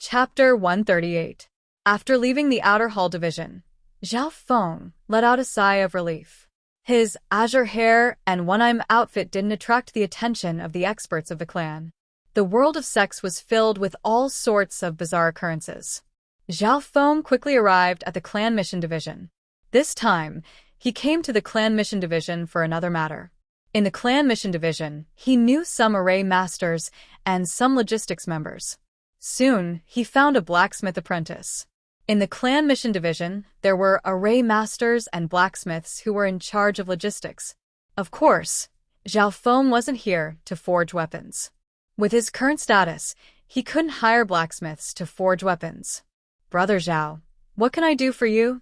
Chapter 138. After leaving the outer hall division, Zhao Feng let out a sigh of relief. His azure hair and one-arm outfit didn't attract the attention of the experts of the clan. The world of sex was filled with all sorts of bizarre occurrences. Zhao Feng quickly arrived at the clan mission division. This time, he came to the clan mission division for another matter. In the clan mission division, he knew some array masters and some logistics members. Soon, he found a blacksmith apprentice. In the clan mission division, there were array masters and blacksmiths who were in charge of logistics. Of course, Zhao Feng wasn't here to forge weapons. With his current status, he couldn't hire blacksmiths to forge weapons. "Brother Zhao, what can I do for you?"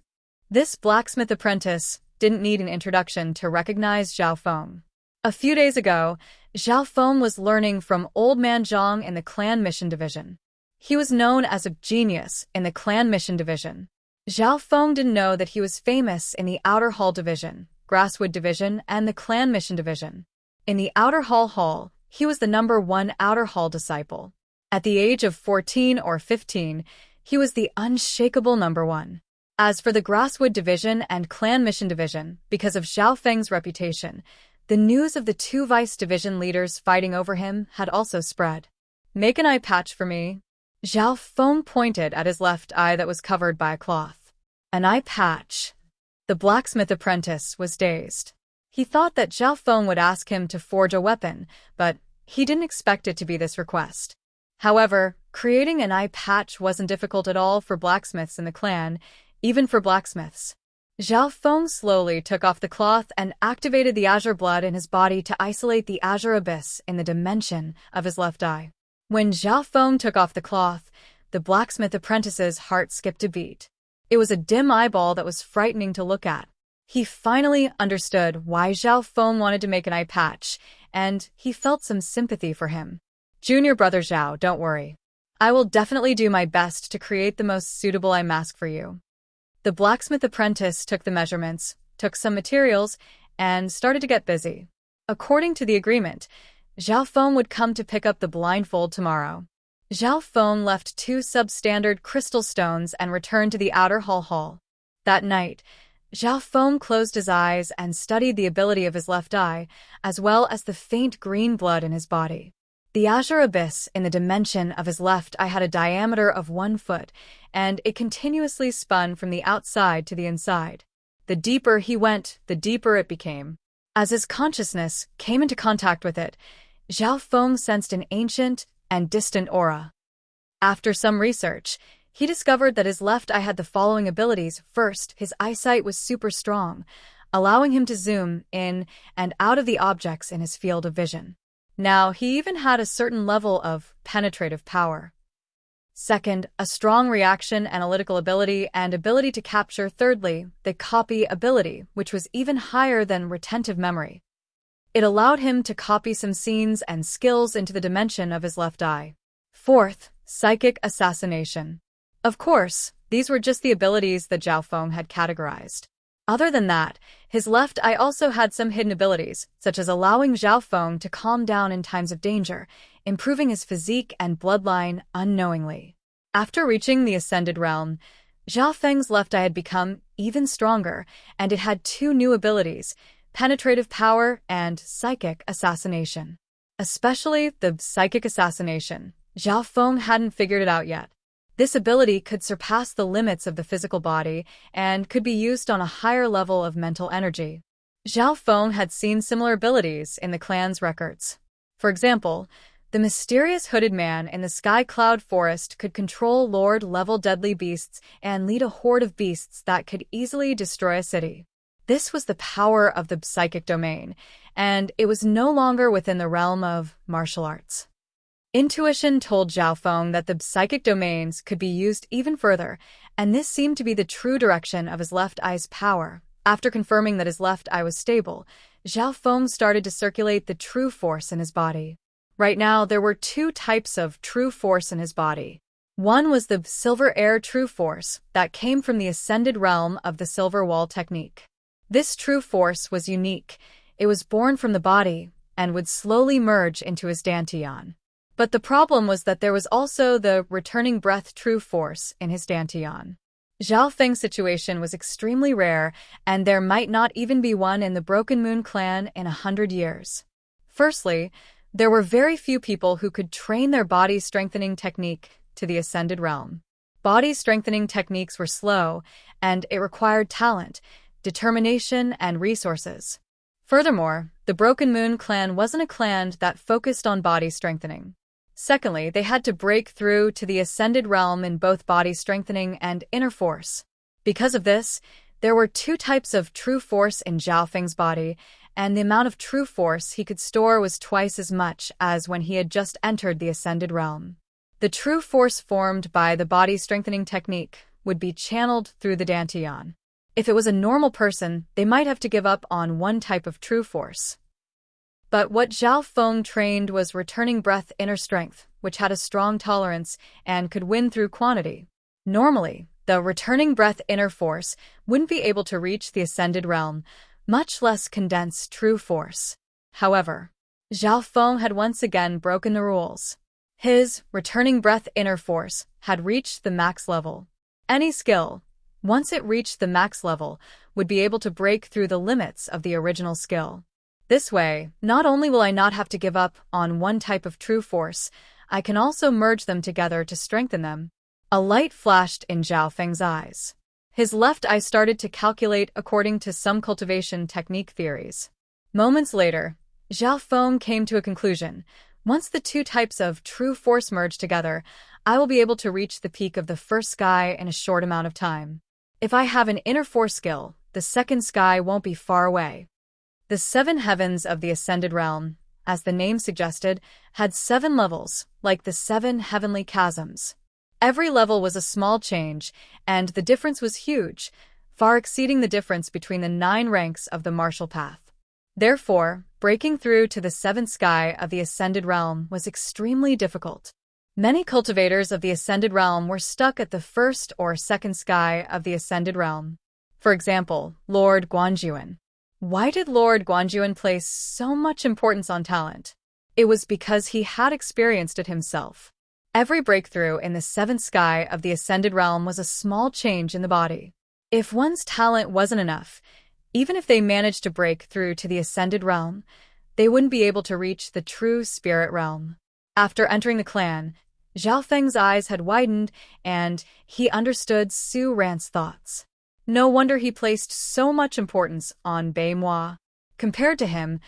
This blacksmith apprentice didn't need an introduction to recognize Zhao Feng. A few days ago, Zhao Feng was learning from Old Man Zhang in the clan mission division. He was known as a genius in the clan mission division. Zhao Feng didn't know that he was famous in the outer hall division, grasswood division, and the clan mission division. In the outer hall, he was the #1 outer hall disciple. At the age of 14 or 15, he was the unshakable #1. As for the grasswood division and clan mission division, because of Zhao Feng's reputation, the news of the two vice division leaders fighting over him had also spread. "Make an eye patch for me." Zhao Feng pointed at his left eye that was covered by a cloth. An eye patch. The blacksmith apprentice was dazed. He thought that Zhao Feng would ask him to forge a weapon, but he didn't expect it to be this request. However, creating an eye patch wasn't difficult at all for blacksmiths in the clan, even for blacksmiths. Zhao Feng slowly took off the cloth and activated the azure blood in his body to isolate the azure abyss in the dimension of his left eye. When Zhao Feng took off the cloth, the blacksmith apprentice's heart skipped a beat. It was a dim eyeball that was frightening to look at. He finally understood why Zhao Feng wanted to make an eye patch, and he felt some sympathy for him. "Junior brother Zhao, don't worry. I will definitely do my best to create the most suitable eye mask for you." The blacksmith apprentice took the measurements, took some materials, and started to get busy. According to the agreement, Zhao Feng would come to pick up the blindfold tomorrow. Zhao Feng left 2 substandard crystal stones and returned to the outer hall. That night, Zhao Feng closed his eyes and studied the ability of his left eye, as well as the faint green blood in his body. The azure abyss in the dimension of his left eye had a diameter of 1 foot, and it continuously spun from the outside to the inside. The deeper he went, the deeper it became. As his consciousness came into contact with it, Zhao Feng sensed an ancient and distant aura. After some research, he discovered that his left eye had the following abilities. First, his eyesight was super strong, allowing him to zoom in and out of the objects in his field of vision. Now, he even had a certain level of penetrative power. Second, a strong reaction analytical ability and ability to capture. Thirdly, the copy ability, which was even higher than retentive memory. It allowed him to copy some scenes and skills into the dimension of his left eye. Fourth, psychic assassination. Of course, these were just the abilities that Zhao Feng had categorized. Other than that, his left eye also had some hidden abilities, such as allowing Zhao Feng to calm down in times of danger, improving his physique and bloodline unknowingly. After reaching the Ascended Realm, Zhao Feng's left eye had become even stronger, and it had 2 new abilities: penetrative power and psychic assassination. Especially the psychic assassination, Zhao Feng hadn't figured it out yet. This ability could surpass the limits of the physical body and could be used on a higher level of mental energy. Zhao Feng had seen similar abilities in the clan's records. For example, the mysterious hooded man in the Sky Cloud Forest could control Lord-level deadly beasts and lead a horde of beasts that could easily destroy a city. This was the power of the psychic domain, and it was no longer within the realm of martial arts. Intuition told Zhao Feng that the psychic domains could be used even further, and this seemed to be the true direction of his left eye's power. After confirming that his left eye was stable, Zhao Feng started to circulate the true force in his body. Right now, there were 2 types of true force in his body. One was the Silver Air True Force that came from the ascended realm of the Silver Wall technique. This true force was unique. It was born from the body and would slowly merge into his Dantian. But the problem was that there was also the returning breath true force in his dantian. Zhao Feng's situation was extremely rare, and there might not even be one in the Broken Moon clan in 100 years. Firstly, there were very few people who could train their body-strengthening technique to the Ascended Realm. Body-strengthening techniques were slow, and it required talent, determination, and resources. Furthermore, the Broken Moon clan wasn't a clan that focused on body strengthening. Secondly, they had to break through to the Ascended Realm in both body strengthening and inner force. Because of this, there were two types of true force in Zhao Feng's body, and the amount of true force he could store was twice as much as when he had just entered the Ascended Realm. The true force formed by the body strengthening technique would be channeled through the dantian. If it was a normal person, they might have to give up on one type of true force. But what Zhao Feng trained was returning breath inner strength, which had a strong tolerance and could win through quantity. Normally, the returning breath inner force wouldn't be able to reach the Ascended Realm, much less condense true force. However, Zhao Feng had once again broken the rules. His returning breath inner force had reached the max level. Any skill, once it reached the max level, would be able to break through the limits of the original skill. This way, not only will I not have to give up on one type of true force, I can also merge them together to strengthen them. A light flashed in Zhao Feng's eyes. His left eye started to calculate according to some cultivation technique theories. Moments later, Zhao Feng came to a conclusion. Once the two types of true force merge together, I will be able to reach the peak of the first sky in a short amount of time. If I have an inner force skill, the second sky won't be far away. The 7 heavens of the Ascended Realm, as the name suggested, had 7 levels, like the 7 heavenly chasms. Every level was a small change, and the difference was huge, far exceeding the difference between the 9 ranks of the martial path. Therefore, breaking through to the 7th sky of the Ascended Realm was extremely difficult. Many cultivators of the Ascended Realm were stuck at the 1st or 2nd sky of the Ascended Realm. For example, Lord Guanjuan. Why did Lord Guanjuan place so much importance on talent? It was because he had experienced it himself. Every breakthrough in the 7th sky of the Ascended Realm was a small change in the body. If one's talent wasn't enough, even if they managed to break through to the Ascended Realm, they wouldn't be able to reach the true Spirit Realm. After entering the clan, Zhao Feng's eyes had widened, and he understood Su Ran's thoughts. No wonder he placed so much importance on Bei Moi. Compared to him,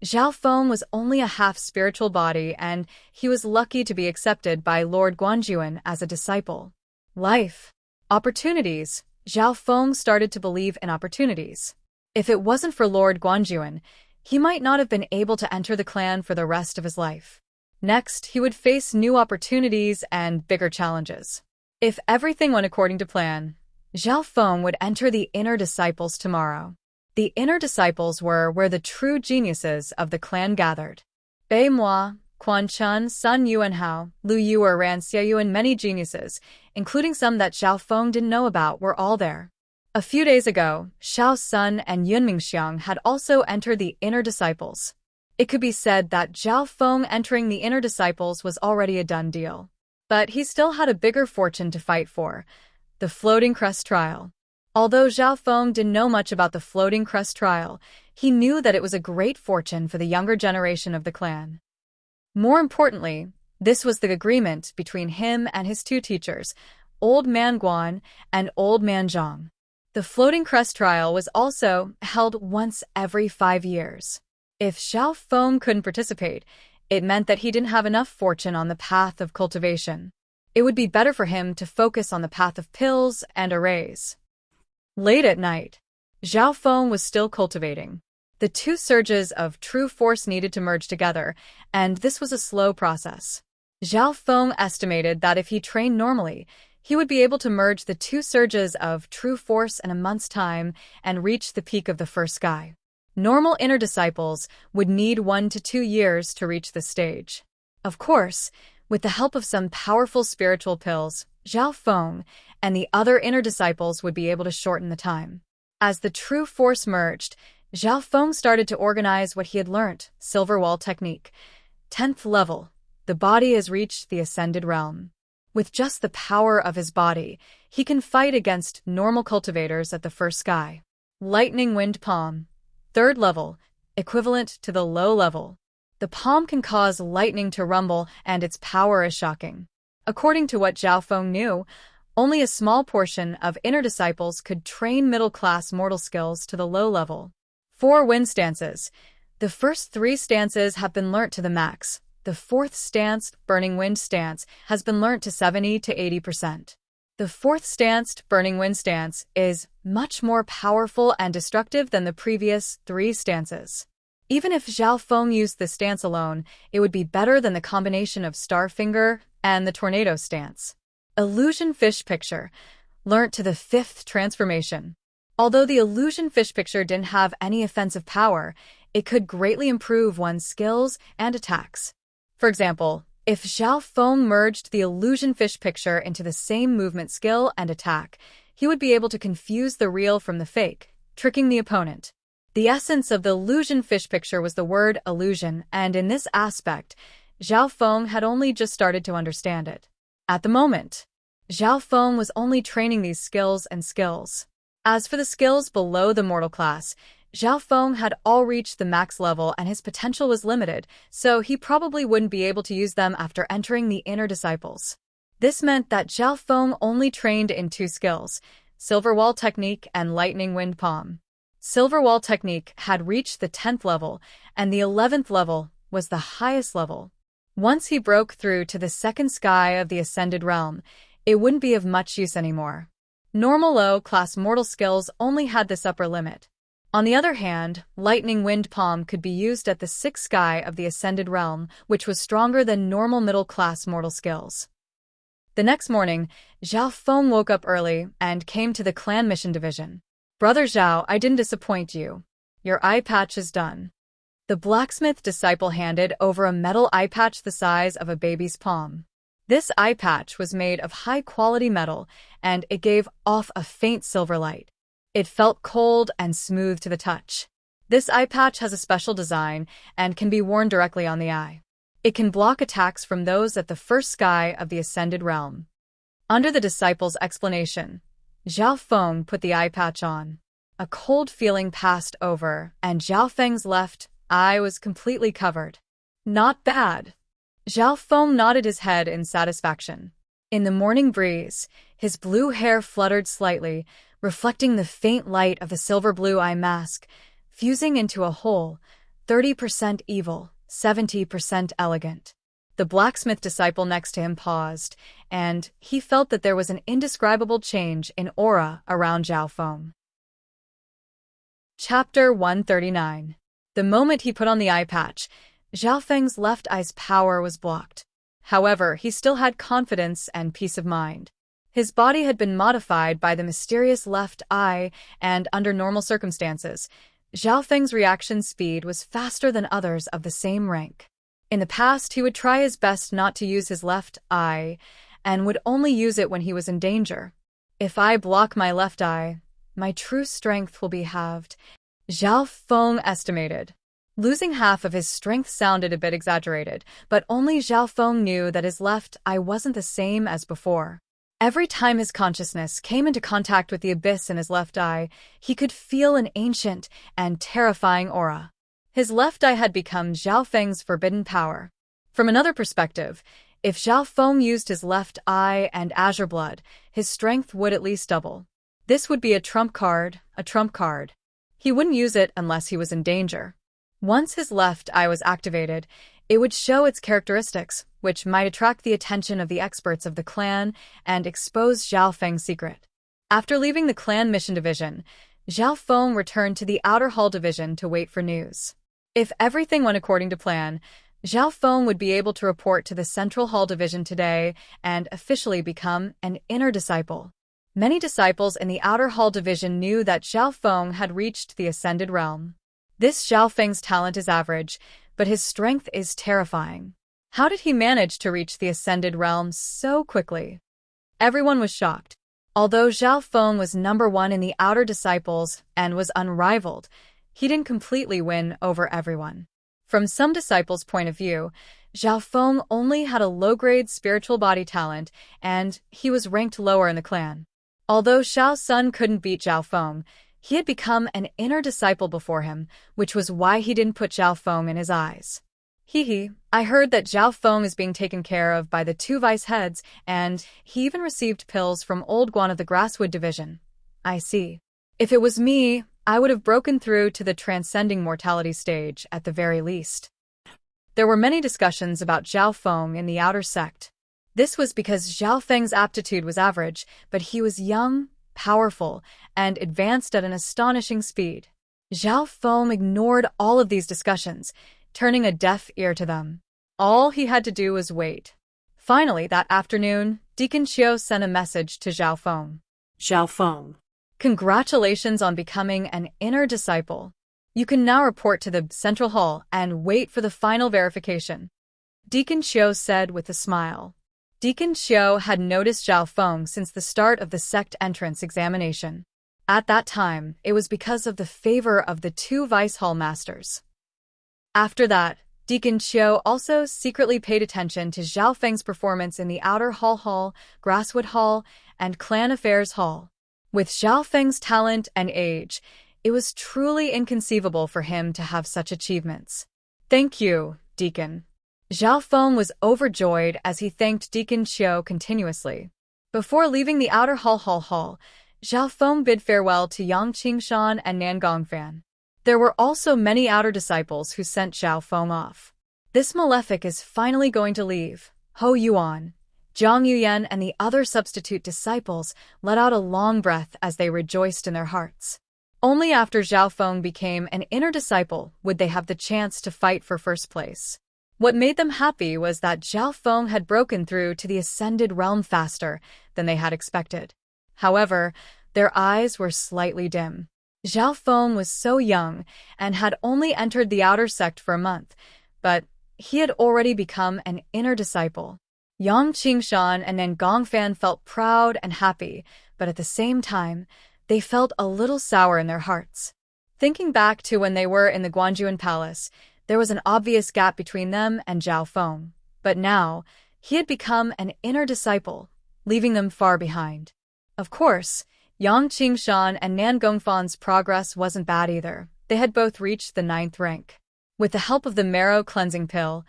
Zhao Feng was only a half-spiritual body, and he was lucky to be accepted by Lord Guanjuan as a disciple. Life. Opportunities. Zhao Feng started to believe in opportunities. If it wasn't for Lord Guanjuan, he might not have been able to enter the clan for the rest of his life. Next, he would face new opportunities and bigger challenges. If everything went according to plan, Zhao Feng would enter the Inner Disciples tomorrow. The Inner Disciples were where the true geniuses of the clan gathered. Bei Moi, Quan Chun, Sun Yuanhao, Lu Yuer, Ran Xiaoyu, and many geniuses, including some that Zhao Feng didn't know about, were all there. A few days ago, Xiao Sun and Yun Mingxiang had also entered the Inner Disciples. It could be said that Zhao Feng entering the Inner Disciples was already a done deal. But he still had a bigger fortune to fight for: the Floating Crest Trial. Although Zhao Feng didn't know much about the Floating Crest Trial, he knew that it was a great fortune for the younger generation of the clan. More importantly, this was the agreement between him and his 2 teachers, Old Man Guan and Old Man Zhang. The Floating Crest Trial was also held once every 5 years. If Zhao Feng couldn't participate, it meant that he didn't have enough fortune on the path of cultivation. It would be better for him to focus on the path of pills and arrays. Late at night, Zhao Feng was still cultivating. The 2 surges of true force needed to merge together, and this was a slow process. Zhao Feng estimated that if he trained normally, he would be able to merge the 2 surges of true force in a month's time and reach the peak of the first sky. Normal Inner Disciples would need 1 to 2 years to reach this stage. Of course, with the help of some powerful spiritual pills, Zhao Feng and the other Inner Disciples would be able to shorten the time. As the true force merged, Zhao Feng started to organize what he had learnt: Silver Wall Technique, 10th level, The body has reached the ascended realm. With just the power of his body, he can fight against normal cultivators at the first sky. Lightning Wind Palm. Third level, equivalent to the low level. The palm can cause lightning to rumble, and its power is shocking. According to what Zhao Feng knew, only a small portion of inner disciples could train middle-class mortal skills to the low level. 4 wind stances. The first 3 stances have been learnt to the max. The 4th stance, Burning Wind stance, has been learnt to 70 to 80%. The 4th stance, Burning Wind stance, is much more powerful and destructive than the previous 3 stances. Even if Zhao Feng used the stance alone, it would be better than the combination of Starfinger and the Tornado stance. Illusion Fish Picture, learnt to the 5th transformation. Although the Illusion Fish Picture didn't have any offensive power, it could greatly improve one's skills and attacks. For example, if Zhao Feng merged the Illusion Fish Picture into the same movement skill and attack, he would be able to confuse the real from the fake, tricking the opponent. The essence of the Illusion Fish Picture was the word illusion, and in this aspect, Zhao Feng had only just started to understand it. At the moment, Zhao Feng was only training these skills. As for the skills below the mortal class, Zhao Feng had all reached the max level and his potential was limited, so he probably wouldn't be able to use them after entering the inner disciples. This meant that Zhao Feng only trained in 2 skills, Silver Wall Technique and Lightning Wind Palm. Silver Wall Technique had reached the 10th level, and the 11th level was the highest level. Once he broke through to the 2nd sky of the Ascended Realm, it wouldn't be of much use anymore. Normal low-class mortal skills only had this upper limit. On the other hand, Lightning Wind Palm could be used at the 6th sky of the Ascended Realm, which was stronger than normal middle-class mortal skills. The next morning, Zhao Feng woke up early and came to the clan mission division. "Brother Zhao, I didn't disappoint you. Your eye patch is done." The blacksmith disciple handed over a metal eye patch the size of a baby's palm. This eye patch was made of high-quality metal, and it gave off a faint silver light. It felt cold and smooth to the touch. This eye patch has a special design and can be worn directly on the eye. It can block attacks from those at the first sky of the Ascended Realm. Under the disciple's explanation, Zhao Feng put the eye patch on. A cold feeling passed over, and Zhao Feng's left eye was completely covered. "Not bad." Zhao Feng nodded his head in satisfaction. In the morning breeze, his blue hair fluttered slightly, reflecting the faint light of the silver blue eye mask, fusing into a whole, 30% evil, 70% elegant. The blacksmith disciple next to him paused, and he felt that there was an indescribable change in aura around Zhao Feng. Chapter 139. The moment he put on the eye patch, Zhao Feng's left eye's power was blocked. However, he still had confidence and peace of mind. His body had been modified by the mysterious left eye, and under normal circumstances, Zhao Feng's reaction speed was faster than others of the same rank. In the past, he would try his best not to use his left eye, and would only use it when he was in danger. "If I block my left eye, my true strength will be halved," Zhao Feng estimated. Losing half of his strength sounded a bit exaggerated, but only Zhao Feng knew that his left eye wasn't the same as before. Every time his consciousness came into contact with the abyss in his left eye, he could feel an ancient and terrifying aura. His left eye had become Zhao Feng's forbidden power. From another perspective, if Zhao Feng used his left eye and azure blood, his strength would at least double. This would be a trump card. He wouldn't use it unless he was in danger. Once his left eye was activated, it would show its characteristics, which might attract the attention of the experts of the clan and expose Zhao Feng's secret. After leaving the clan mission division, Zhao Feng returned to the outer hall division to wait for news. If everything went according to plan, Zhao Feng would be able to report to the central hall division today and officially become an inner disciple. Many disciples in the outer hall division knew that Zhao Feng had reached the Ascended Realm. This Zhao Feng's talent is average, but his strength is terrifying. How did he manage to reach the Ascended Realm so quickly? Everyone was shocked. Although Zhao Feng was number 1 in the outer disciples and was unrivaled, he didn't completely win over everyone. From some disciples' point of view, Zhao Feng only had a low-grade spiritual body talent, and he was ranked lower in the clan. Although Xiao Sun couldn't beat Zhao Feng, he had become an inner disciple before him, which was why he didn't put Zhao Feng in his eyes. Hee, I heard that Zhao Feng is being taken care of by the two vice heads, and he even received pills from Old Guan of the Grasswood Division. I see. If it was me, I would have broken through to the transcending mortality stage at the very least. There were many discussions about Zhao Feng in the outer sect. This was because Zhao Feng's aptitude was average, but he was young, powerful, and advanced at an astonishing speed. Zhao Feng ignored all of these discussions, turning a deaf ear to them. All he had to do was wait. Finally, that afternoon, Deacon Xiao sent a message to Zhao Feng. Zhao Feng. Congratulations on becoming an inner disciple. You can now report to the Central Hall and wait for the final verification. Deacon Xiao said with a smile. Deacon Xiao had noticed Zhao Feng since the start of the sect entrance examination. At that time, it was because of the favor of the two Vice Hall masters. After that, Deacon Xiao also secretly paid attention to Zhao Feng's performance in the Outer Hall, Grasswood Hall, and Clan Affairs Hall. With Zhao Feng's talent and age, it was truly inconceivable for him to have such achievements. Thank you, Deacon. Zhao Feng was overjoyed as he thanked Deacon Xiao continuously. Before leaving the Outer Hall, Zhao Feng bid farewell to Yang Qingshan and Nan Gongfan. There were also many outer disciples who sent Zhao Feng off. This malefic is finally going to leave. Ho Yuan, Zhang Yuyan, and the other substitute disciples let out a long breath as they rejoiced in their hearts. Only after Zhao Feng became an inner disciple would they have the chance to fight for first place. What made them happy was that Zhao Feng had broken through to the Ascended Realm faster than they had expected. However, their eyes were slightly dim. Zhao Feng was so young and had only entered the outer sect for a month, but he had already become an inner disciple. Yang Qingshan and Nan Gongfan felt proud and happy, but at the same time, they felt a little sour in their hearts. Thinking back to when they were in the Guanjuan Palace, there was an obvious gap between them and Zhao Feng, but now, he had become an inner disciple, leaving them far behind. Of course, Yang Qingshan and Nan Gongfan's progress wasn't bad either. They had both reached the 9th rank. With the help of the marrow cleansing pill,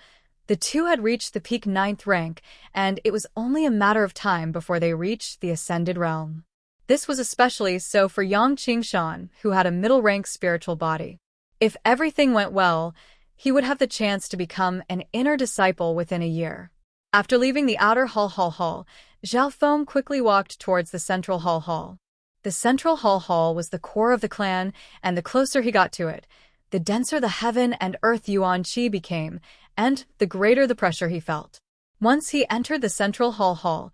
the two had reached the peak 9th rank, and it was only a matter of time before they reached the Ascended Realm. This was especially so for Yang Qingshan, who had a middle-rank spiritual body. If everything went well, he would have the chance to become an inner disciple within a year. After leaving the Outer Hall, Zhao Feng quickly walked towards the Central Hall. The Central Hall was the core of the clan, and the closer he got to it, the denser the heaven and earth Yuan Qi became, and the greater the pressure he felt. Once he entered the Central Hall,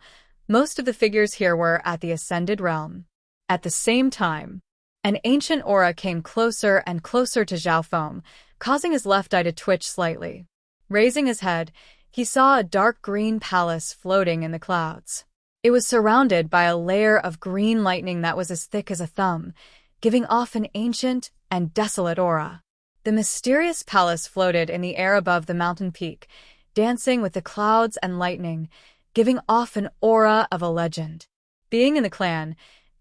most of the figures here were at the Ascended Realm. At the same time, an ancient aura came closer and closer to Zhao Feng, causing his left eye to twitch slightly. Raising his head, he saw a dark green palace floating in the clouds. It was surrounded by a layer of green lightning that was as thick as a thumb, giving off an ancient and desolate aura. The mysterious palace floated in the air above the mountain peak, dancing with the clouds and lightning, giving off an aura of a legend. Being in the clan,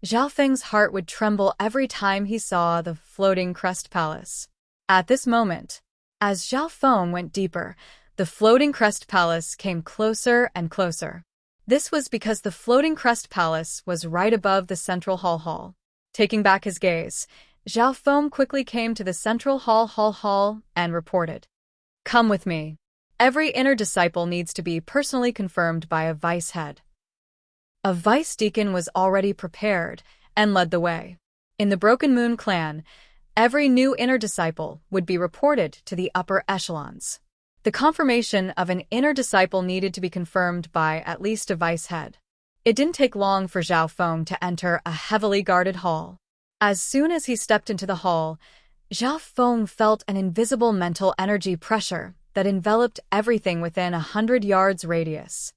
Zhao Feng's heart would tremble every time he saw the floating crest palace. At this moment, as Zhao Feng went deeper, the floating crest palace came closer and closer. This was because the floating crest palace was right above the Central Hall. Taking back his gaze, Zhao Feng quickly came to the Central Hall and reported. Come with me. Every inner disciple needs to be personally confirmed by a vice head. A vice deacon was already prepared and led the way. In the Broken Moon clan, every new inner disciple would be reported to the upper echelons. The confirmation of an inner disciple needed to be confirmed by at least a vice head. It didn't take long for Zhao Feng to enter a heavily guarded hall. As soon as he stepped into the hall, Zhao Feng felt an invisible mental energy pressure that enveloped everything within 100 yards radius.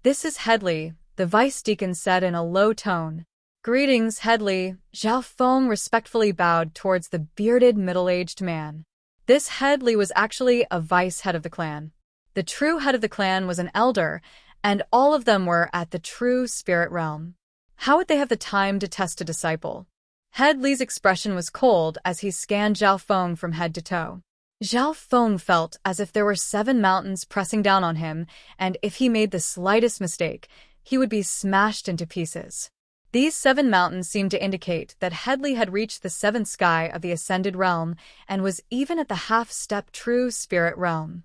This is Headley, the vice deacon said in a low tone. Greetings, Headley. Zhao Feng respectfully bowed towards the bearded middle-aged man. This Headley was actually a vice head of the clan. The true head of the clan was an elder, and all of them were at the true spirit realm. How would they have the time to test a disciple? Head Li's expression was cold as he scanned Zhao Feng from head to toe. Zhao Feng felt as if there were 7 mountains pressing down on him, and if he made the slightest mistake, he would be smashed into pieces. These 7 mountains seemed to indicate that Headley had reached the 7th sky of the Ascended Realm and was even at the half-step true spirit realm.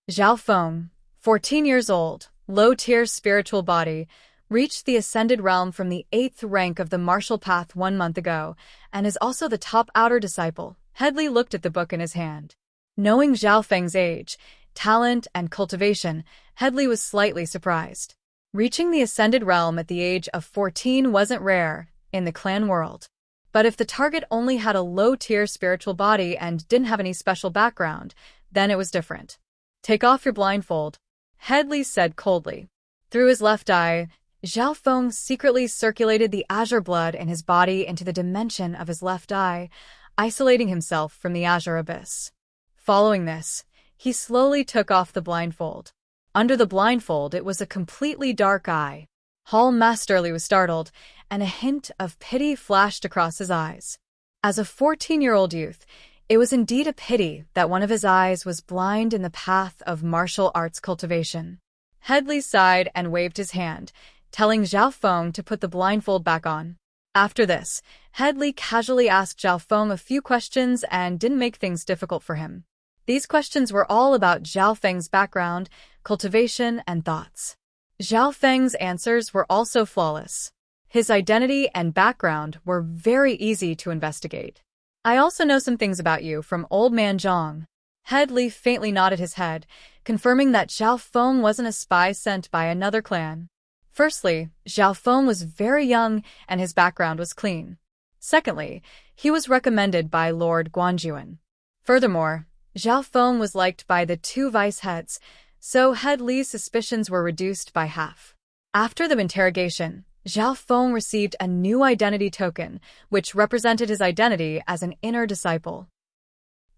Zhao Feng, 14 years old, low-tier spiritual body, reached the Ascended Realm from the 8th rank of the martial path 1 month ago, and is also the top outer disciple. Headley looked at the book in his hand. Knowing Zhao Feng's age, talent, and cultivation, Headley was slightly surprised. Reaching the Ascended Realm at the age of 14 wasn't rare in the clan world. But if the target only had a low-tier spiritual body and didn't have any special background, then it was different. "Take off your blindfold," Headley said coldly. Through his left eye, Zhao Feng secretly circulated the azure blood in his body into the dimension of his left eye, isolating himself from the azure abyss. Following this, he slowly took off the blindfold. Under the blindfold, it was a completely dark eye. Hall Masterly was startled, and a hint of pity flashed across his eyes. As a 14-year-old youth, it was indeed a pity that one of his eyes was blind in the path of martial arts cultivation. Headley sighed and waved his hand, telling Zhao Feng to put the blindfold back on. After this, Headley casually asked Zhao Feng a few questions and didn't make things difficult for him. These questions were all about Zhao Feng's background, cultivation, and thoughts. Zhao Feng's answers were also flawless. His identity and background were very easy to investigate. "I also know some things about you from Old Man Zhang." Headley faintly nodded his head, confirming that Zhao Feng wasn't a spy sent by another clan. Firstly, Zhao Feng was very young and his background was clean. Secondly, he was recommended by Lord Guanjuan. Furthermore, Zhao Feng was liked by the 2 vice heads, so Headley's suspicions were reduced by half. After the interrogation, Zhao Feng received a new identity token, which represented his identity as an inner disciple.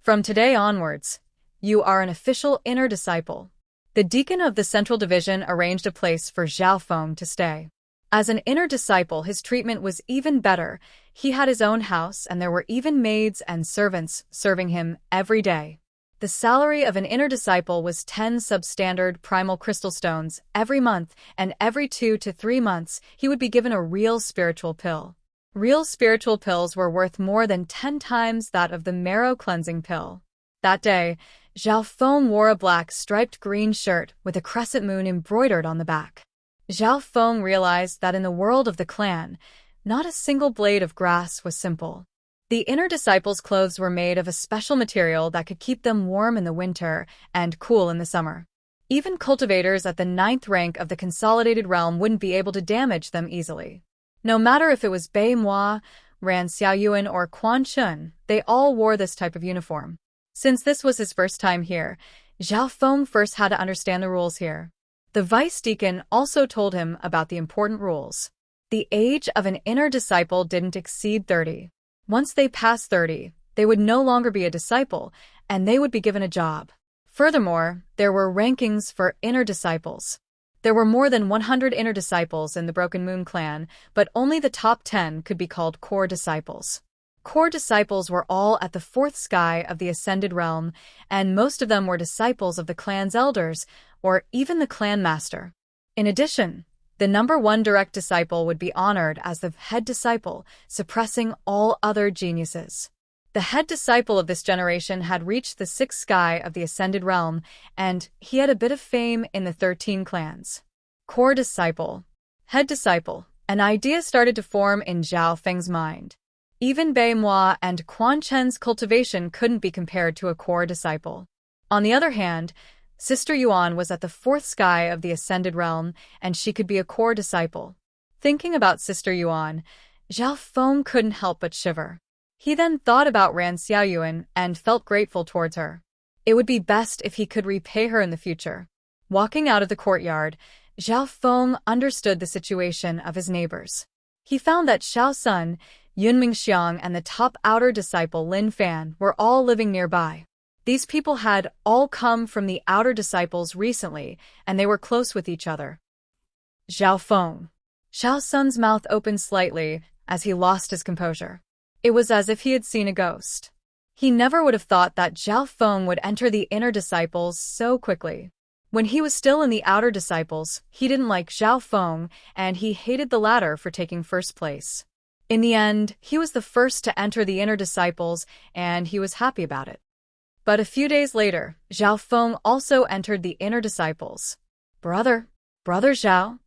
"From today onwards, you are an official inner disciple." The deacon of the Central Division arranged a place for Zhao Feng to stay. As an inner disciple, his treatment was even better. He had his own house, and there were even maids and servants serving him every day. The salary of an inner disciple was 10 substandard primal crystal stones every month, and every 2 to 3 months he would be given a real spiritual pill. Real spiritual pills were worth more than 10 times that of the marrow cleansing pill. That day, Zhao Feng wore a black striped green shirt with a crescent moon embroidered on the back. Zhao Feng realized that in the world of the clan, not a single blade of grass was simple. The inner disciples' clothes were made of a special material that could keep them warm in the winter and cool in the summer. Even cultivators at the 9th rank of the Consolidated Realm wouldn't be able to damage them easily. No matter if it was Bei Moi, Ran Xiaoyuan, or Quan Chun, they all wore this type of uniform. Since this was his first time here, Zhao Feng first had to understand the rules here. The vice deacon also told him about the important rules. The age of an inner disciple didn't exceed 30. Once they passed 30, they would no longer be a disciple, and they would be given a job. Furthermore, there were rankings for inner disciples. There were more than 100 inner disciples in the Broken Moon clan, but only the top 10 could be called core disciples. Core disciples were all at the 4th sky of the Ascended Realm, and most of them were disciples of the clan's elders, or even the clan master. In addition, the number 1 direct disciple would be honored as the head disciple, suppressing all other geniuses. The head disciple of this generation had reached the 6th sky of the Ascended Realm, and he had a bit of fame in the 13 clans. Core disciple, head disciple, an idea started to form in Zhao Feng's mind. Even Bei Moi and Quan Chen's cultivation couldn't be compared to a core disciple. On the other hand, Sister Yuan was at the 4th sky of the Ascended Realm, and she could be a core disciple. Thinking about Sister Yuan, Zhao Feng couldn't help but shiver. He then thought about Ran Xiaoyuan and felt grateful towards her. It would be best if he could repay her in the future. Walking out of the courtyard, Zhao Feng understood the situation of his neighbors. He found that Xiao Sun, Yunming Xiang, and the top outer disciple Lin Fan were all living nearby. These people had all come from the outer disciples recently, and they were close with each other. Zhao Feng. Zhao Sun's mouth opened slightly as he lost his composure. It was as if he had seen a ghost. He never would have thought that Zhao Feng would enter the inner disciples so quickly. When he was still in the outer disciples, he didn't like Zhao Feng, and he hated the latter for taking first place. In the end, he was the first to enter the inner disciples, and he was happy about it. But a few days later, Zhao Feng also entered the inner disciples. Brother Zhao?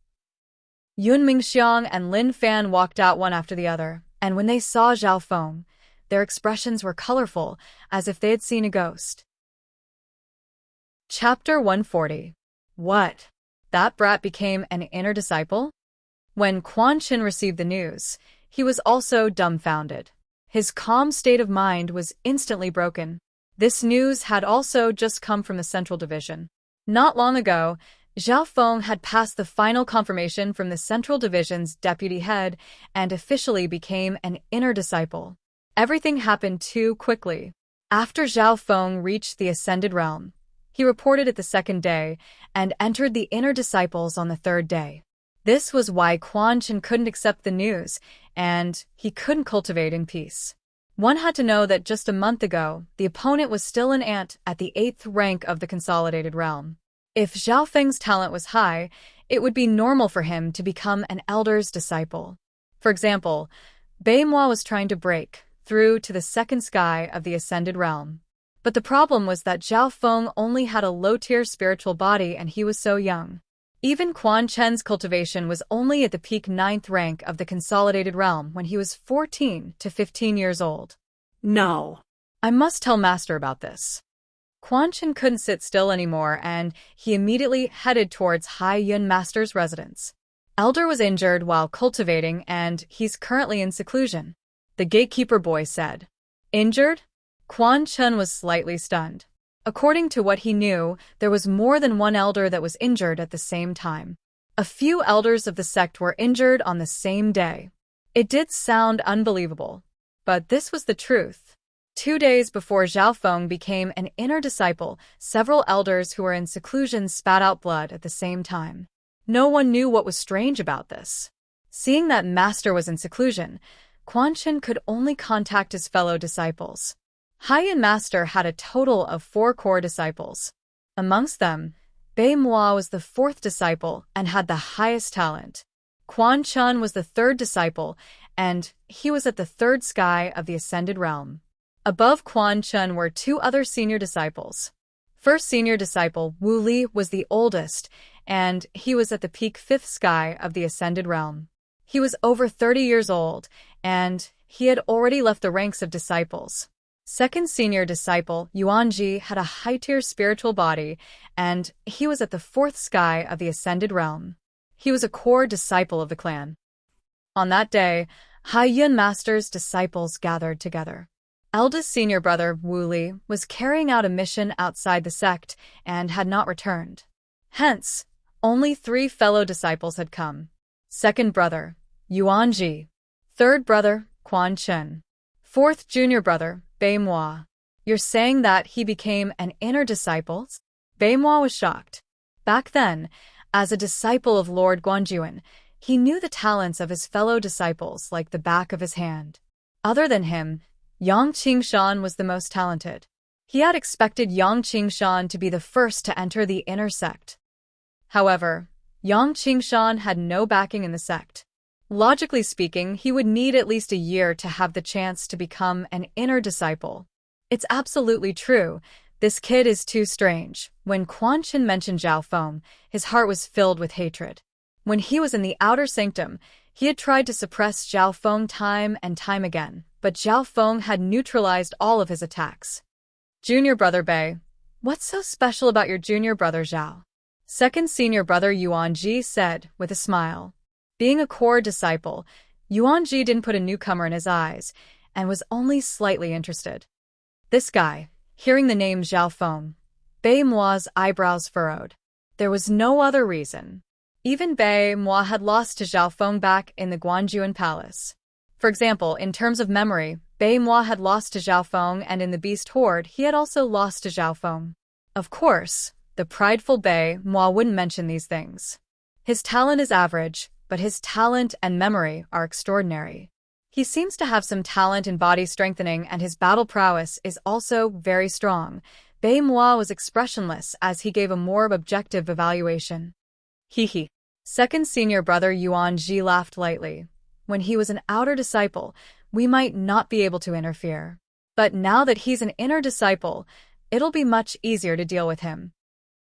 Yun Mingxiang and Lin Fan walked out one after the other, and when they saw Zhao Feng, their expressions were colorful, as if they had seen a ghost. Chapter 140. What? That brat became an inner disciple? When Quan Chin received the news, he was also dumbfounded. His calm state of mind was instantly broken. This news had also just come from the Central Division. Not long ago, Zhao Feng had passed the final confirmation from the Central Division's deputy head and officially became an inner disciple. Everything happened too quickly. After Zhao Feng reached the Ascended Realm, he reported it the second day and entered the inner disciples on the third day. This was why Quan Chin couldn't accept the news, and he couldn't cultivate in peace. One had to know that just a month ago, the opponent was still an ant at the 8th rank of the Consolidated Realm. If Zhao Feng's talent was high, it would be normal for him to become an elder's disciple. For example, Bei Moi was trying to break through to the second sky of the Ascended Realm. But the problem was that Zhao Feng only had a low-tier spiritual body and he was so young. Even Quan Chen's cultivation was only at the peak 9th rank of the Consolidated Realm when he was 14 to 15 years old. No. I must tell Master about this. Quan Chen couldn't sit still anymore and he immediately headed towards Hai Yun Master's residence. Elder was injured while cultivating and he's currently in seclusion. The gatekeeper boy said. Injured? Quan Chen was slightly stunned. According to what he knew, there was more than one elder that was injured at the same time. A few elders of the sect were injured on the same day. It did sound unbelievable, but this was the truth. 2 days before Zhao Feng became an inner disciple, several elders who were in seclusion spat out blood at the same time. No one knew what was strange about this. Seeing that Master was in seclusion, Quan Chin could only contact his fellow disciples. Hai Yun Master had a total of 4 core disciples. Amongst them, Bei Moi was the 4th disciple and had the highest talent. Quan Chun was the 3rd disciple, and he was at the 3rd sky of the Ascended Realm. Above Quan Chun were 2 other senior disciples. First senior disciple, Wu Li, was the oldest, and he was at the peak 5th sky of the Ascended Realm. He was over 30 years old, and he had already left the ranks of disciples. Second senior disciple, Yuanji, had a high-tier spiritual body, and he was at the 4th sky of the Ascended Realm. He was a core disciple of the clan. On that day, Hai Yun Master's disciples gathered together. Eldest senior brother, Wu Li, was carrying out a mission outside the sect and had not returned. Hence, only 3 fellow disciples had come. Second brother, Yuanji. Third brother, Quan Chen. 4th junior brother, Bei Moi. You're saying that he became an inner disciple? Bei Moi was shocked. Back then, as a disciple of Lord Guanjuan, he knew the talents of his fellow disciples like the back of his hand. Other than him, Yang Qingshan was the most talented. He had expected Yang Qingshan to be the first to enter the inner sect. However, Yang Qingshan had no backing in the sect. Logically speaking, he would need at least a year to have the chance to become an inner disciple. It's absolutely true. This kid is too strange. When Quan Chin mentioned Zhao Feng, his heart was filled with hatred. When he was in the outer sanctum, he had tried to suppress Zhao Feng time and time again, but Zhao Feng had neutralized all of his attacks. Junior brother Bei, what's so special about your junior brother Zhao? Second senior brother Yuanji said with a smile. Being a core disciple, Yuanji didn't put a newcomer in his eyes and was only slightly interested. This guy, hearing the name Zhao Feng, Bei Moi's eyebrows furrowed. There was no other reason. Even Bei Moi had lost to Zhao Feng back in the Guanjuan Palace. For example, in terms of memory, Bei Moi had lost to Zhao Feng, and in the Beast Horde, he had also lost to Zhao Feng. Of course, the prideful Bei Moi wouldn't mention these things. His talent is average, but his talent and memory are extraordinary. He seems to have some talent in body strengthening, and his battle prowess is also very strong. Bei Moi was expressionless as he gave a more objective evaluation. Hee. Second senior brother Yuan Ji laughed lightly. When he was an outer disciple, we might not be able to interfere. But now that he's an inner disciple, it'll be much easier to deal with him.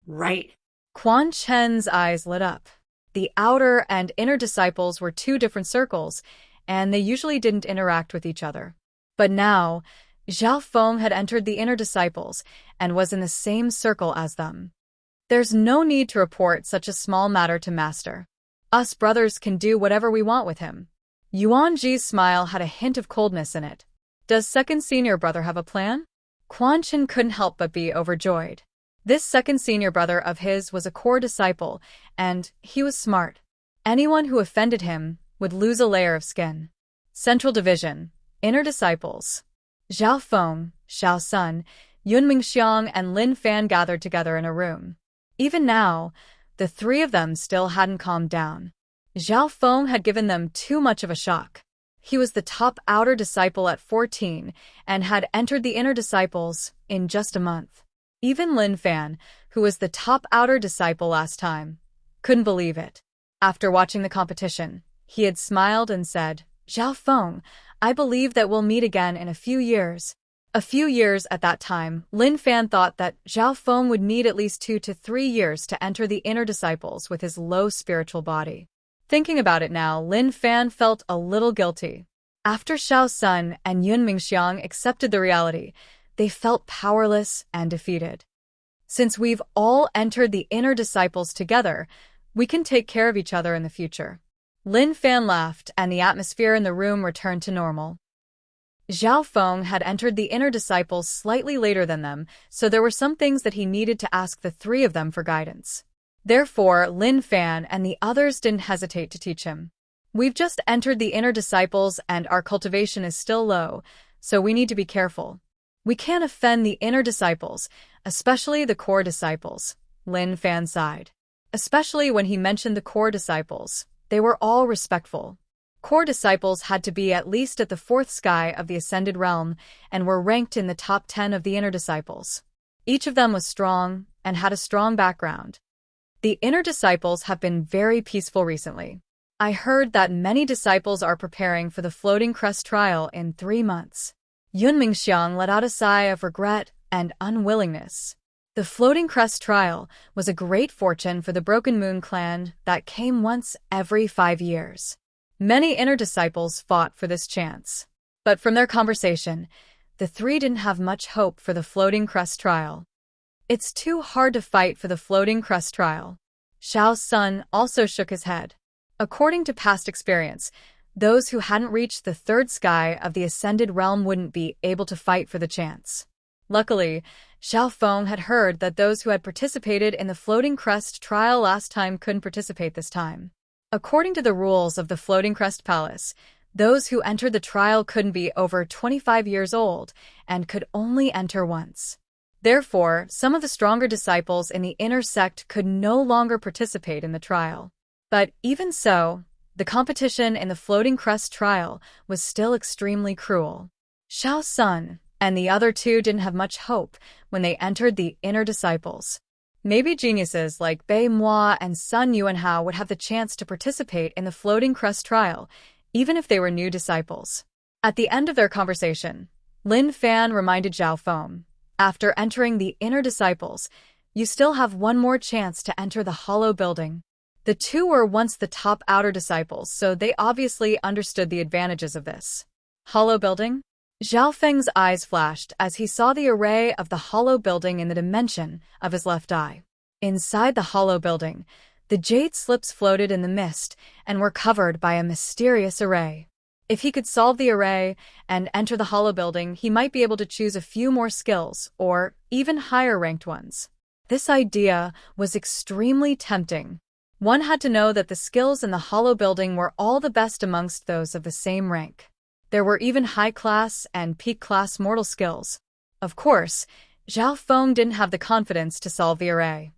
Right. Quan Chen's eyes lit up. The outer and inner disciples were two different circles, and they usually didn't interact with each other. But now, Zhao Feng had entered the inner disciples and was in the same circle as them. There's no need to report such a small matter to Master. Us brothers can do whatever we want with him. Yuan Ji's smile had a hint of coldness in it. Does second senior brother have a plan? Quan Chen couldn't help but be overjoyed. This second senior brother of his was a core disciple, and he was smart. Anyone who offended him would lose a layer of skin. Central Division, Inner Disciples. Zhao Feng, Xiao Sun, Yun Mingxiang, and Lin Fan gathered together in a room. Even now, the three of them still hadn't calmed down. Zhao Feng had given them too much of a shock. He was the top outer disciple at 14 and had entered the inner disciples in just a month. Even Lin Fan, who was the top outer disciple last time, couldn't believe it. After watching the competition, he had smiled and said, Zhao Feng, I believe that we'll meet again in a few years. A few years at that time, Lin Fan thought that Zhao Feng would need at least 2 to 3 years to enter the inner disciples with his low spiritual body. Thinking about it now, Lin Fan felt a little guilty. After Xiao Sun and Yun Mingxiang accepted the reality, they felt powerless and defeated. Since we've all entered the inner disciples together, we can take care of each other in the future. Lin Fan laughed, and the atmosphere in the room returned to normal. Zhao Feng had entered the inner disciples slightly later than them, so there were some things that he needed to ask the three of them for guidance. Therefore, Lin Fan and the others didn't hesitate to teach him. We've just entered the inner disciples and our cultivation is still low, so we need to be careful. We can't offend the inner disciples, especially the core disciples, Lin Fan sighed. Especially when he mentioned the core disciples, they were all respectful. Core disciples had to be at least at the 4th sky of the Ascended Realm and were ranked in the top 10 of the inner disciples. Each of them was strong and had a strong background. The inner disciples have been very peaceful recently. I heard that many disciples are preparing for the Floating Crest trial in 3 months. Yun Mingxiang let out a sigh of regret and unwillingness. The Floating Crest trial was a great fortune for the Broken Moon clan that came once every 5 years. Many inner disciples fought for this chance. But from their conversation, the three didn't have much hope for the Floating Crest trial. It's too hard to fight for the Floating Crest trial. Xiao Sun also shook his head. According to past experience, those who hadn't reached the 3rd sky of the Ascended Realm wouldn't be able to fight for the chance. Luckily, Zhao Feng had heard that those who had participated in the Floating Crest trial last time couldn't participate this time. According to the rules of the Floating Crest Palace, those who entered the trial couldn't be over 25 years old and could only enter once. Therefore, some of the stronger disciples in the inner sect could no longer participate in the trial. But even so, the competition in the Floating Crest trial was still extremely cruel. Xiao Sun and the other two didn't have much hope when they entered the inner disciples. Maybe geniuses like Bei Moi and Sun Yuanhao would have the chance to participate in the Floating Crest trial, even if they were new disciples. At the end of their conversation, Lin Fan reminded Zhao Feng, after entering the inner disciples, you still have one more chance to enter the hollow building. The two were once the top outer disciples, so they obviously understood the advantages of this. Hollow building? Zhao Feng's eyes flashed as he saw the array of the hollow building in the dimension of his left eye. Inside the hollow building, the jade slips floated in the mist and were covered by a mysterious array. If he could solve the array and enter the hollow building, he might be able to choose a few more skills, or even higher-ranked ones. This idea was extremely tempting. One had to know that the skills in the hollow building were all the best amongst those of the same rank. There were even high-class and peak-class mortal skills. Of course, Zhao Feng didn't have the confidence to solve the array.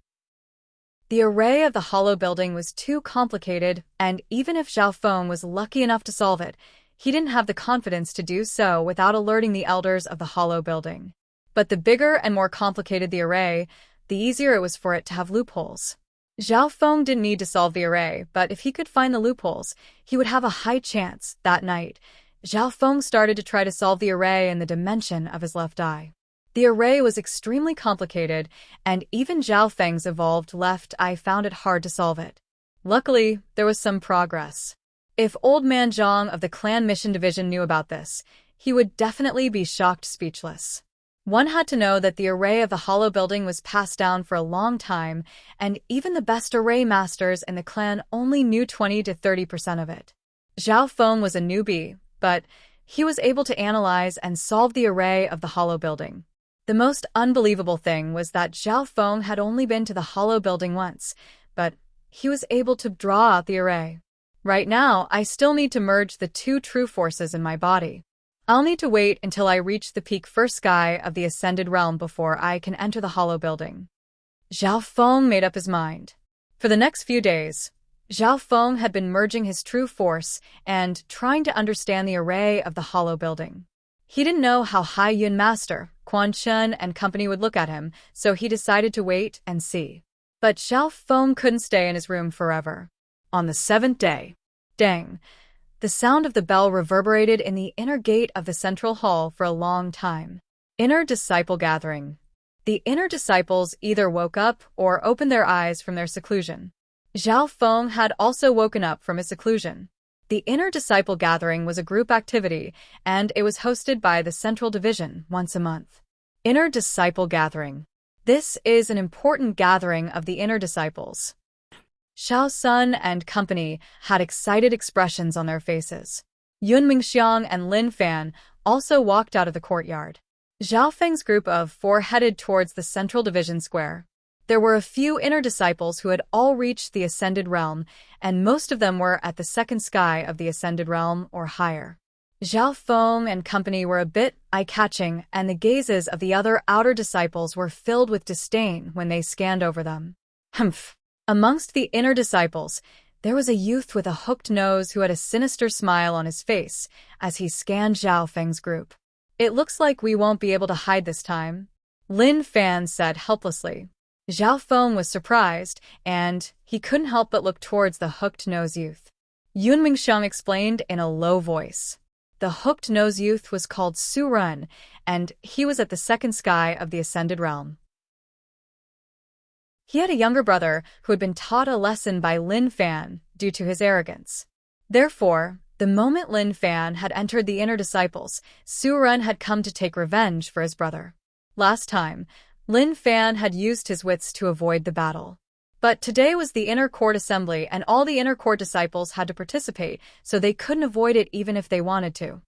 The array of the hollow building was too complicated, and even if Zhao Feng was lucky enough to solve it, he didn't have the confidence to do so without alerting the elders of the hollow building. But the bigger and more complicated the array, the easier it was for it to have loopholes. Zhao Feng didn't need to solve the array, but if he could find the loopholes, he would have a high chance. That night, Zhao Feng started to try to solve the array in the dimension of his left eye. The array was extremely complicated, and even Zhao Feng's evolved left eye found it hard to solve it. Luckily, there was some progress. If Old Man Zhang of the Clan Mission Division knew about this, he would definitely be shocked speechless. One had to know that the array of the hollow building was passed down for a long time, and even the best array masters in the clan only knew 20 to 30% of it. Zhao Feng was a newbie, but he was able to analyze and solve the array of the hollow building. The most unbelievable thing was that Zhao Feng had only been to the hollow building once, but he was able to draw out the array. Right now, I still need to merge the two true forces in my body. I'll need to wait until I reach the peak first sky of the Ascended Realm before I can enter the hollow building. Zhao Feng made up his mind. For the next few days, Zhao Feng had been merging his true force and trying to understand the array of the hollow building. He didn't know how Hai Yun Master, Quan Chun and company would look at him, so he decided to wait and see. But Zhao Feng couldn't stay in his room forever. On the 7th day, dang, the sound of the bell reverberated in the inner gate of the central hall for a long time. Inner Disciple Gathering. The inner disciples either woke up or opened their eyes from their seclusion. Zhao Feng had also woken up from his seclusion. The Inner Disciple Gathering was a group activity, and it was hosted by the Central Division once a month. Inner Disciple Gathering. This is an important gathering of the inner disciples. Xiao Sun and company had excited expressions on their faces. Yun Mingxiang and Lin Fan also walked out of the courtyard. Zhao Feng's group of 4 headed towards the Central Division Square. There were a few inner disciples who had all reached the Ascended Realm, and most of them were at the second sky of the Ascended Realm or higher. Zhao Feng and company were a bit eye-catching, and the gazes of the other outer disciples were filled with disdain when they scanned over them. Humph! Amongst the inner disciples, there was a youth with a hooked nose who had a sinister smile on his face as he scanned Zhao Feng's group. "It looks like we won't be able to hide this time," Lin Fan said helplessly. Zhao Feng was surprised, and he couldn't help but look towards the hooked-nose youth. Yun Mingxiang explained in a low voice. The hooked-nose youth was called Su Ren, and he was at the second sky of the Ascended Realm. He had a younger brother who had been taught a lesson by Lin Fan due to his arrogance. Therefore, the moment Lin Fan had entered the inner disciples, Su Ren had come to take revenge for his brother. Last time, Lin Fan had used his wits to avoid the battle. But today was the Inner Court Assembly, and all the Inner Court disciples had to participate, so they couldn't avoid it even if they wanted to.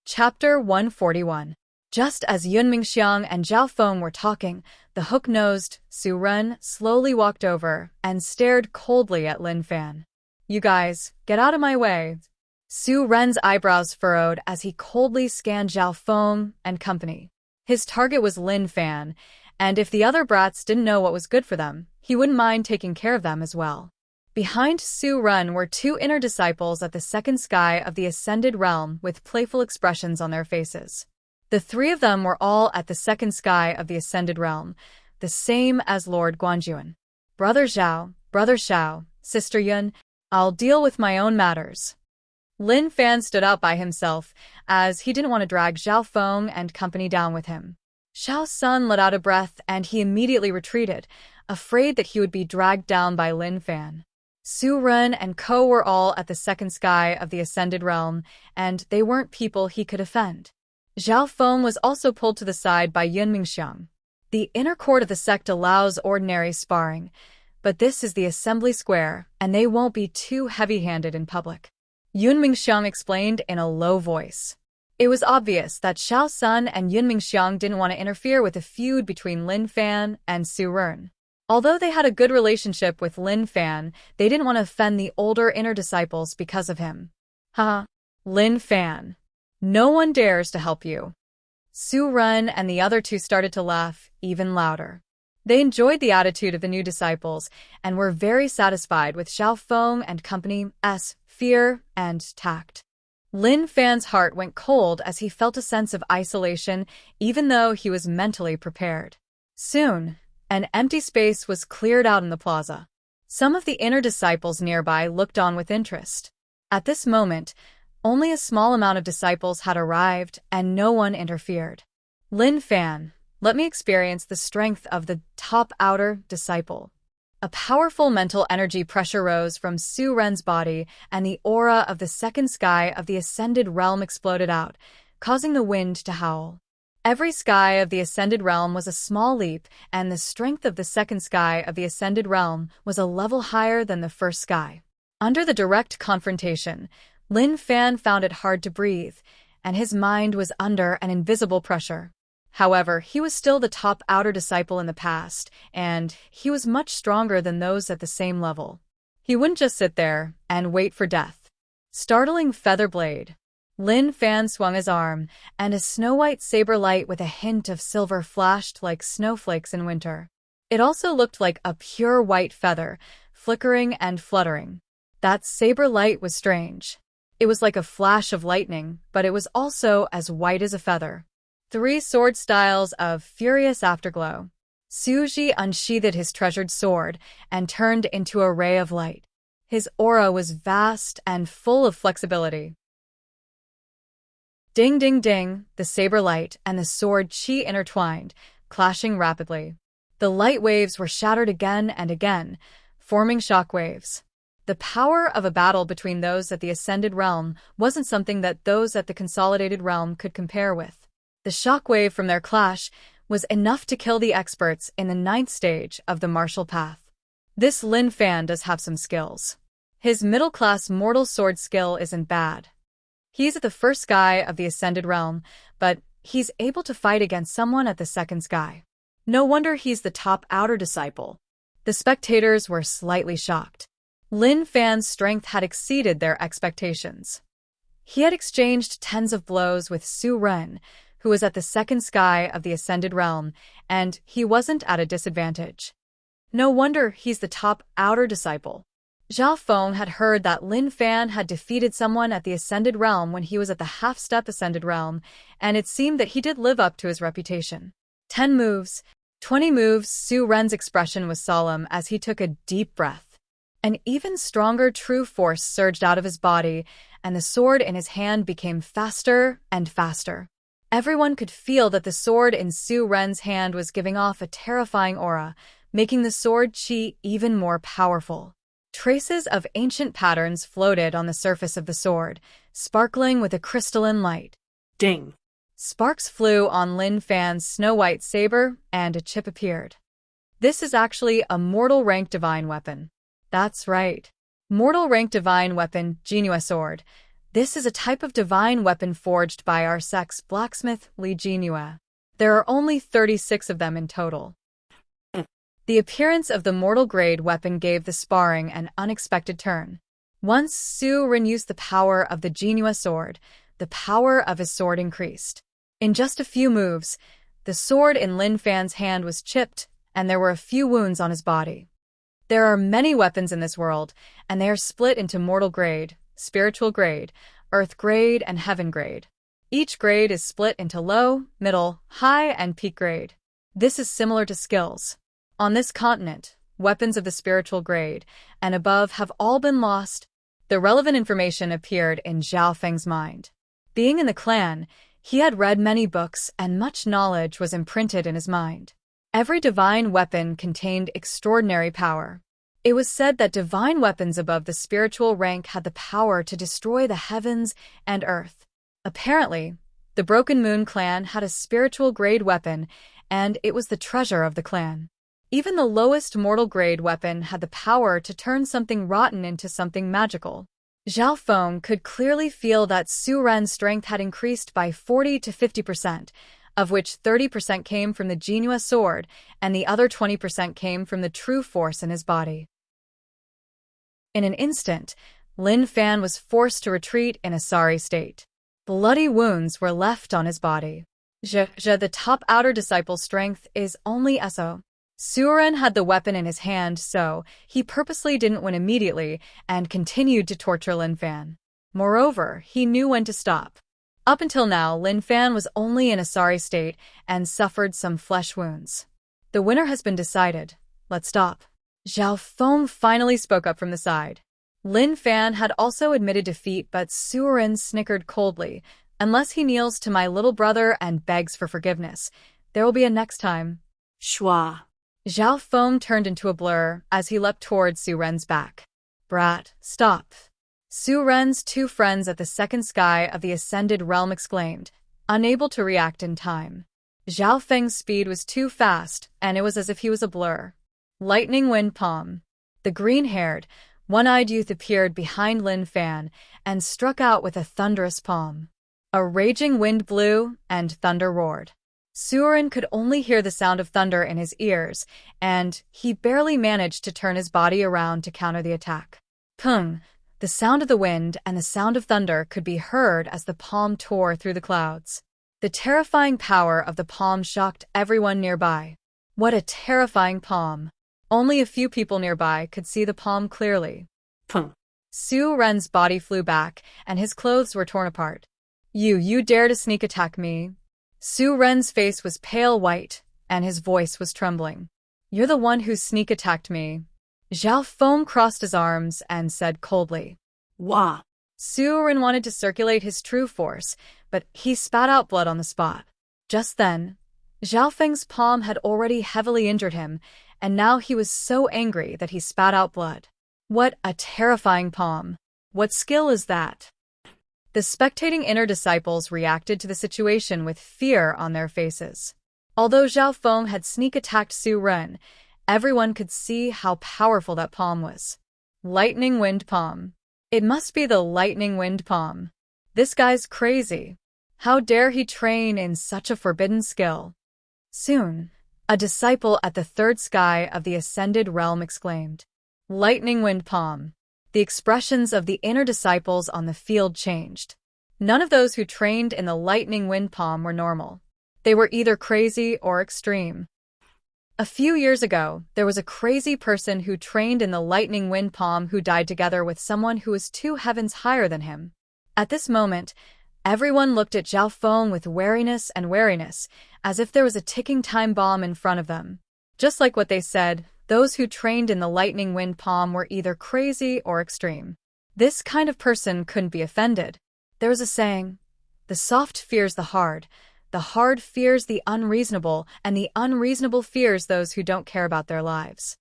Chapter 141. Just as Yun Mingxiang and Zhao Feng were talking, the hook-nosed Su Ren slowly walked over and stared coldly at Lin Fan. "You guys, get out of my way." Su Ren's eyebrows furrowed as he coldly scanned Zhao Feng and company. His target was Lin Fan, and if the other brats didn't know what was good for them, he wouldn't mind taking care of them as well. Behind Su Ren were 2 inner disciples at the second sky of the Ascended Realm with playful expressions on their faces. The 3 of them were all at the second sky of the Ascended Realm, the same as Lord Guanjuan. Brother Xiao, Sister Yun, I'll deal with my own matters." Lin Fan stood out by himself, as he didn't want to drag Zhao Feng and company down with him. Xiao Sun let out a breath and he immediately retreated, afraid that he would be dragged down by Lin Fan. Su Ren and Co were all at the second sky of the Ascended Realm, and they weren't people he could offend. Zhao Feng was also pulled to the side by Yun Mingxiang. The inner court of the sect allows ordinary sparring, but this is the Assembly Square, and they won't be too heavy-handed in public. Yun Mingxiang explained in a low voice. It was obvious that Xiao Sun and Yun Mingxiang didn't want to interfere with a feud between Lin Fan and Su Ren. Although they had a good relationship with Lin Fan, they didn't want to offend the older inner disciples because of him. Ha! Lin Fan. No one dares to help you. Su Ren and the other two started to laugh even louder. They enjoyed the attitude of the new disciples and were very satisfied with Zhao Feng and company's fear and tact. Lin Fan's heart went cold as he felt a sense of isolation, even though he was mentally prepared. Soon, an empty space was cleared out in the plaza. Some of the inner disciples nearby looked on with interest. At this moment, only a small amount of disciples had arrived, and no one interfered. Lin Fan, let me experience the strength of the top outer disciple. A powerful mental energy pressure rose from Su Ren's body, and the aura of the second sky of the ascended realm exploded out, causing the wind to howl. Every sky of the ascended realm was a small leap, and the strength of the second sky of the ascended realm was a level higher than the first sky. Under the direct confrontation, Lin Fan found it hard to breathe, and his mind was under an invisible pressure. However, he was still the top outer disciple in the past, and he was much stronger than those at the same level. He wouldn't just sit there and wait for death. Startling feather blade. Lin Fan swung his arm, and a snow-white saber light with a hint of silver flashed like snowflakes in winter. It also looked like a pure white feather, flickering and fluttering. That saber light was strange. It was like a flash of lightning, but it was also as white as a feather. 3 sword styles of furious afterglow. Su Ji unsheathed his treasured sword and turned into a ray of light. His aura was vast and full of flexibility. Ding ding ding, the saber light and the sword chi intertwined, clashing rapidly. The light waves were shattered again and again, forming shock waves. The power of a battle between those at the Ascended Realm wasn't something that those at the Consolidated Realm could compare with. The shockwave from their clash was enough to kill the experts in the 9th stage of the martial path. This Lin Fan does have some skills. His middle-class mortal sword skill isn't bad. He's at the first sky of the Ascended Realm, but he's able to fight against someone at the second sky. No wonder he's the top outer disciple. The spectators were slightly shocked. Lin Fan's strength had exceeded their expectations. He had exchanged tens of blows with Su Ren, who was at the second sky of the Ascended Realm, and he wasn't at a disadvantage. No wonder he's the top outer disciple. Zhao Feng had heard that Lin Fan had defeated someone at the Ascended Realm when he was at the half-step Ascended Realm, and it seemed that he did live up to his reputation. 10 moves, 20 moves. Su Ren's expression was solemn as he took a deep breath. An even stronger true force surged out of his body, and the sword in his hand became faster and faster. Everyone could feel that the sword in Su Ren's hand was giving off a terrifying aura, making the sword chi even more powerful. Traces of ancient patterns floated on the surface of the sword, sparkling with a crystalline light. Ding! Sparks flew on Lin Fan's snow-white saber, and a chip appeared. This is actually a mortal rank divine weapon. That's right. Mortal rank divine weapon, Jinhua sword. This is a type of divine weapon forged by our sex blacksmith Li Jinhua. There are only 36 of them in total. The appearance of the mortal grade weapon gave the sparring an unexpected turn. Once Su Ren used the power of the Jinhua sword, the power of his sword increased. In just a few moves, the sword in Lin Fan's hand was chipped, and there were a few wounds on his body. There are many weapons in this world, and they are split into mortal grade, spiritual grade, earth grade, and heaven grade. Each grade is split into low, middle, high, and peak grade. This is similar to skills. On this continent, weapons of the spiritual grade and above have all been lost. The relevant information appeared in Zhao Feng's mind. Being in the clan, he had read many books and much knowledge was imprinted in his mind. Every divine weapon contained extraordinary power. It was said that divine weapons above the spiritual rank had the power to destroy the heavens and earth. Apparently, the Broken Moon clan had a spiritual grade weapon, and it was the treasure of the clan. Even the lowest mortal grade weapon had the power to turn something rotten into something magical. Zhao Feng could clearly feel that Su Ren's strength had increased by 40 to 50%, of which 30% came from the Jinhua sword, and the other 20% came from the true force in his body. In an instant, Lin Fan was forced to retreat in a sorry state. Bloody wounds were left on his body. The top outer disciple's strength is only SO. Suren had the weapon in his hand, so he purposely didn't win immediately and continued to torture Lin Fan. Moreover, he knew when to stop. Up until now, Lin Fan was only in a sorry state and suffered some flesh wounds. The winner has been decided. Let's stop. Zhao Feng finally spoke up from the side. Lin Fan had also admitted defeat, but Suren snickered coldly. Unless he kneels to my little brother and begs for forgiveness, there will be a next time. Schwa. Zhao Feng turned into a blur as he leapt towards Suren's back. Brat, stop. Suren's two friends at the second sky of the Ascended Realm exclaimed, unable to react in time. Zhao Feng's speed was too fast, and it was as if he was a blur. Lightning Wind Palm. The green-haired, one-eyed youth appeared behind Lin Fan and struck out with a thunderous palm. A raging wind blew, and thunder roared. Suren could only hear the sound of thunder in his ears, and he barely managed to turn his body around to counter the attack. Pung! The sound of the wind and the sound of thunder could be heard as the palm tore through the clouds. The terrifying power of the palm shocked everyone nearby. What a terrifying palm! Only a few people nearby could see the palm clearly. Pung. Suren's body flew back, and his clothes were torn apart. You dare to sneak attack me? Suren's face was pale white, and his voice was trembling. You're the one who sneak attacked me. Zhao Feng crossed his arms and said coldly. Wah. Suren wanted to circulate his true force, but he spat out blood on the spot. Just then, Zhao Feng's palm had already heavily injured him, and now he was so angry that he spat out blood. What a terrifying palm! What skill is that? The spectating inner disciples reacted to the situation with fear on their faces. Although Zhao Feng had sneak-attacked Suren, everyone could see how powerful that palm was. Lightning Wind Palm. It must be the Lightning Wind Palm. This guy's crazy. How dare he train in such a forbidden skill? Soon, a disciple at the third sky of the Ascended Realm exclaimed, Lightning Wind Palm. The expressions of the inner disciples on the field changed. None of those who trained in the Lightning Wind Palm were normal. They were either crazy or extreme. A few years ago, there was a crazy person who trained in the Lightning Wind Palm who died together with someone who was 2 heavens higher than him. At this moment, everyone looked at Zhao Feng with wariness, as if there was a ticking time bomb in front of them. Just like what they said, those who trained in the Lightning Wind Palm were either crazy or extreme. This kind of person couldn't be offended. There was a saying, the soft fears the hard fears the unreasonable, and the unreasonable fears those who don't care about their lives.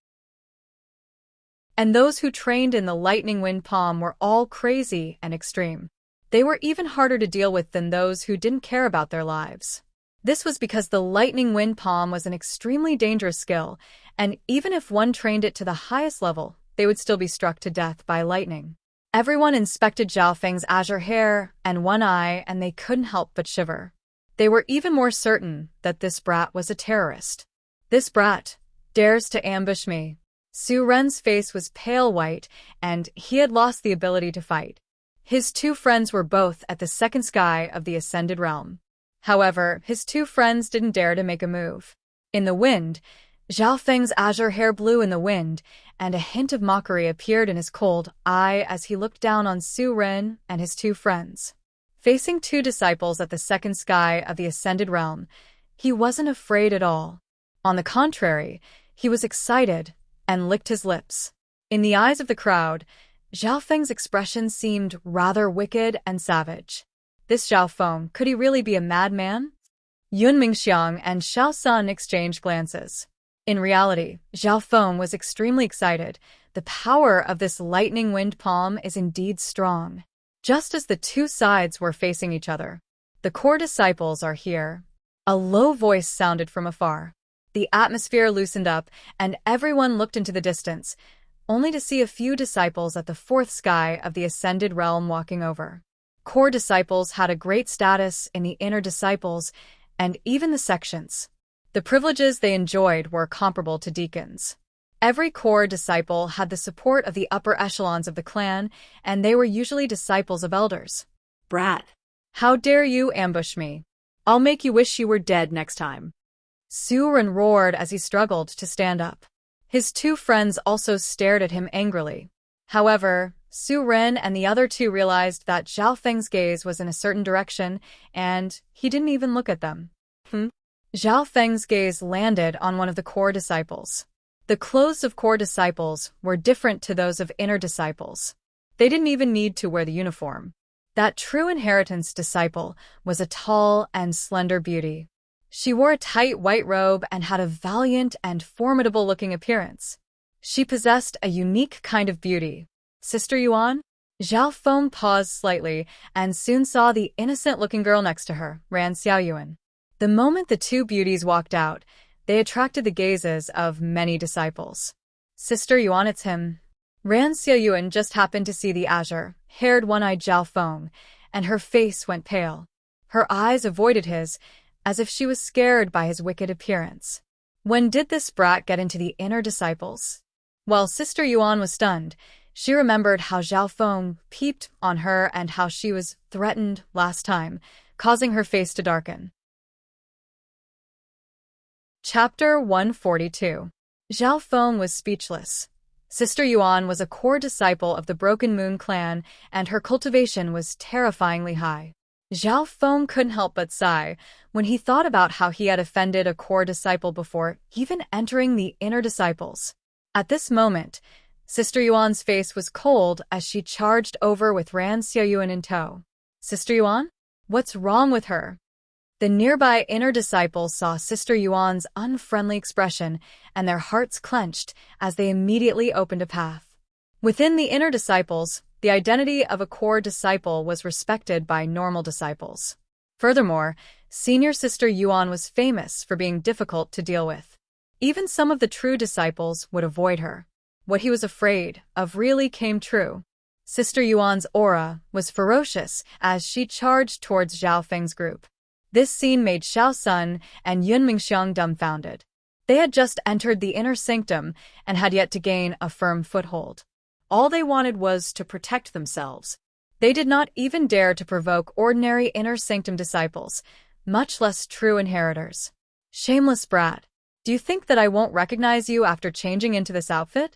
And those who trained in the Lightning Wind Palm were all crazy and extreme. They were even harder to deal with than those who didn't care about their lives. This was because the Lightning Wind Palm was an extremely dangerous skill, and even if one trained it to the highest level, they would still be struck to death by lightning. Everyone inspected Zhao Feng's azure hair and one eye, and they couldn't help but shiver. They were even more certain that this brat was a terrorist. This brat dares to ambush me. Suren's face was pale white, and he had lost the ability to fight. His 2 friends were both at the second sky of the Ascended Realm. However, his 2 friends didn't dare to make a move. In the wind, Zhao Feng's azure hair blew in the wind, and a hint of mockery appeared in his cold eye as he looked down on Suren and his 2 friends. Facing 2 disciples at the second sky of the Ascended Realm, he wasn't afraid at all. On the contrary, he was excited and licked his lips. In the eyes of the crowd, Zhao Feng's expression seemed rather wicked and savage. This Zhao Feng, could he really be a madman? Yun Mingxiang and Xiao Sun exchanged glances. In reality, Zhao Feng was extremely excited. The power of this Lightning Wind Palm is indeed strong. Just as the 2 sides were facing each other. The core disciples are here. A low voice sounded from afar. The atmosphere loosened up, and everyone looked into the distance, only to see a few disciples at the 4th sky of the Ascended Realm walking over. Core disciples had a great status in the inner disciples, and even the sections. The privileges they enjoyed were comparable to deacons. Every core disciple had the support of the upper echelons of the clan, and they were usually disciples of elders. Brat. How dare you ambush me? I'll make you wish you were dead next time. Su Ren roared as he struggled to stand up. His two friends also stared at him angrily. However, Su Ren and the other two realized that Zhao Feng's gaze was in a certain direction, and he didn't even look at them. Zhao Feng's gaze landed on one of the core disciples. The clothes of core disciples were different to those of inner disciples. They didn't even need to wear the uniform. That true inheritance disciple was a tall and slender beauty. She wore a tight white robe and had a valiant and formidable-looking appearance. She possessed a unique kind of beauty. Sister Yuan? Zhao Feng paused slightly and soon saw the innocent-looking girl next to her, Ran Xiaoyuan. The moment the two beauties walked out, they attracted the gazes of many disciples. Sister Yuan, it's him. Ran Xiaoyuan just happened to see the azure-haired one-eyed Zhao Feng, and her face went pale. Her eyes avoided his, as if she was scared by his wicked appearance. When did this brat get into the inner disciples? While Sister Yuan was stunned, she remembered how Zhao Feng peeped on her and how she was threatened last time, causing her face to darken. Chapter 142. Zhao Feng was speechless. Sister Yuan was a core disciple of the Broken Moon clan, and her cultivation was terrifyingly high. Zhao Feng couldn't help but sigh when he thought about how he had offended a core disciple before even entering the inner disciples. At this moment, Sister Yuan's face was cold as she charged over with Ran Xiaoyuan in tow. Sister Yuan? What's wrong with her? The nearby inner disciples saw Sister Yuan's unfriendly expression, and their hearts clenched as they immediately opened a path. Within the inner disciples, the identity of a core disciple was respected by normal disciples. Furthermore, Senior Sister Yuan was famous for being difficult to deal with. Even some of the true disciples would avoid her. What he was afraid of really came true. Sister Yuan's aura was ferocious as she charged towards Zhao Feng's group. This scene made Xiao Sun and Yun Mingxiang dumbfounded. They had just entered the inner sanctum and had yet to gain a firm foothold. All they wanted was to protect themselves. They did not even dare to provoke ordinary inner sanctum disciples, much less true inheritors. Shameless brat. Do you think that I won't recognize you after changing into this outfit?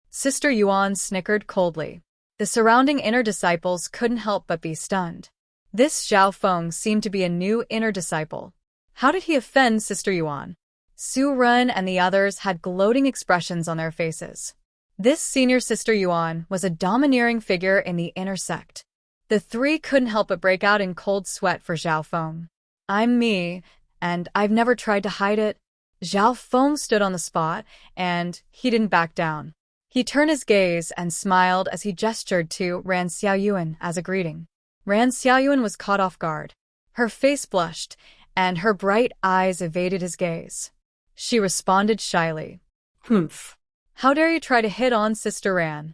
Sister Yuan snickered coldly. The surrounding inner disciples couldn't help but be stunned. This Zhao Feng seemed to be a new inner disciple. How did he offend Sister Yuan? Su Ren and the others had gloating expressions on their faces. This senior Sister Yuan was a domineering figure in the inner sect. The three couldn't help but break out in cold sweat for Zhao Feng. I'm me, and I've never tried to hide it. Zhao Feng stood on the spot, and he didn't back down. He turned his gaze and smiled as he gestured to Ran Xiaoyuan as a greeting. Ran Xiaoyuan was caught off guard. Her face blushed, and her bright eyes evaded his gaze. She responded shyly. Humph. How dare you try to hit on Sister Ran?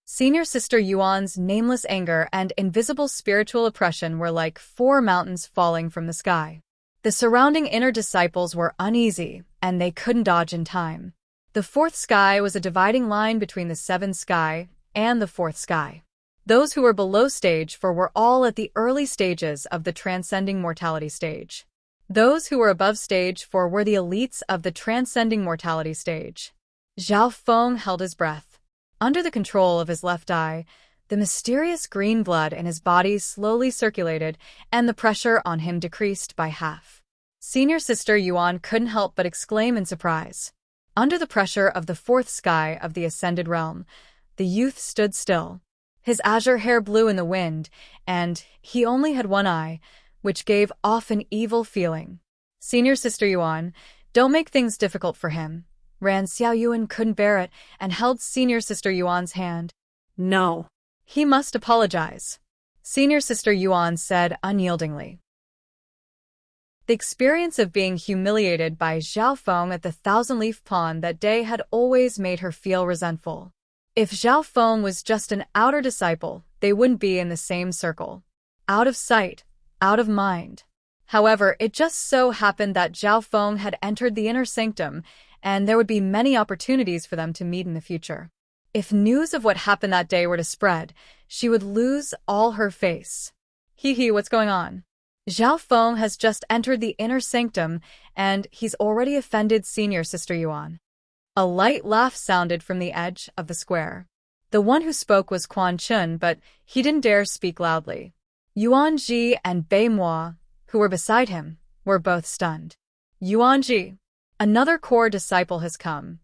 Senior Sister Yuan's nameless anger and invisible spiritual oppression were like 4 mountains falling from the sky. The surrounding inner disciples were uneasy, and they couldn't dodge in time. The 4th sky was a dividing line between the 7th sky and the 4th sky. Those who were below stage 4 were all at the early stages of the transcending mortality stage. Those who were above stage 4 were the elites of the transcending mortality stage. Zhao Feng held his breath. Under the control of his left eye, the mysterious green blood in his body slowly circulated, and the pressure on him decreased by half. Senior Sister Yuan couldn't help but exclaim in surprise. Under the pressure of the 4th sky of the ascended realm, the youth stood still. His azure hair blew in the wind, and he only had one eye, which gave off an evil feeling. Senior Sister Yuan, don't make things difficult for him. Ran Xiaoyuan couldn't bear it and held Senior Sister Yuan's hand. No. He must apologize. Senior Sister Yuan said unyieldingly. The experience of being humiliated by Zhao Feng at the Thousand-Leaf Pond that day had always made her feel resentful. If Zhao Feng was just an outer disciple, they wouldn't be in the same circle. Out of sight, out of mind. However, it just so happened that Zhao Feng had entered the inner sanctum, and there would be many opportunities for them to meet in the future. If news of what happened that day were to spread, she would lose all her face. Hee, what's going on? Zhao Feng has just entered the inner sanctum, and he's already offended Senior Sister Yuan. A light laugh sounded from the edge of the square. The one who spoke was Quan Chun, but he didn't dare speak loudly. Yuan Ji and Bei Moi, who were beside him, were both stunned. Yuan Ji, another core disciple has come.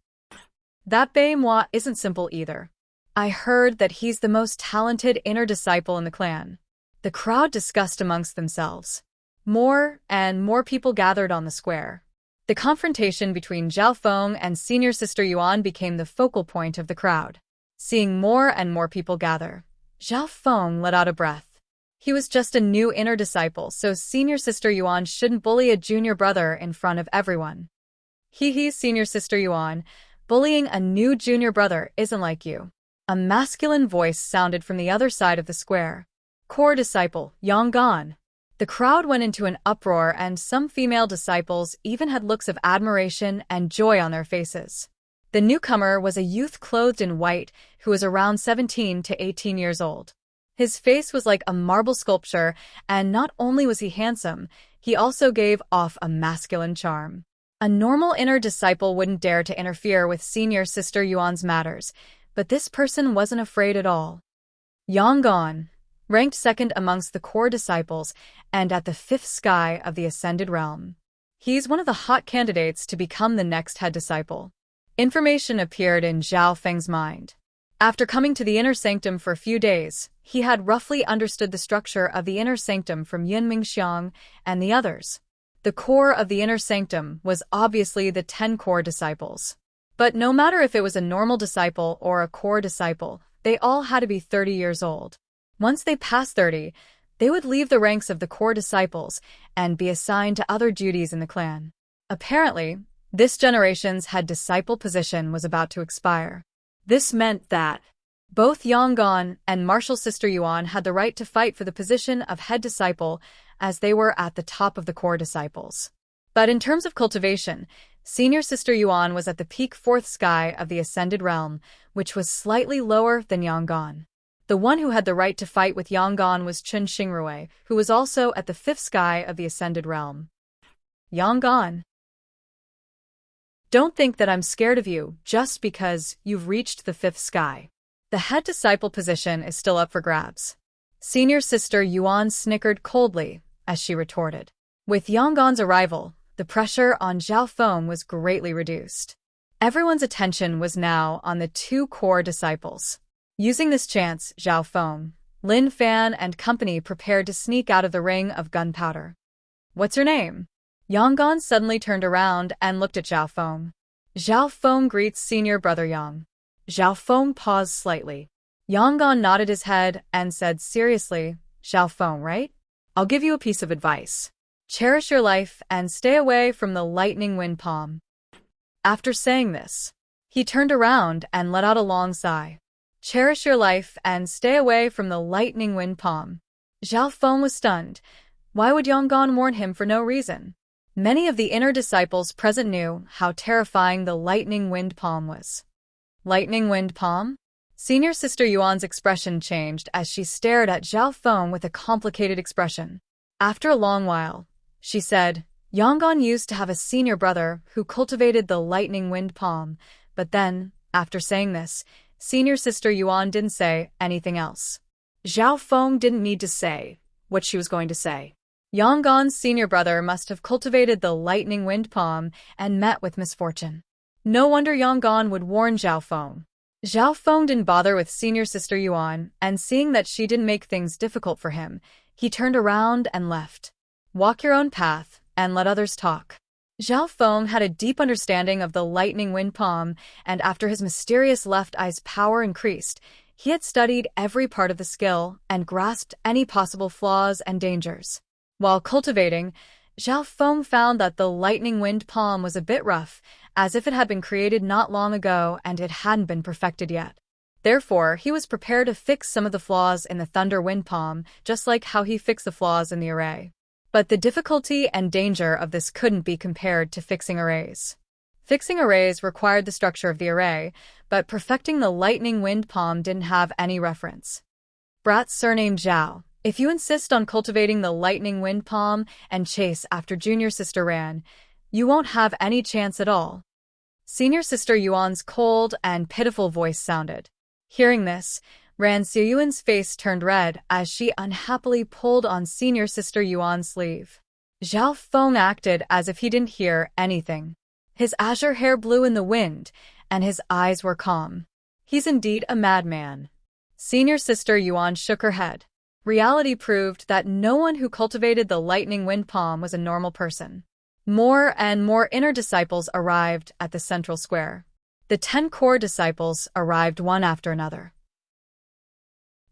That Bei Moi isn't simple either. I heard that he's the most talented inner disciple in the clan. The crowd discussed amongst themselves. More and more people gathered on the square. The confrontation between Zhao Feng and Senior Sister Yuan became the focal point of the crowd. Seeing more and more people gather, Zhao Feng let out a breath. He was just a new inner disciple, so Senior Sister Yuan shouldn't bully a junior brother in front of everyone. Hee, Senior Sister Yuan, bullying a new junior brother isn't like you. A masculine voice sounded from the other side of the square. Core disciple, Yang Gan. The crowd went into an uproar, and some female disciples even had looks of admiration and joy on their faces. The newcomer was a youth clothed in white who was around 17 to 18 years old. His face was like a marble sculpture, and not only was he handsome, he also gave off a masculine charm. A normal inner disciple wouldn't dare to interfere with Senior Sister Yuan's matters, but this person wasn't afraid at all. Yang Gan, ranked second amongst the core disciples and at the fifth sky of the Ascended Realm. He's one of the hot candidates to become the next head disciple. Information appeared in Zhao Feng's mind. After coming to the inner sanctum for a few days, he had roughly understood the structure of the inner sanctum from Yin Mingxiang and the others. The core of the inner sanctum was obviously the 10 core disciples. But no matter if it was a normal disciple or a core disciple, they all had to be 30 years old. Once they passed 30, they would leave the ranks of the core disciples and be assigned to other duties in the clan. Apparently, this generation's head disciple position was about to expire. This meant that both Yang Gan and Martial Sister Yuan had the right to fight for the position of head disciple, as they were at the top of the core disciples. But in terms of cultivation, Senior Sister Yuan was at the peak fourth sky of the Ascended Realm, which was slightly lower than Yang Gan. The one who had the right to fight with Yang Gan was Chun Xingrui, who was also at the fifth sky of the Ascended Realm. Yang Gan. Don't think that I'm scared of you just because you've reached the fifth sky. The head disciple position is still up for grabs. Senior Sister Yuan snickered coldly as she retorted. With Yang Gan's arrival, the pressure on Zhao Feng was greatly reduced. Everyone's attention was now on the 2 core disciples. Using this chance, Zhao Feng, Lin Fan and company prepared to sneak out of the ring of gunpowder. What's your name? Yang Gan suddenly turned around and looked at Zhao Feng. Zhao Feng greets senior brother Yang. Zhao Feng paused slightly. Yang Gan nodded his head and said seriously, Zhao Feng, right? I'll give you a piece of advice. Cherish your life and stay away from the lightning wind palm. After saying this, he turned around and let out a long sigh. Cherish your life and stay away from the lightning wind palm. Zhao Feng was stunned. Why would Yang Gan warn him for no reason? Many of the inner disciples present knew how terrifying the lightning wind palm was. Lightning wind palm? Senior Sister Yuan's expression changed as she stared at Zhao Feng with a complicated expression. After a long while, she said, Yang Gan used to have a senior brother who cultivated the lightning wind palm, but then, after saying this, Senior Sister Yuan didn't say anything else. Zhao Feng didn't need to say what she was going to say. Yang Gan's senior brother must have cultivated the lightning wind palm and met with misfortune. No wonder Yang Gan would warn Zhao Feng. Zhao Feng didn't bother with Senior Sister Yuan, and seeing that she didn't make things difficult for him, he turned around and left. Walk your own path and let others talk. Zhao Feng had a deep understanding of the lightning wind palm, and after his mysterious left eye's power increased, he had studied every part of the skill and grasped any possible flaws and dangers. While cultivating, Zhao Feng found that the lightning wind palm was a bit rough, as if it had been created not long ago and it hadn't been perfected yet. Therefore, he was prepared to fix some of the flaws in the thunder wind palm, just like how he fixed the flaws in the array. But the difficulty and danger of this couldn't be compared to fixing arrays. Fixing arrays required the structure of the array, but perfecting the lightning wind palm didn't have any reference. Brat's surname Zhao. If you insist on cultivating the lightning wind palm and chase after junior sister Ran, you won't have any chance at all. Senior sister Yuan's cold and pitiful voice sounded. Hearing this, Ran Xiyuan's face turned red as she unhappily pulled on senior sister Yuan's sleeve. Zhao Feng acted as if he didn't hear anything. His azure hair blew in the wind, and his eyes were calm. He's indeed a madman. Senior sister Yuan shook her head. Reality proved that no one who cultivated the lightning wind palm was a normal person. More and more inner disciples arrived at the central square. The 10 core disciples arrived one after another.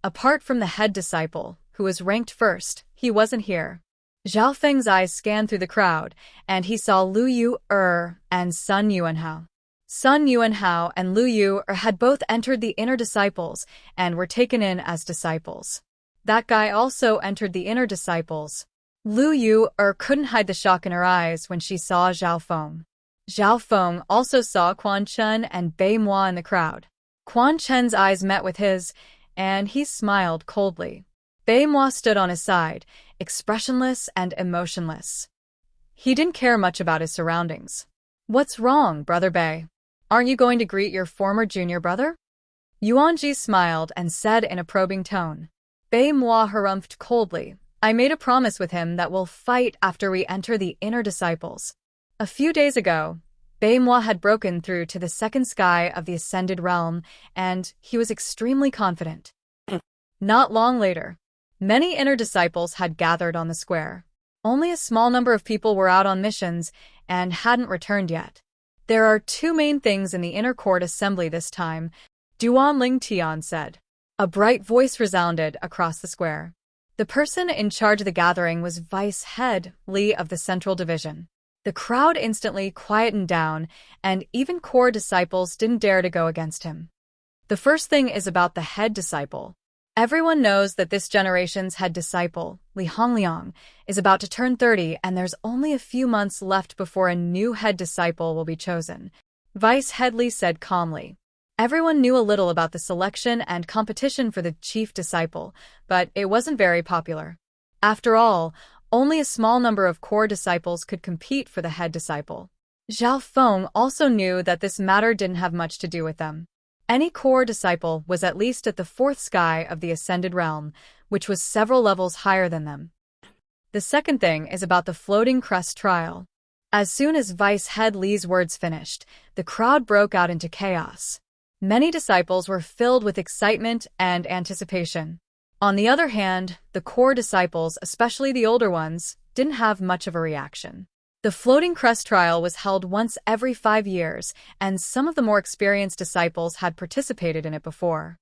Apart from the head disciple, who was ranked first, he wasn't here. Zhao Feng's eyes scanned through the crowd, and he saw Lu Yu and Sun Yuanhao. Sun Yuanhao and Lu Yu had both entered the inner disciples and were taken in as disciples. That guy also entered the inner disciples. Lu Yu couldn't hide the shock in her eyes when she saw Zhao Feng. Zhao Feng also saw Quan Chen and Bei Moi in the crowd. Quan Chen's eyes met with his, and he smiled coldly. Bei Moi stood on his side, expressionless and emotionless. He didn't care much about his surroundings. "What's wrong, Brother Bei? Aren't you going to greet your former junior brother?" Yuanji smiled and said in a probing tone. Bei Moi harumphed coldly. "I made a promise with him that we'll fight after we enter the inner disciples." A few days ago, Bei Moi had broken through to the second sky of the Ascended Realm, and he was extremely confident. Not long later, many inner disciples had gathered on the square. Only a small number of people were out on missions and hadn't returned yet. "There are 2 main things in the inner court assembly this time," Duan Ling Tian said. A bright voice resounded across the square. The person in charge of the gathering was Vice Head Li of the Central Division. The crowd instantly quietened down, and even core disciples didn't dare to go against him. "The first thing is about the head disciple. Everyone knows that this generation's head disciple, Li Hongliang, is about to turn 30, and there's only a few months left before a new head disciple will be chosen," Vice Head Li said calmly. Everyone knew a little about the selection and competition for the chief disciple, but it wasn't very popular. After all, only a small number of core disciples could compete for the head disciple. Zhao Feng also knew that this matter didn't have much to do with them. Any core disciple was at least at the 4th sky of the Ascended Realm, which was several levels higher than them. The second thing is about the Floating Crest trial. As soon as Vice Head Li's words finished, the crowd broke out into chaos. Many disciples were filled with excitement and anticipation. On the other hand, the core disciples, especially the older ones, didn't have much of a reaction. The Floating Crest trial was held once every 5 years, and some of the more experienced disciples had participated in it before.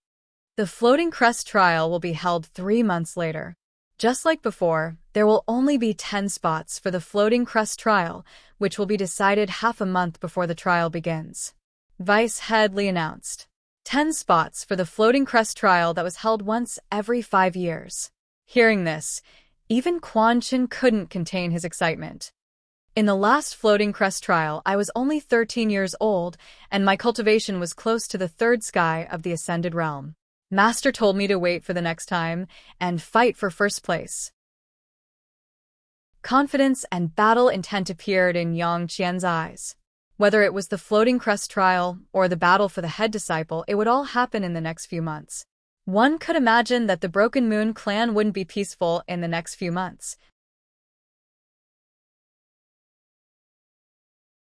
The Floating Crest trial will be held 3 months later. Just like before, there will only be 10 spots for the Floating Crest trial, which will be decided half a month before the trial begins. Vice Head Li announced. 10 spots for the Floating Crest trial that was held once every 5 years. Hearing this, even Quan Chen couldn't contain his excitement. "In the last Floating Crest trial, I was only 13 years old, and my cultivation was close to the 3rd sky of the Ascended Realm. Master told me to wait for the next time and fight for first place." Confidence and battle intent appeared in Yang Qian's eyes. Whether it was the Floating Crest trial or the battle for the head disciple, it would all happen in the next few months. One could imagine that the Broken Moon clan wouldn't be peaceful in the next few months.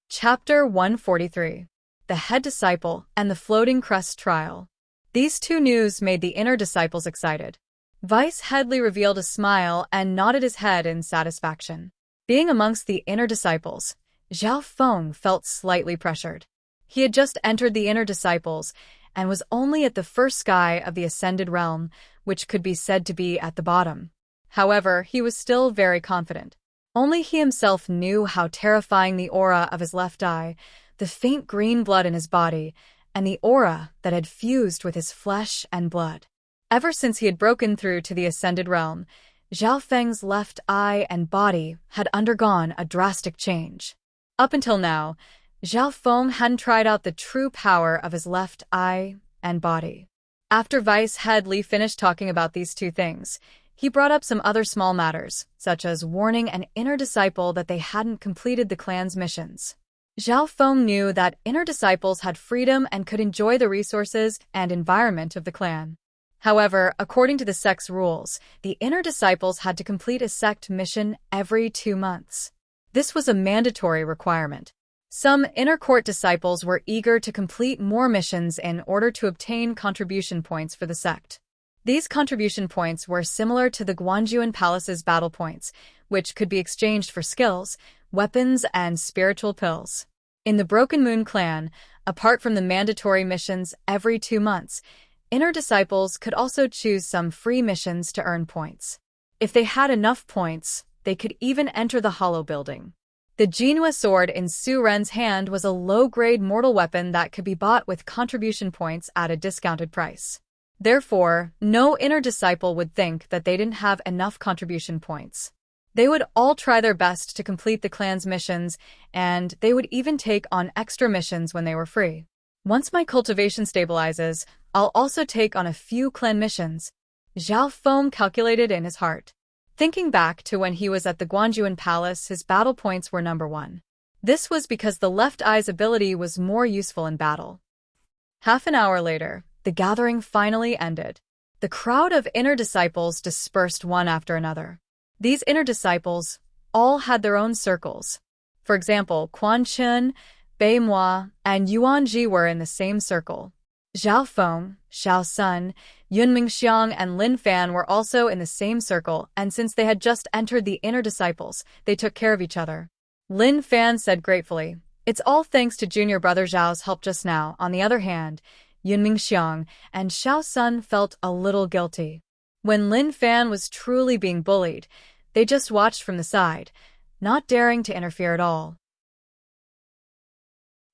Chapter 143. The Head Disciple and the Floating Crest Trial. These 2 news made the inner disciples excited. Vice Head Li revealed a smile and nodded his head in satisfaction. Being amongst the inner disciples, Zhao Feng felt slightly pressured. He had just entered the inner disciples and was only at the 1st sky of the Ascended Realm, which could be said to be at the bottom. However, he was still very confident. Only he himself knew how terrifying the aura of his left eye, the faint green blood in his body, and the aura that had fused with his flesh and blood. Ever since he had broken through to the Ascended Realm, Zhao Feng's left eye and body had undergone a drastic change. Up until now, Zhao Feng hadn't tried out the true power of his left eye and body. After Vice Head Li finished talking about these two things, he brought up some other small matters, such as warning an inner disciple that they hadn't completed the clan's missions. Zhao Feng knew that inner disciples had freedom and could enjoy the resources and environment of the clan. However, according to the sect's rules, the inner disciples had to complete a sect mission every 2 months. This was a mandatory requirement. Some inner court disciples were eager to complete more missions in order to obtain contribution points for the sect. These contribution points were similar to the Guanjuan Palace's battle points, which could be exchanged for skills, weapons, and spiritual pills. In the Broken Moon clan, apart from the mandatory missions every 2 months, inner disciples could also choose some free missions to earn points. If they had enough points, they could even enter the Hollow Building. The Jinhua sword in Su Ren's hand was a low-grade mortal weapon that could be bought with contribution points at a discounted price. Therefore, no inner disciple would think that they didn't have enough contribution points. They would all try their best to complete the clan's missions, and they would even take on extra missions when they were free. Once my cultivation stabilizes, I'll also take on a few clan missions, Zhao Feng calculated in his heart. Thinking back to when he was at the Guanjuan Palace, his battle points were number 1. This was because the left eye's ability was more useful in battle. Half an hour later, the gathering finally ended. The crowd of inner disciples dispersed one after another. These inner disciples all had their own circles. For example, Quan Chun, Bei Moi, and Yuan Ji were in the same circle. Zhao Feng, Xiao Sun, Yun Mingxiang, and Lin Fan were also in the same circle, and since they had just entered the inner disciples, they took care of each other. Lin Fan said gratefully, "It's all thanks to junior brother Zhao's help just now." On the other hand, Yun Mingxiang and Xiao Sun felt a little guilty. When Lin Fan was truly being bullied, they just watched from the side, not daring to interfere at all.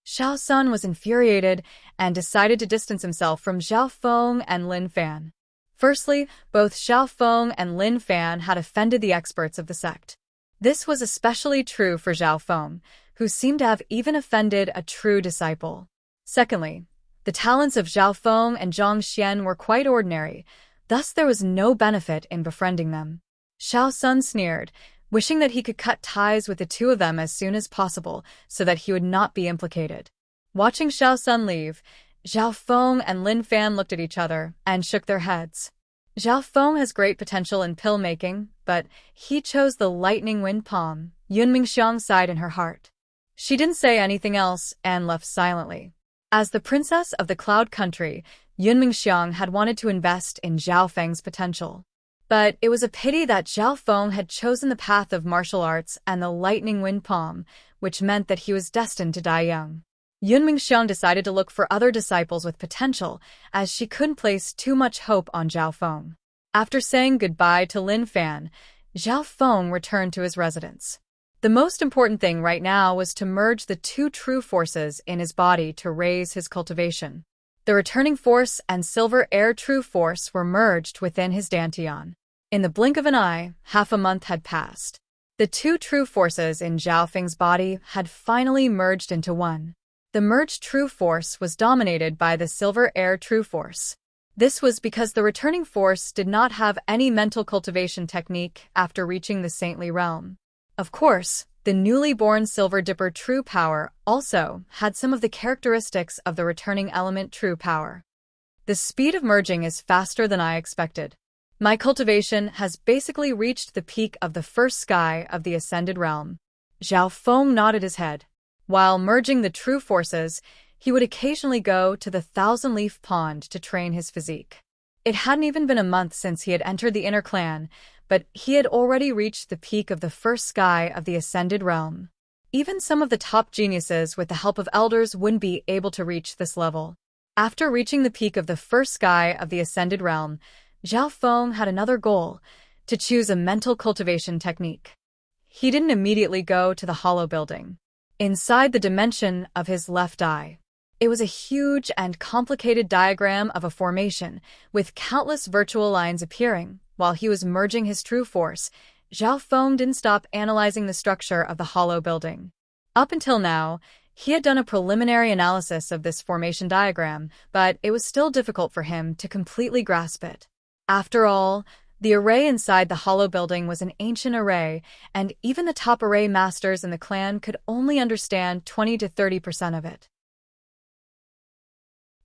Xiao Sun was infuriated and decided to distance himself from Zhao Feng and Lin Fan. Firstly, both Xiao Feng and Lin Fan had offended the experts of the sect. This was especially true for Zhao Feng, who seemed to have even offended a true disciple. Secondly, the talents of Zhao Feng and Zhang Xian were quite ordinary, thus there was no benefit in befriending them. Xiao Sun sneered, wishing that he could cut ties with the two of them as soon as possible so that he would not be implicated. Watching Xiao Sun leave, Zhao Feng and Lin Fan looked at each other and shook their heads. Zhao Feng has great potential in pill making, but he chose the lightning wind palm. Yun Mingxiang sighed in her heart. She didn't say anything else and left silently. As the princess of the Cloud Country, Yun Mingxiang had wanted to invest in Zhao Feng's potential. But it was a pity that Zhao Feng had chosen the path of martial arts and the lightning wind palm, which meant that he was destined to die young. Yun Mingxiang decided to look for other disciples with potential, as she couldn't place too much hope on Zhao Feng. After saying goodbye to Lin Fan, Zhao Feng returned to his residence. The most important thing right now was to merge the two true forces in his body to raise his cultivation. The returning force and silver air true force were merged within his dantian. In the blink of an eye, half a month had passed. The two true forces in Zhao Feng's body had finally merged into one. The merged true force was dominated by the silver air true force. This was because the returning force did not have any mental cultivation technique after reaching the saintly realm. Of course, the newly born Silver Dipper true power also had some of the characteristics of the returning element true power. The speed of merging is faster than I expected. My cultivation has basically reached the peak of the first sky of the ascended realm. Zhao Feng nodded his head. While merging the true forces, he would occasionally go to the Thousand-Leaf Pond to train his physique. It hadn't even been a month since he had entered the inner clan, but he had already reached the peak of the first sky of the ascended realm. Even some of the top geniuses with the help of elders wouldn't be able to reach this level. After reaching the peak of the first sky of the ascended realm, Zhao Feng had another goal, to choose a mental cultivation technique. He didn't immediately go to the Hollow Building. Inside the dimension of his left eye, it was a huge and complicated diagram of a formation, with countless virtual lines appearing. While he was merging his true force, Zhao Feng didn't stop analyzing the structure of the Hollow Building. Up until now, He had done a preliminary analysis of this formation diagram, but it was still difficult for him to completely grasp it. After all, the array inside the hollow building was an ancient array, and even the top array masters in the clan could only understand 20 to 30% of it.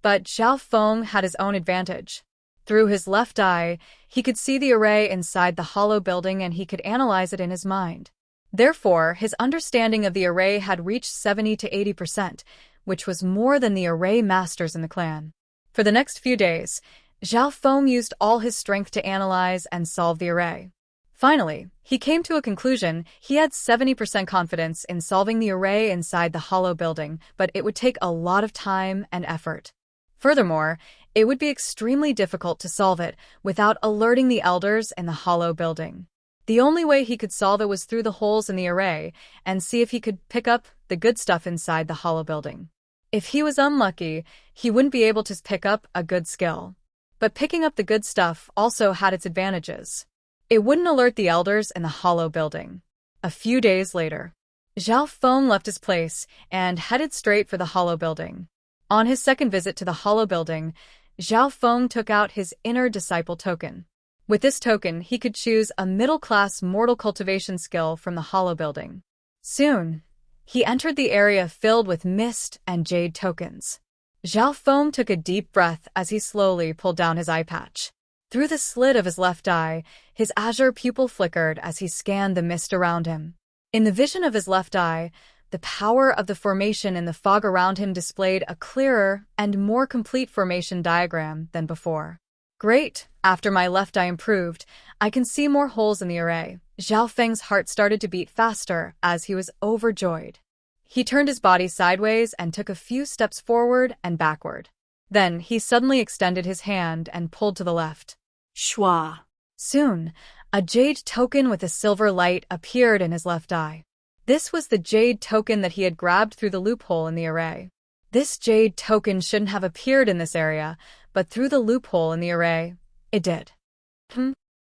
But Zhao Feng had his own advantage. Through his left eye, he could see the array inside the hollow building and he could analyze it in his mind. Therefore, his understanding of the array had reached 70 to 80%, which was more than the array masters in the clan. For the next few days, Zhao Feng used all his strength to analyze and solve the array. Finally, he came to a conclusion. He had 70% confidence in solving the array inside the hollow building, but it would take a lot of time and effort. Furthermore, it would be extremely difficult to solve it without alerting the elders in the hollow building. The only way he could solve it was through the holes in the array and see if he could pick up the good stuff inside the hollow building. If he was unlucky, he wouldn't be able to pick up a good skill. But picking up the good stuff also had its advantages. It wouldn't alert the elders in the hollow building. A few days later, Zhao Feng left his place and headed straight for the hollow building. On his second visit to the hollow building, Zhao Feng took out his inner disciple token. With this token, he could choose a middle-class mortal cultivation skill from the hollow building. Soon, he entered the area filled with mist and jade tokens. Zhao Feng took a deep breath as he slowly pulled down his eye patch. Through the slit of his left eye, his azure pupil flickered as he scanned the mist around him. In the vision of his left eye, the power of the formation in the fog around him displayed a clearer and more complete formation diagram than before. Great! After my left eye improved, I can see more holes in the array. Zhao Feng's heart started to beat faster as he was overjoyed. He turned his body sideways and took a few steps forward and backward. Then he suddenly extended his hand and pulled to the left. Schwa. Soon, a jade token with a silver light appeared in his left eye. This was the jade token that he had grabbed through the loophole in the array. This jade token shouldn't have appeared in this area, but through the loophole in the array, it did.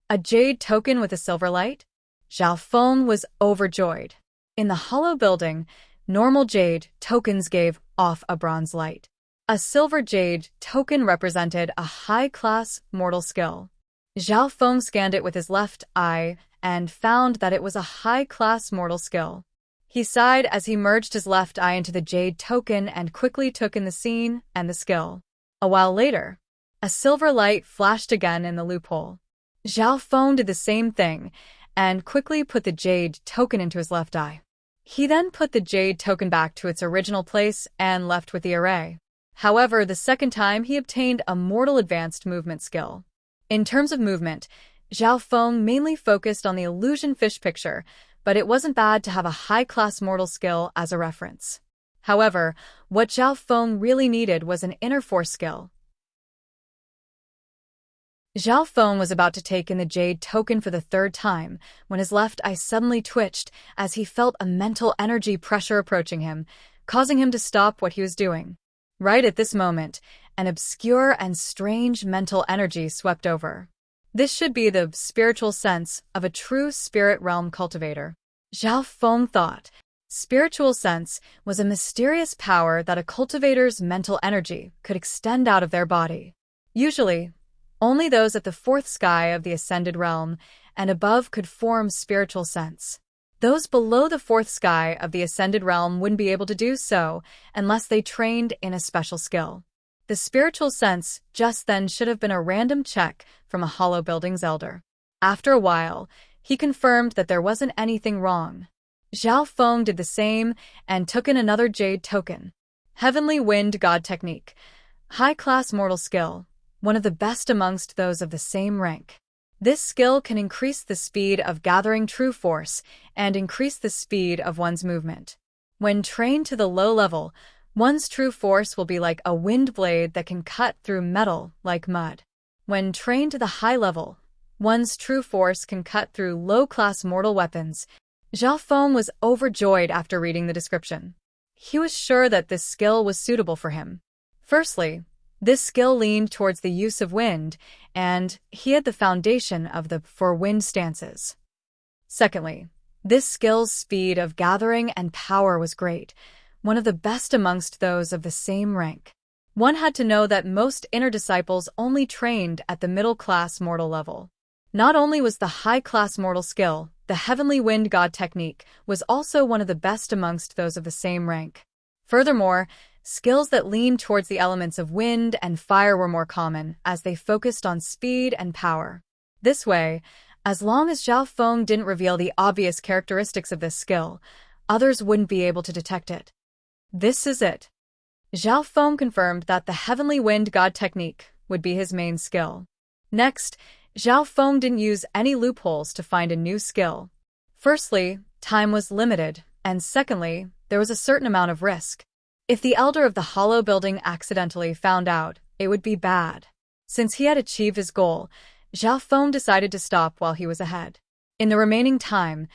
A jade token with a silver light? Zhao Feng was overjoyed. In the hollow building, normal jade tokens gave off a bronze light. A silver jade token represented a high-class mortal skill. Zhao Feng scanned it with his left eye and found that it was a high-class mortal skill. He sighed as he merged his left eye into the jade token and quickly took in the scene and the skill. A while later, a silver light flashed again in the loophole. Zhao Feng did the same thing and quickly put the jade token into his left eye. He then put the jade token back to its original place and left with the array. However, the second time he obtained a mortal advanced movement skill. In terms of movement, Zhao Feng mainly focused on the illusion fish picture, but it wasn't bad to have a high-class mortal skill as a reference. However, what Zhao Feng really needed was an inner force skill. Zhao Feng was about to take in the jade token for the third time when his left eye suddenly twitched as he felt a mental energy pressure approaching him, causing him to stop what he was doing. Right at this moment, an obscure and strange mental energy swept over. This should be the spiritual sense of a true spirit realm cultivator. Zhao Feng thought. Spiritual sense was a mysterious power that a cultivator's mental energy could extend out of their body. Usually, only those at the fourth sky of the ascended realm and above could form spiritual sense. Those below the fourth sky of the ascended realm wouldn't be able to do so unless they trained in a special skill. The spiritual sense just then should have been a random check from a hollow building's elder. After a while, he confirmed that there wasn't anything wrong. Zhao Feng did the same and took in another jade token. Heavenly Wind God Technique. High-class mortal skill, one of the best amongst those of the same rank. This skill can increase the speed of gathering true force and increase the speed of one's movement. When trained to the low level, one's true force will be like a wind blade that can cut through metal like mud. When trained to the high level, one's true force can cut through low-class mortal weapons. Zhao Feng was overjoyed after reading the description. He was sure that this skill was suitable for him. Firstly, this skill leaned towards the use of wind, and he had the foundation of the for wind stances. Secondly, this skill's speed of gathering and power was great. one of the best amongst those of the same rank. One had to know that most inner disciples only trained at the middle-class mortal level. Not only was the high-class mortal skill, the Heavenly Wind God technique was also one of the best amongst those of the same rank. Furthermore, skills that leaned towards the elements of wind and fire were more common, as they focused on speed and power. This way, as long as Zhao Feng didn't reveal the obvious characteristics of this skill, others wouldn't be able to detect it. This is it. Zhao Feng confirmed that the Heavenly Wind God technique would be his main skill. Next, Zhao Feng didn't use any loopholes to find a new skill. Firstly, time was limited, and secondly, there was a certain amount of risk. If the elder of the hollow building accidentally found out, it would be bad. Since he had achieved his goal, Zhao Feng decided to stop while he was ahead. In the remaining time,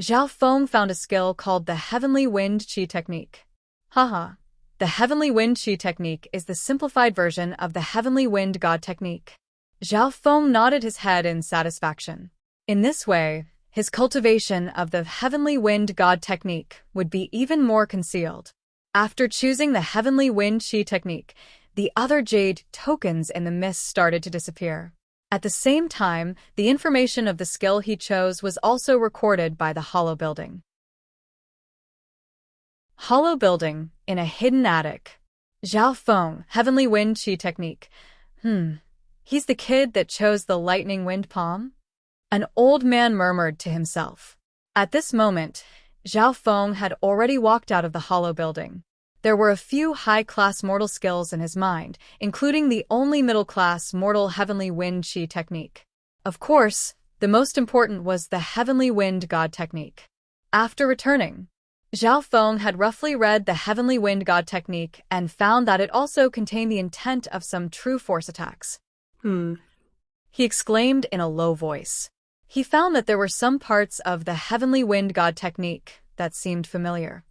Zhao Feng found a skill called the Heavenly Wind Qi technique. Haha. The Heavenly Wind Qi technique is the simplified version of the Heavenly Wind God technique. Zhao Feng nodded his head in satisfaction. In this way, his cultivation of the Heavenly Wind God technique would be even more concealed. After choosing the Heavenly Wind Qi technique, the other jade tokens in the mist started to disappear. At the same time, the information of the skill he chose was also recorded by the hollow building. Hollow building, in a hidden attic. Zhao Feng, Heavenly Wind Qi technique. He's the kid that chose the lightning wind palm? An old man murmured to himself. At this moment, Zhao Feng had already walked out of the hollow building. There were a few high-class mortal skills in his mind, including the only middle-class mortal Heavenly Wind Qi technique. Of course, the most important was the Heavenly Wind God technique. After returning, Zhao Feng had roughly read the Heavenly Wind God technique and found that it also contained the intent of some true force attacks. He exclaimed in a low voice. He found that there were some parts of the Heavenly Wind God technique that seemed familiar.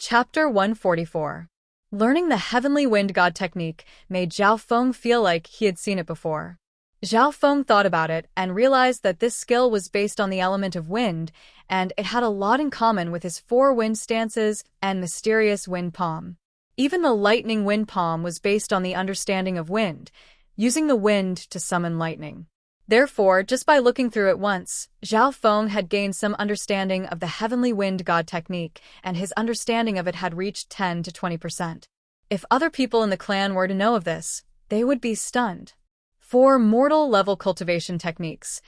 Chapter 144. Learning the Heavenly Wind God technique made Zhao Feng feel like he had seen it before. Zhao Feng thought about it and realized that this skill was based on the element of wind, and it had a lot in common with his 4 wind stances and mysterious wind palm. Even the lightning wind palm was based on the understanding of wind, using the wind to summon lightning. Therefore, just by looking through it once, Zhao Feng had gained some understanding of the Heavenly Wind God technique, and his understanding of it had reached 10 to 20%. If other people in the clan were to know of this, they would be stunned. 4 mortal-level cultivation techniques.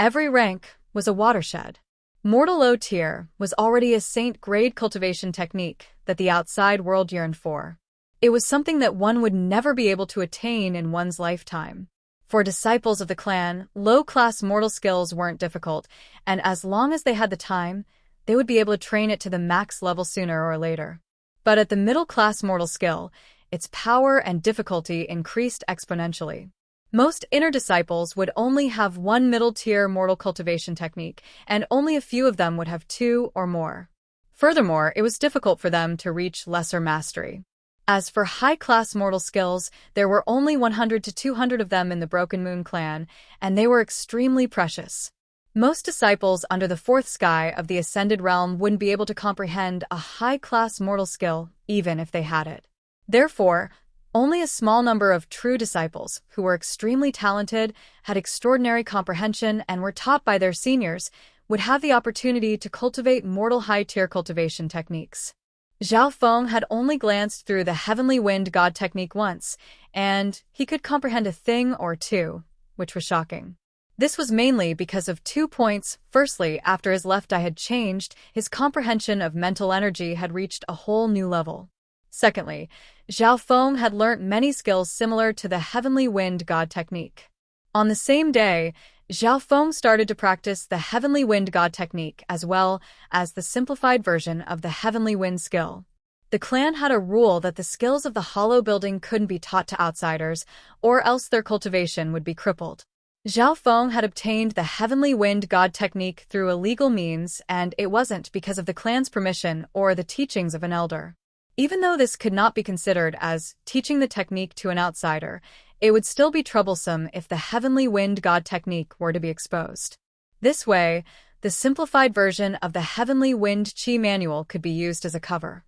Every rank was a watershed. Mortal low tier was already a saint-grade cultivation technique that the outside world yearned for. It was something that one would never be able to attain in one's lifetime. For disciples of the clan, low-class mortal skills weren't difficult, and as long as they had the time, they would be able to train it to the max level sooner or later. But at the middle-class mortal skill, its power and difficulty increased exponentially. Most inner disciples would only have 1 middle-tier mortal cultivation technique, and only a few of them would have 2 or more. Furthermore, it was difficult for them to reach lesser mastery. As for high-class mortal skills, there were only 100 to 200 of them in the Broken Moon clan, and they were extremely precious. Most disciples under the 4th sky of the Ascended Realm wouldn't be able to comprehend a high-class mortal skill, even if they had it. Therefore, only a small number of true disciples, who were extremely talented, had extraordinary comprehension, and were taught by their seniors, would have the opportunity to cultivate mortal high-tier cultivation techniques. Zhao Feng had only glanced through the Heavenly Wind God technique once, and he could comprehend a thing or two, which was shocking. This was mainly because of 2 points. Firstly, after his left eye had changed, his comprehension of mental energy had reached a whole new level. Secondly, Zhao Feng had learnt many skills similar to the Heavenly Wind God technique. On the same day, Zhao Feng started to practice the Heavenly Wind God technique as well as the simplified version of the Heavenly Wind skill. The clan had a rule that the skills of the hollow building couldn't be taught to outsiders, or else their cultivation would be crippled. Zhao Feng had obtained the Heavenly Wind God technique through illegal means, and it wasn't because of the clan's permission or the teachings of an elder. Even though this could not be considered as teaching the technique to an outsider, it would still be troublesome if the Heavenly Wind God technique were to be exposed. This way, The simplified version of the Heavenly Wind Chi manual could be used as a cover.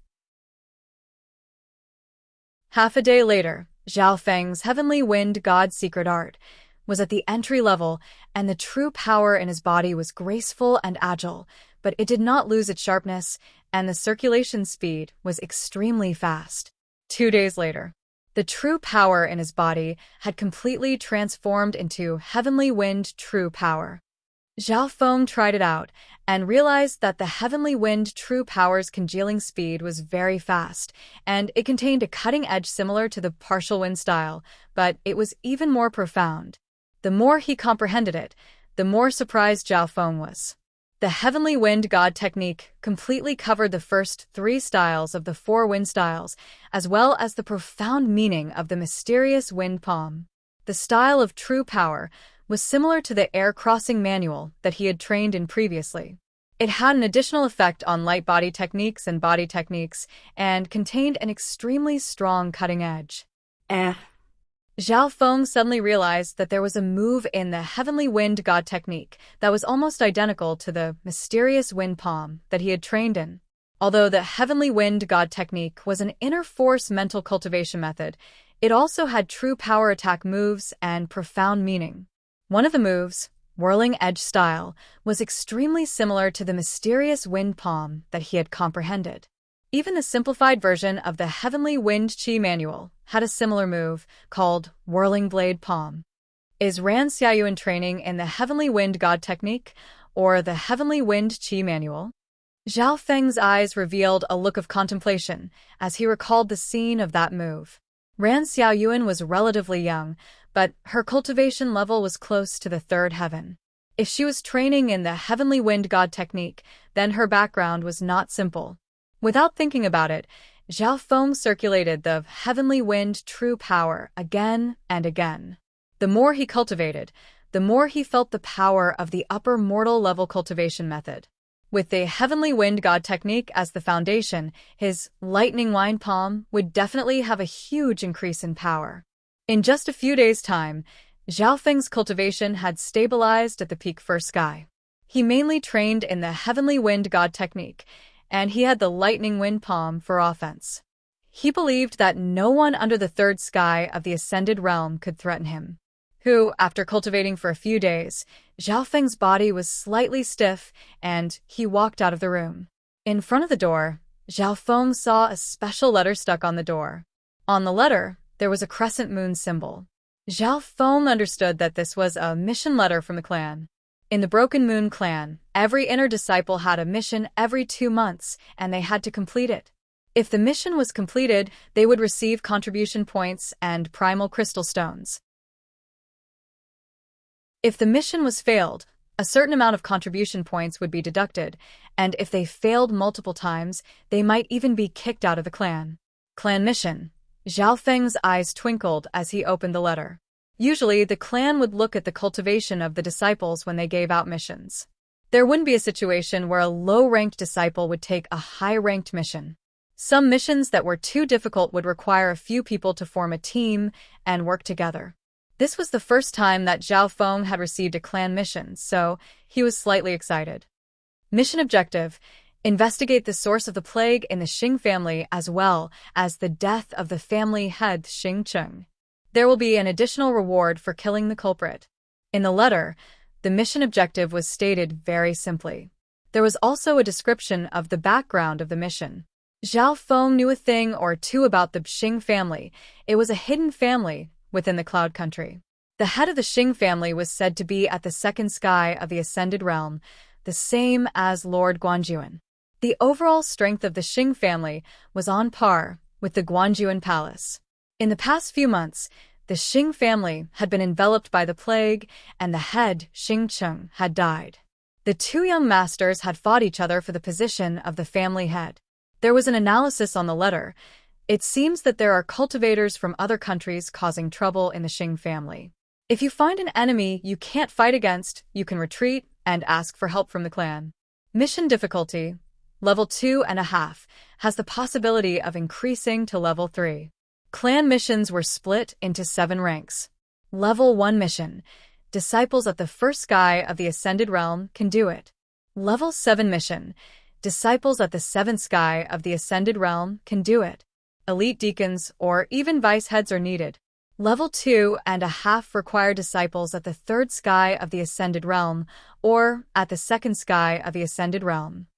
Half a day later, Zhao Feng's Heavenly Wind God's Secret Art was at the entry level, and the true power in his body was graceful and agile, but it did not lose its sharpness, and the circulation speed was extremely fast. 2 days later, the true power in his body had completely transformed into Heavenly Wind True Power. Zhao Feng tried it out and realized that the Heavenly Wind True Power's congealing speed was very fast, and it contained a cutting edge similar to the partial wind style, but it was even more profound. The more he comprehended it, the more surprised Zhao Feng was. The Heavenly Wind God technique completely covered the first 3 styles of the 4 wind styles, as well as the profound meaning of the mysterious wind palm. The style of true power was similar to the air crossing manual that he had trained in previously. It had an additional effect on light body techniques and contained an extremely strong cutting edge. Zhao Feng suddenly realized that there was a move in the Heavenly Wind God technique that was almost identical to the mysterious wind palm that he had trained in. Although the Heavenly Wind God technique was an inner force mental cultivation method, it also had true power attack moves and profound meaning. One of the moves, Whirling Edge Style, was extremely similar to the mysterious wind palm that he had comprehended. Even the simplified version of the Heavenly Wind Chi manual had a similar move, called Whirling Blade Palm. Is Ran Xiaoyuan training in the Heavenly Wind God technique, or the Heavenly Wind Chi manual? Zhao Feng's eyes revealed a look of contemplation as he recalled the scene of that move. Ran Xiaoyuan was relatively young, but her cultivation level was close to the 3rd heaven. If she was training in the Heavenly Wind God technique, then her background was not simple. Without thinking about it, Zhao Feng circulated the Heavenly Wind True Power again and again. The more he cultivated, the more he felt the power of the upper mortal level cultivation method. With the Heavenly Wind God technique as the foundation, his lightning wind palm would definitely have a huge increase in power. In just a few days' time, Zhao Feng's cultivation had stabilized at the peak first sky. He mainly trained in the Heavenly Wind God technique, and he had the lightning wind palm for offense. He believed that no one under the 3rd sky of the ascended realm could threaten him. After cultivating for a few days, Zhao Feng's body was slightly stiff, and he walked out of the room. In front of the door, Zhao Feng saw a special letter stuck on the door. On the letter, there was a crescent moon symbol. Zhao Feng understood that this was a mission letter from the clan. In the Broken Moon clan, every inner disciple had a mission every 2 months, and they had to complete it. If the mission was completed, they would receive contribution points and primal crystal stones. If the mission was failed, a certain amount of contribution points would be deducted, and if they failed multiple times, they might even be kicked out of the clan. Clan mission. Zhao Feng's eyes twinkled as he opened the letter. Usually, the clan would look at the cultivation of the disciples when they gave out missions. There wouldn't be a situation where a low-ranked disciple would take a high-ranked mission. Some missions that were too difficult would require a few people to form a team and work together. This was the first time that Zhao Feng had received a clan mission, so he was slightly excited. Mission objective: investigate the source of the plague in the Xing family as well as the death of the family head Xing Cheng. There will be an additional reward for killing the culprit. In the letter, the mission objective was stated very simply. There was also a description of the background of the mission. Zhao Feng knew a thing or two about the Xing family. It was a hidden family within the Cloud Country. The head of the Xing family was said to be at the 2nd sky of the Ascended Realm, the same as Lord Guanjuan. The overall strength of the Xing family was on par with the Guanjuan Palace. In the past few months, the Xing family had been enveloped by the plague, and the head, Xing Cheng, had died. The 2 young masters had fought each other for the position of the family head. There was an analysis on the letter. It seems that there are cultivators from other countries causing trouble in the Xing family. If you find an enemy you can't fight against, you can retreat and ask for help from the clan. Mission difficulty, level 2.5, has the possibility of increasing to level 3. Clan missions were split into 7 ranks. Level 1 mission. Disciples of the 1st sky of the Ascended Realm can do it. Level 7 mission. Disciples at the 7th sky of the Ascended Realm can do it. Elite deacons or even vice heads are needed. Level 2.5 require disciples at the 3rd sky of the Ascended Realm or at the 2nd sky of the Ascended Realm.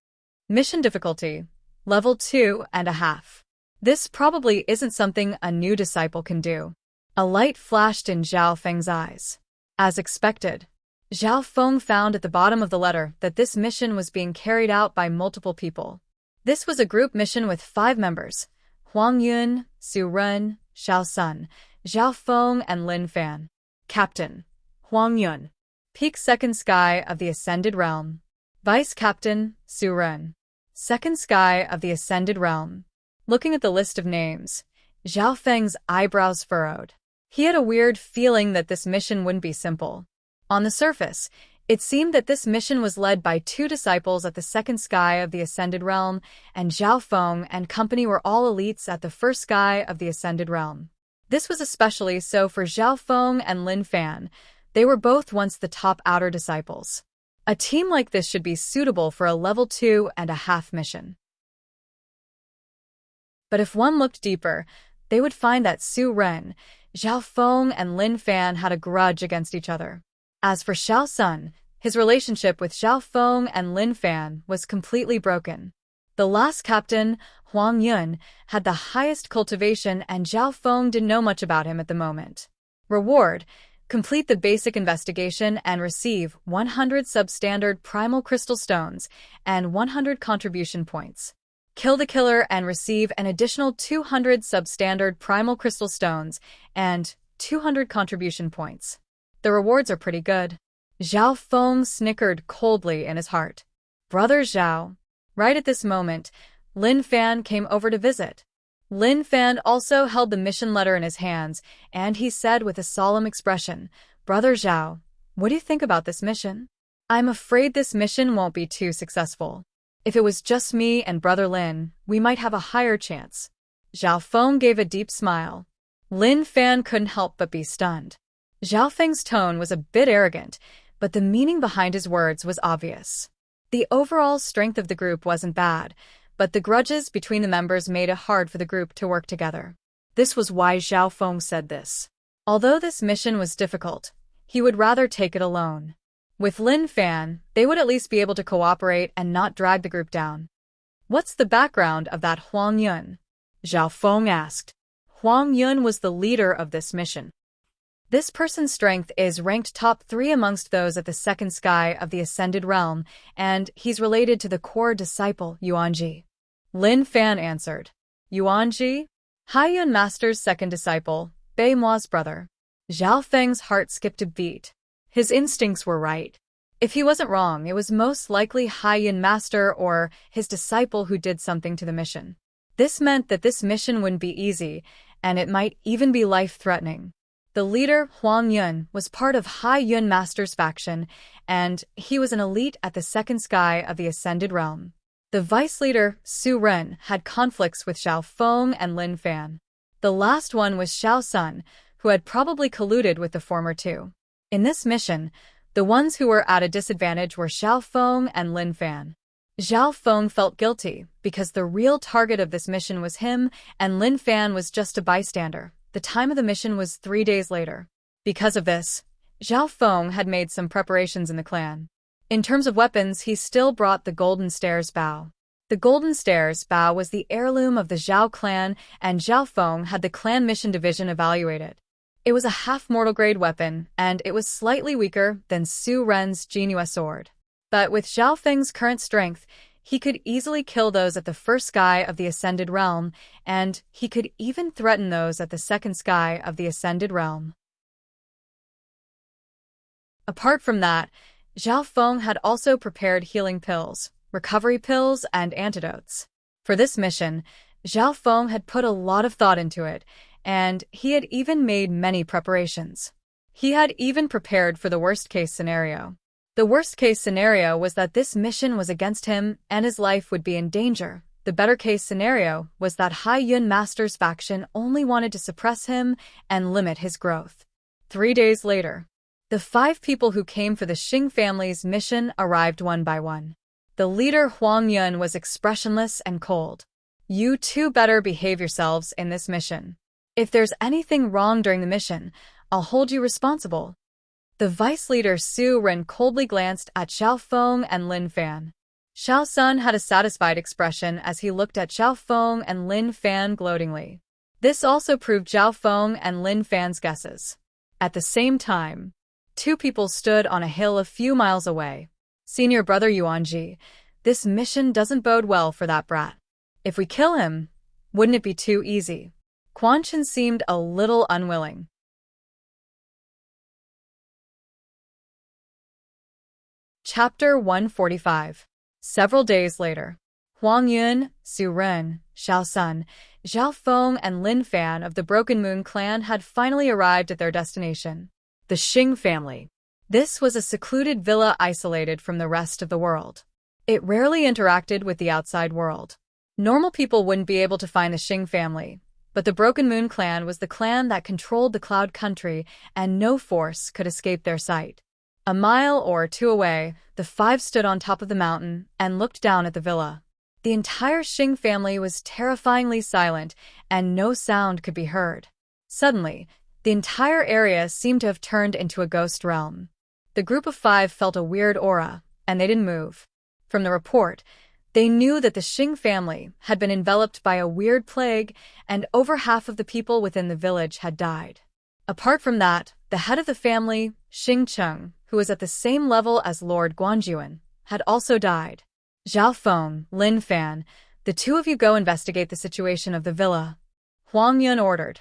Mission difficulty. Level 2.5. This probably isn't something a new disciple can do. A light flashed in Zhao Feng's eyes. As expected, Zhao Feng found at the bottom of the letter that this mission was being carried out by multiple people. This was a group mission with 5 members: Huang Yun, Su Ren, Xiao Sun, Zhao Feng, and Lin Fan. Captain: Huang Yun. Peak 2nd sky of the Ascended Realm. Vice Captain: Su Ren. 2nd sky of the Ascended Realm. Looking at the list of names, Zhao Feng's eyebrows furrowed. He had a weird feeling that this mission wouldn't be simple. On the surface, it seemed that this mission was led by 2 disciples at the 2nd sky of the Ascended Realm, and Zhao Feng and company were all elites at the 1st sky of the Ascended Realm. This was especially so for Zhao Feng and Lin Fan. They were both once the top outer disciples. A team like this should be suitable for a level 2.5 mission. But if one looked deeper, they would find that Su Ren, Zhao Feng, and Lin Fan had a grudge against each other. As for Xiao Sun, his relationship with Zhao Feng and Lin Fan was completely broken. The last captain, Huang Yun, had the highest cultivation and Zhao Feng didn't know much about him at the moment. Reward: complete the basic investigation and receive 100 substandard primal crystal stones and 100 contribution points. Kill the killer and receive an additional 200 substandard primal crystal stones and 200 contribution points. The rewards are pretty good. Zhao Feng snickered coldly in his heart. Brother Zhao. Right at this moment, Lin Fan came over to visit. Lin Fan also held the mission letter in his hands, and he said with a solemn expression, "Brother Zhao, what do you think about this mission? I'm afraid this mission won't be too successful. If it was just me and Brother Lin, we might have a higher chance." Zhao Feng gave a deep smile. Lin Fan couldn't help but be stunned. Zhao Feng's tone was a bit arrogant, but the meaning behind his words was obvious. The overall strength of the group wasn't bad, but the grudges between the members made it hard for the group to work together. This was why Zhao Feng said this. Although this mission was difficult, he would rather take it alone. With Lin Fan, they would at least be able to cooperate and not drag the group down. "What's the background of that Huang Yun?" Zhao Feng asked. Huang Yun was the leader of this mission. This person's strength is ranked top 3 amongst those at the 2nd sky of the Ascended Realm, and he's related to the core disciple, Yuanji. Lin Fan answered. Yuanji? Haiyun Master's 2nd disciple, Bei Mua's brother. Zhao Feng's heart skipped a beat. His instincts were right. If he wasn't wrong, it was most likely Haiyun Master or his disciple who did something to the mission. This meant that this mission wouldn't be easy, and it might even be life-threatening. The leader, Huang Yun, was part of Haiyun Master's faction, and he was an elite at the 2nd sky of the Ascended Realm. The vice leader, Su Ren, had conflicts with Zhao Feng and Lin Fan. The last one was Xiao Sun, who had probably colluded with the former 2. In this mission, the ones who were at a disadvantage were Xiao Feng and Lin Fan. Zhao Feng felt guilty because the real target of this mission was him, and Lin Fan was just a bystander. The time of the mission was 3 days later. Because of this, Zhao Feng had made some preparations in the clan. In terms of weapons, he still brought the Golden Stairs bow. The Golden Stairs bow was the heirloom of the Zhao clan, and Zhao Feng had the clan mission division evaluate it. It was a half-mortal grade weapon, and it was slightly weaker than Su Ren's Jinhua sword. But with Zhao Feng's current strength, he could easily kill those at the 1st sky of the Ascended Realm, and he could even threaten those at the 2nd sky of the Ascended Realm. Apart from that, Zhao Feng had also prepared healing pills, recovery pills, and antidotes. For this mission, Zhao Feng had put a lot of thought into it, and he had even made many preparations. He had even prepared for the worst-case scenario. The worst-case scenario was that this mission was against him and his life would be in danger. The better-case scenario was that Haiyun Master's faction only wanted to suppress him and limit his growth. 3 days later, the 5 people who came for the Xing family's mission arrived one by one. The leader Huang Yun was expressionless and cold. You two better behave yourselves in this mission. If there's anything wrong during the mission, I'll hold you responsible. The vice leader Su Ren coldly glanced at Xiao Feng and Lin Fan. Xiao Sun had a satisfied expression as he looked at Xiao Feng and Lin Fan gloatingly. This also proved Xiao Feng and Lin Fan's guesses. At the same time, two people stood on a hill a few miles away. Senior brother Yuanji, this mission doesn't bode well for that brat. If we kill him, wouldn't it be too easy? Quan Chen seemed a little unwilling. Chapter 145. Several days later, Huang Yun, Su Ren, Xiao Sun, Xiao Feng, and Lin Fan of the Broken Moon clan had finally arrived at their destination, the Xing family. This was a secluded villa isolated from the rest of the world. It rarely interacted with the outside world. Normal people wouldn't be able to find the Xing family, but the Broken Moon clan was the clan that controlled the Cloud Country, and no force could escape their sight. A mile or two away, the five stood on top of the mountain and looked down at the villa. The entire Xing family was terrifyingly silent, and no sound could be heard. Suddenly, the entire area seemed to have turned into a ghost realm. The group of five felt a weird aura, and they didn't move. From the report, they knew that the Xing family had been enveloped by a weird plague, and over half of the people within the village had died. Apart from that, the head of the family, Xing Cheng, who was at the same level as Lord Guanjuan, had also died. Xiao Feng, Lin Fan, the two of you go investigate the situation of the villa, Huang Yun ordered.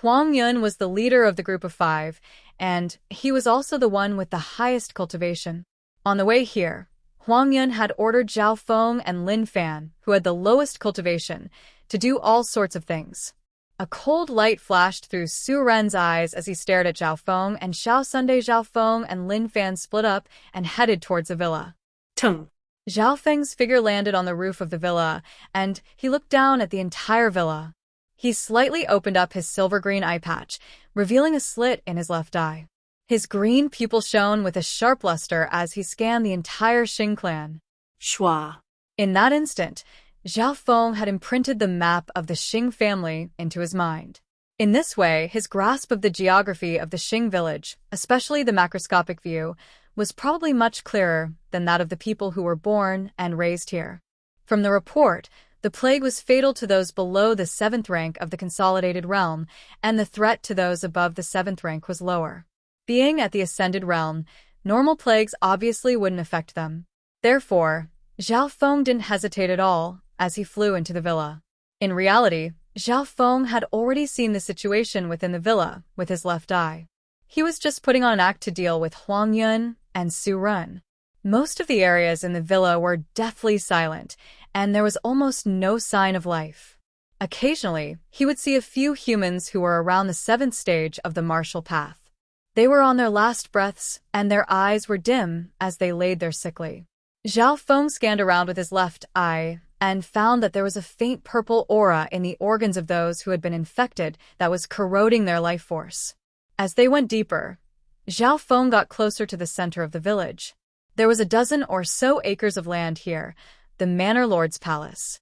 Huang Yun was the leader of the group of five, and he was also the one with the highest cultivation. On the way here, Huang Yun had ordered Xiao Feng and Lin Fan, who had the lowest cultivation, to do all sorts of things. A cold light flashed through Su Ren's eyes as he stared at Xiao Feng, and Xiao Sunday Xiao Feng and Lin Fan split up and headed towards the villa. Tung. Xiao Feng's figure landed on the roof of the villa, and he looked down at the entire villa. He slightly opened up his silver-green eye patch, revealing a slit in his left eye. His green pupil shone with a sharp luster as he scanned the entire Xing clan. Schwa. In that instant, Xiao Feng had imprinted the map of the Xing family into his mind. In this way, his grasp of the geography of the Xing village, especially the macroscopic view, was probably much clearer than that of the people who were born and raised here. From the report, the plague was fatal to those below the 7th rank of the consolidated realm, and the threat to those above the 7th rank was lower. Being at the ascended realm, normal plagues obviously wouldn't affect them. Therefore, Xiao Feng didn't hesitate at all as he flew into the villa. In reality, Xiao Feng had already seen the situation within the villa with his left eye. He was just putting on an act to deal with Huang Yun and Su Ren. Most of the areas in the villa were deathly silent, and there was almost no sign of life. Occasionally, he would see a few humans who were around the 7th stage of the martial path. They were on their last breaths, and their eyes were dim as they laid there sickly. Xiao Feng scanned around with his left eye and found that there was a faint purple aura in the organs of those who had been infected that was corroding their life force. As they went deeper, Xiao Feng got closer to the center of the village. There was a dozen or so acres of land here, the Manor Lord's palace.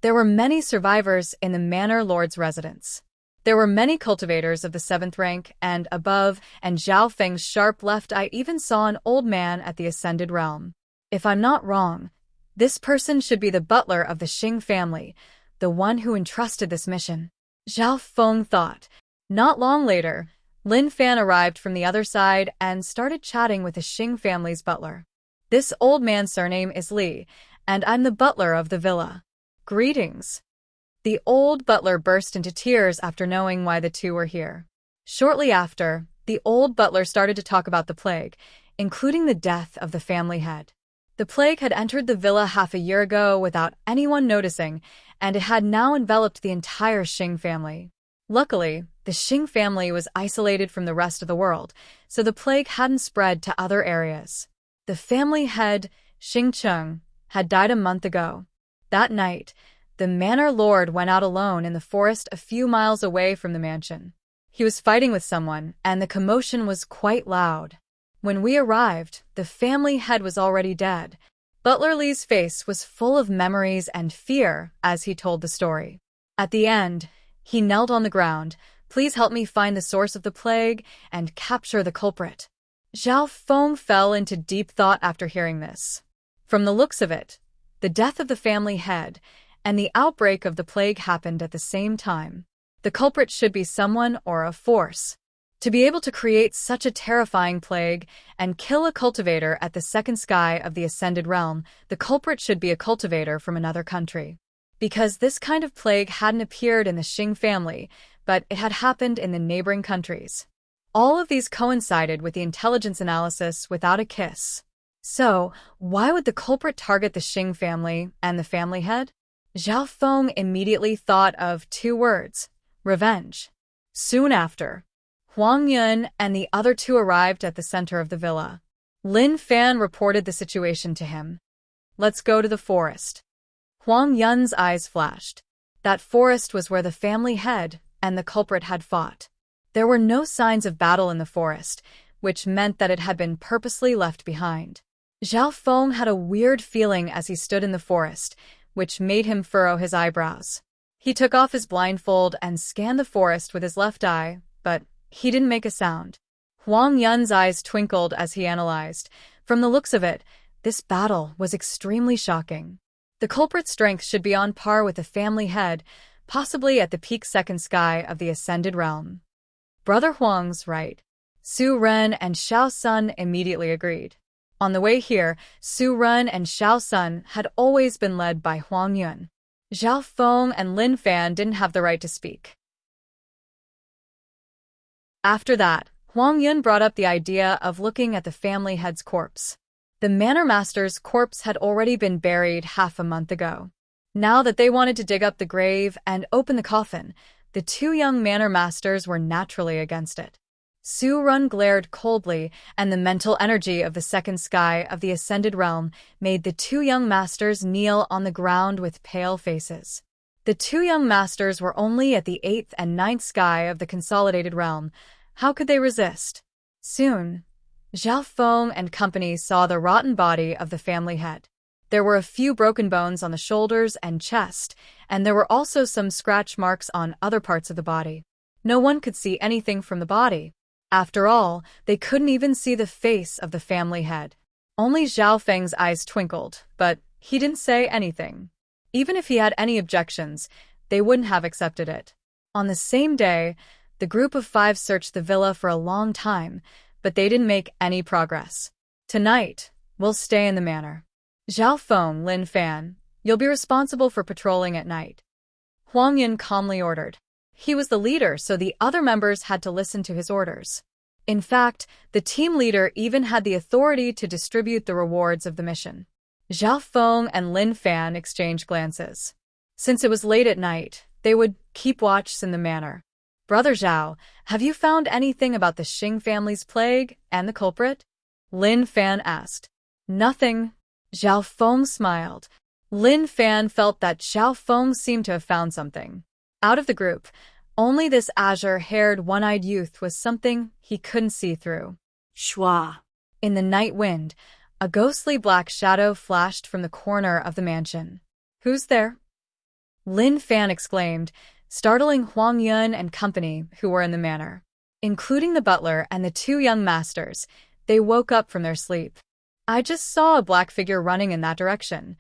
There were many survivors in the Manor Lord's residence. There were many cultivators of the 7th rank and above, and Xiao Feng's sharp left eye even saw an old man at the ascended realm. If I'm not wrong, this person should be the butler of the Xing family, the one who entrusted this mission. Xiao Feng thought. Not long later, Lin Fan arrived from the other side and started chatting with the Xing family's butler. This old man's surname is Li, and I'm the butler of the villa. Greetings. The old butler burst into tears after knowing why the two were here. Shortly after, the old butler started to talk about the plague, including the death of the family head. The plague had entered the villa half a year ago without anyone noticing, and it had now enveloped the entire Xing family. Luckily, the Xing family was isolated from the rest of the world, so the plague hadn't spread to other areas. The family head, Xing Cheng, had died a month ago. That night, the manor lord went out alone in the forest a few miles away from the mansion. He was fighting with someone, and the commotion was quite loud. When we arrived, the family head was already dead. Butler Lee's face was full of memories and fear as he told the story. At the end, he knelt on the ground. Please help me find the source of the plague and capture the culprit. Zhao Feng fell into deep thought after hearing this. From the looks of it, the death of the family head and the outbreak of the plague happened at the same time. The culprit should be someone or a force. To be able to create such a terrifying plague and kill a cultivator at the second sky of the Ascended Realm, the culprit should be a cultivator from another country. Because this kind of plague hadn't appeared in the Xing family, but it had happened in the neighboring countries. All of these coincided with the intelligence analysis without a kiss. So, why would the culprit target the Xing family and the family head? Zhao Feng immediately thought of two words: revenge. Soon after, Huang Yun and the other two arrived at the center of the villa. Lin Fan reported the situation to him. Let's go to the forest. Huang Yun's eyes flashed. That forest was where the family head and the culprit had fought. There were no signs of battle in the forest, which meant that it had been purposely left behind. Zhao Feng had a weird feeling as he stood in the forest, which made him furrow his eyebrows. He took off his blindfold and scanned the forest with his left eye, but he didn't make a sound. Huang Yun's eyes twinkled as he analyzed. From the looks of it, this battle was extremely shocking. The culprit's strength should be on par with the family head, possibly at the peak second sky of the Ascended Realm. Brother Huang's right. Su Ren and Xiao Sun immediately agreed. On the way here, Su Ren and Xiao Sun had always been led by Huang Yun. Zhao Feng and Lin Fan didn't have the right to speak. After that, Huang Yun brought up the idea of looking at the family head's corpse. The manor master's corpse had already been buried half a month ago. Now that they wanted to dig up the grave and open the coffin, the two young manor masters were naturally against it. Su Ren glared coldly, and the mental energy of the second sky of the Ascended Realm made the two young masters kneel on the ground with pale faces. The two young masters were only at the 8th and 9th sky of the Consolidated Realm. How could they resist? Soon, Zhao Feng and company saw the rotten body of the family head. There were a few broken bones on the shoulders and chest, and there were also some scratch marks on other parts of the body. No one could see anything from the body. After all, they couldn't even see the face of the family head. Only Zhao Feng's eyes twinkled, but he didn't say anything. Even if he had any objections, they wouldn't have accepted it. On the same day, the group of 5 searched the villa for a long time, but they didn't make any progress. Tonight, we'll stay in the manor. Zhao Feng, Lin Fan, you'll be responsible for patrolling at night. Huang Yun calmly ordered. He was the leader, so the other members had to listen to his orders. In fact, the team leader even had the authority to distribute the rewards of the mission. Zhao Feng and Lin Fan exchanged glances. Since it was late at night, they would keep watch in the manor. Brother Zhao, have you found anything about the Xing family's plague and the culprit? Lin Fan asked. Nothing. Zhao Feng smiled. Lin Fan felt that Zhao Feng seemed to have found something. Out of the group, only this azure-haired, one-eyed youth was something he couldn't see through. Schwa. In the night wind, a ghostly black shadow flashed from the corner of the mansion. Who's there? Lin Fan exclaimed, startling Huang Yun and company who were in the manor. Including the butler and the two young masters, they woke up from their sleep. I just saw a black figure running in that direction.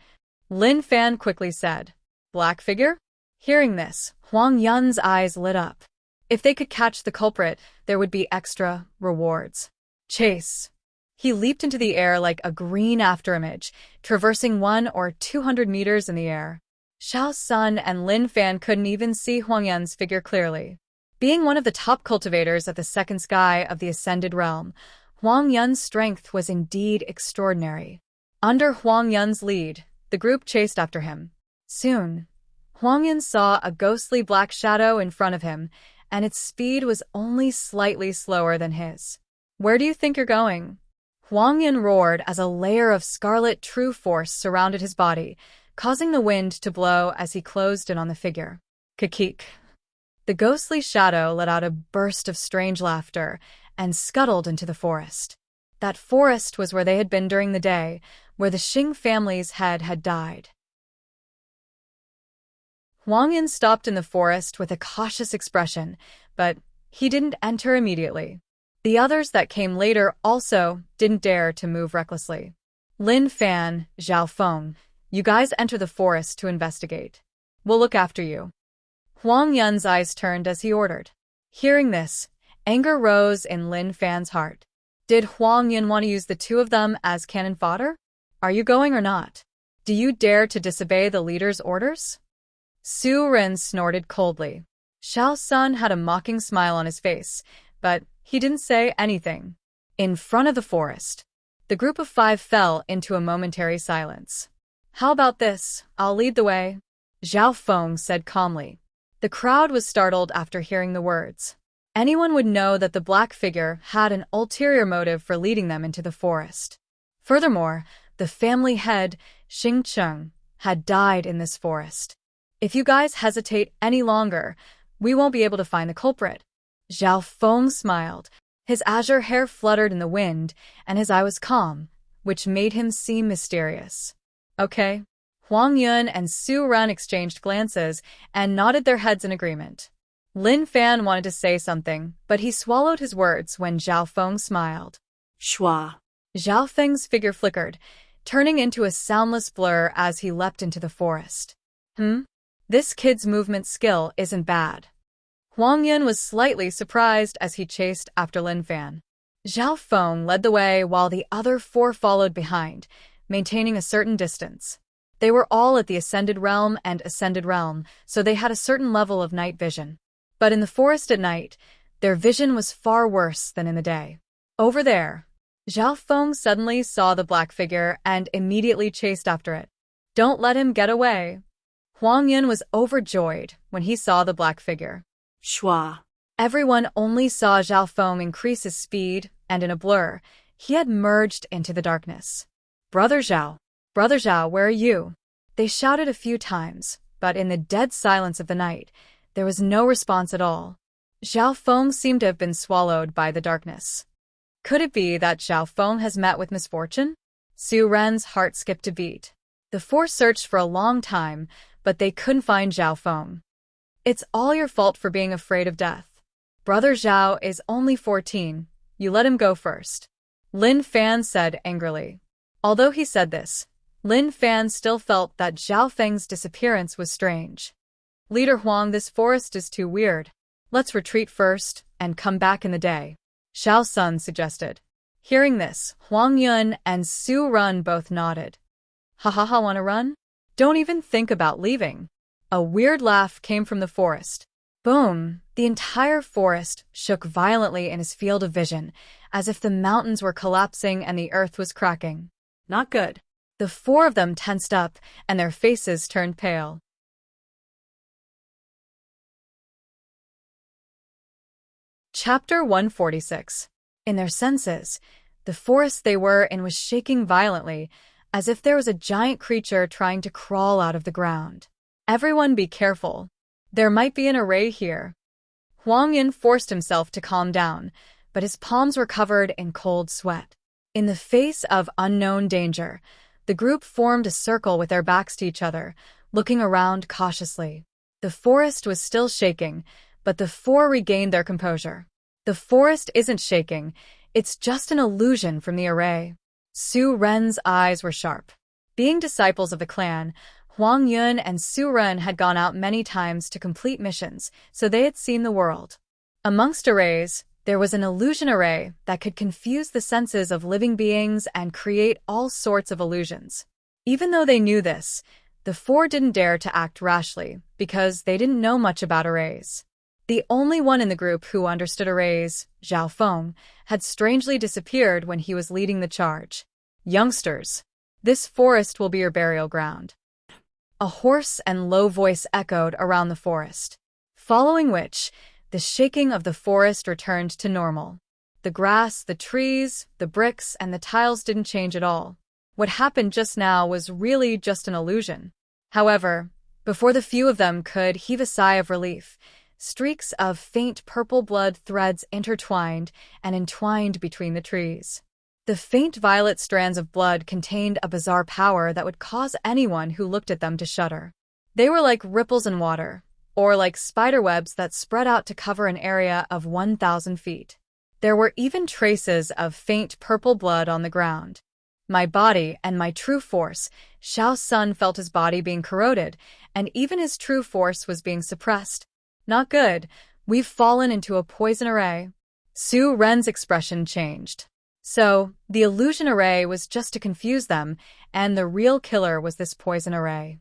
Lin Fan quickly said. Black figure? Hearing this, Huang Yun's eyes lit up. If they could catch the culprit, there would be extra rewards. Chase. He leaped into the air like a green afterimage, traversing 100 or 200 meters in the air. Xiao Sun and Lin Fan couldn't even see Huang Yun's figure clearly. Being one of the top cultivators at the second sky of the Ascended Realm, Huang Yun's strength was indeed extraordinary. Under Huang Yun's lead, the group chased after him. Soon, Huang Yun saw a ghostly black shadow in front of him, and its speed was only slightly slower than his. Where do you think you're going? Huang Yun roared as a layer of scarlet true force surrounded his body, causing the wind to blow as he closed in on the figure. Kikik. The ghostly shadow let out a burst of strange laughter and scuttled into the forest. That forest was where they had been during the day, where the Xing family's head had died. Huang Yin stopped in the forest with a cautious expression, but he didn't enter immediately. The others that came later also didn't dare to move recklessly. Lin Fan, Zhao Feng, you guys enter the forest to investigate. We'll look after you. Huang Yun's eyes turned as he ordered. Hearing this, anger rose in Lin Fan's heart. Did Huang Yun want to use the two of them as cannon fodder? Are you going or not? Do you dare to disobey the leader's orders? Su Ren snorted coldly. Xiao Sun had a mocking smile on his face, but he didn't say anything. In front of the forest, the group of 5 fell into a momentary silence. How about this? I'll lead the way, Zhao Feng said calmly. The crowd was startled after hearing the words. Anyone would know that the black figure had an ulterior motive for leading them into the forest. Furthermore, the family head, Xing Cheng, had died in this forest. If you guys hesitate any longer, we won't be able to find the culprit. Zhao Feng smiled. His azure hair fluttered in the wind, and his eye was calm, which made him seem mysterious. Okay. Huang Yun and Su Ren exchanged glances and nodded their heads in agreement. Lin Fan wanted to say something, but he swallowed his words when Zhao Feng smiled. Schwa. Zhao Feng's figure flickered, turning into a soundless blur as he leapt into the forest. This kid's movement skill isn't bad. Huang Yun was slightly surprised as he chased after Lin Fan. Zhao Feng led the way while the other 4 followed behind, maintaining a certain distance. They were all at the Ascended Realm and Ascended Realm, so they had a certain level of night vision. But in the forest at night, their vision was far worse than in the day. Over there, Zhao Feng suddenly saw the black figure and immediately chased after it. Don't let him get away. Huang Yun was overjoyed when he saw the black figure. Schwa. Everyone only saw Zhao Feng increase his speed, and in a blur, he had merged into the darkness. Brother Zhao, where are you? They shouted a few times, but in the dead silence of the night, there was no response at all. Zhao Feng seemed to have been swallowed by the darkness. Could it be that Zhao Feng has met with misfortune? Su Ren's heart skipped a beat. The 4 searched for a long time, but they couldn't find Zhao Feng. It's all your fault for being afraid of death. Brother Zhao is only 14. You let him go first. Lin Fan said angrily. Although he said this, Lin Fan still felt that Zhao Feng's disappearance was strange. Leader Huang, this forest is too weird. Let's retreat first and come back in the day, Xiao Sun suggested. Hearing this, Huang Yun and Su Ren both nodded. Ha, wanna run? Don't even think about leaving. A weird laugh came from the forest. Boom! The entire forest shook violently in his field of vision, as if the mountains were collapsing and the earth was cracking. Not good. The 4 of them tensed up, and their faces turned pale. Chapter 146. In their senses, the forest they were in was shaking violently, as if there was a giant creature trying to crawl out of the ground. Everyone be careful. There might be an array here. Huang Yin forced himself to calm down, but his palms were covered in cold sweat. In the face of unknown danger, the group formed a circle with their backs to each other, looking around cautiously. The forest was still shaking, but the 4 regained their composure. The forest isn't shaking, it's just an illusion from the array. Su Ren's eyes were sharp. Being disciples of the clan, Huang Yun and Su Ren had gone out many times to complete missions, so they had seen the world. Amongst arrays, there was an illusion array that could confuse the senses of living beings and create all sorts of illusions. Even though they knew this, the 4 didn't dare to act rashly because they didn't know much about arrays. The only one in the group who understood arrays, Zhao Feng, had strangely disappeared when he was leading the charge. Youngsters, this forest will be your burial ground. A hoarse and low voice echoed around the forest, following which, the shaking of the forest returned to normal. The grass, the trees, the bricks, and the tiles didn't change at all. What happened just now was really just an illusion. However, before the few of them could heave a sigh of relief, streaks of faint purple blood threads intertwined and entwined between the trees. The faint violet strands of blood contained a bizarre power that would cause anyone who looked at them to shudder. They were like ripples in water, or like spiderwebs that spread out to cover an area of 1,000 feet. There were even traces of faint purple blood on the ground. My body and my true force. Xiao Sun felt his body being corroded, and even his true force was being suppressed. Not good. We've fallen into a poison array. Su Ren's expression changed. So, the illusion array was just to confuse them, and the real killer was this poison array.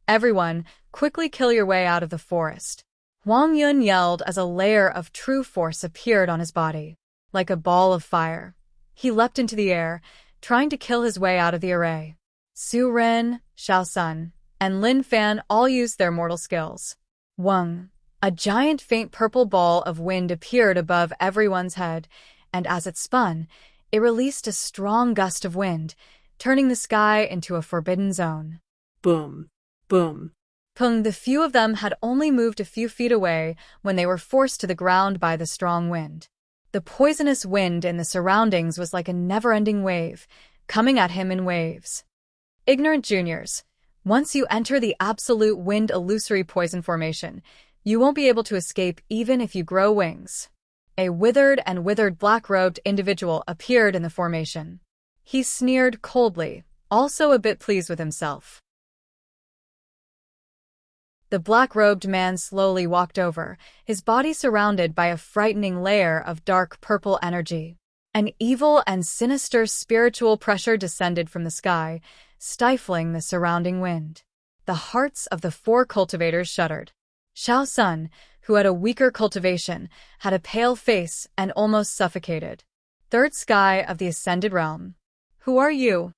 Everyone, quickly kill your way out of the forest. Huang Yun yelled as a layer of true force appeared on his body. Like a ball of fire. He leapt into the air, trying to kill his way out of the array. Su Ren, Xiao Sun, and Lin Fan all used their mortal skills. Weng. A giant faint purple ball of wind appeared above everyone's head, and as it spun, it released a strong gust of wind, turning the sky into a forbidden zone. Boom. Boom. Pung, the few of them had only moved a few feet away when they were forced to the ground by the strong wind. The poisonous wind in the surroundings was like a never-ending wave, coming at him in waves. Ignorant juniors, once you enter the absolute wind illusory poison formation, you won't be able to escape even if you grow wings. A withered black-robed individual appeared in the formation. He sneered coldly, also a bit pleased with himself. The black-robed man slowly walked over, his body surrounded by a frightening layer of dark purple energy. An evil and sinister spiritual pressure descended from the sky, stifling the surrounding wind. The hearts of the 4 cultivators shuddered. Xiao Sun, who had a weaker cultivation, had a pale face and almost suffocated. Third sky of the Ascended Realm. Who are you?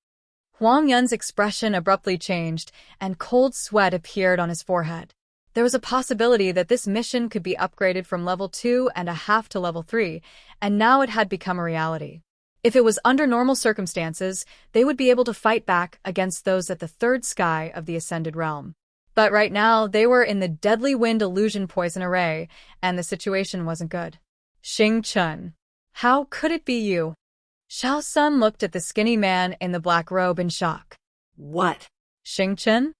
Huang Yun's expression abruptly changed, and cold sweat appeared on his forehead. There was a possibility that this mission could be upgraded from level 2.5 to level 3, and now it had become a reality. If it was under normal circumstances, they would be able to fight back against those at the third sky of the Ascended Realm. But right now, they were in the deadly wind illusion poison array, and the situation wasn't good. Xing Chun. How could it be you? Xiao Sun looked at the skinny man in the black robe in shock. What? Xing Chun?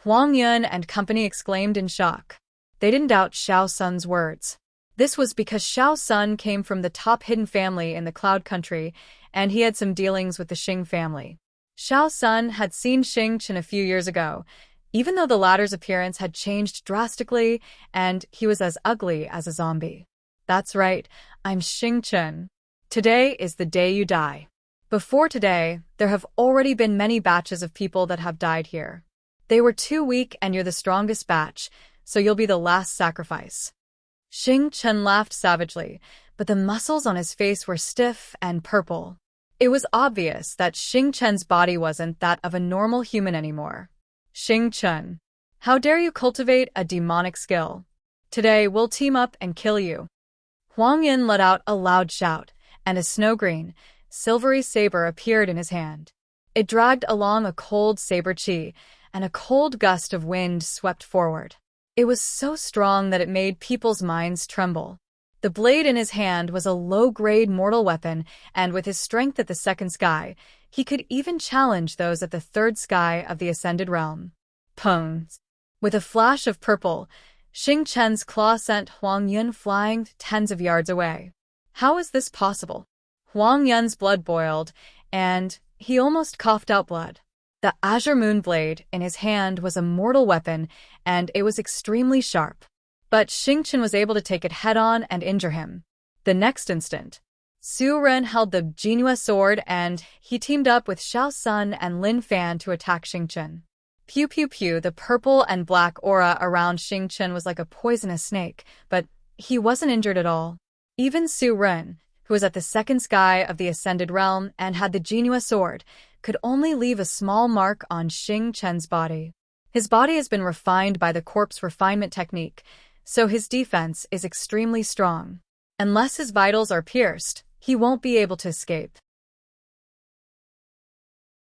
Huang Yun and company exclaimed in shock. They didn't doubt Xiao Sun's words. This was because Xiao Sun came from the top hidden family in the Cloud Country, and he had some dealings with the Xing family. Xiao Sun had seen Xing Chun a few years ago, even though the latter's appearance had changed drastically, and he was as ugly as a zombie. That's right, I'm Xing Chun. Today is the day you die. Before today, there have already been many batches of people that have died here. They were too weak and you're the strongest batch, so you'll be the last sacrifice. Xing Chun laughed savagely, but the muscles on his face were stiff and purple. It was obvious that Xing Chun's body wasn't that of a normal human anymore. Xing Chun, how dare you cultivate a demonic skill? Today we'll team up and kill you. Huang Yun let out a loud shout, and a snow-green, silvery saber appeared in his hand. It dragged along a cold saber chi, and a cold gust of wind swept forward. It was so strong that it made people's minds tremble. The blade in his hand was a low-grade mortal weapon, and with his strength at the second sky, he could even challenge those at the third sky of the Ascended Realm. Pung! With a flash of purple, Xing Chun's claw sent Huang Yun flying tens of yards away. How is this possible? Huang Yun's blood boiled, and he almost coughed out blood. The azure moon blade in his hand was a mortal weapon, and it was extremely sharp. But Xing Chun was able to take it head-on and injure him. The next instant, Su Ren held the Jinhua sword and he teamed up with Xiao Sun and Lin Fan to attack Xing Chun. Pew pew pew, the purple and black aura around Xing Chun was like a poisonous snake, but he wasn't injured at all. Even Su Ren, who was at the second sky of the Ascended Realm and had the Jinhua sword, could only leave a small mark on Xing Chun's body. His body has been refined by the corpse refinement technique, so his defense is extremely strong. Unless his vitals are pierced, he won't be able to escape.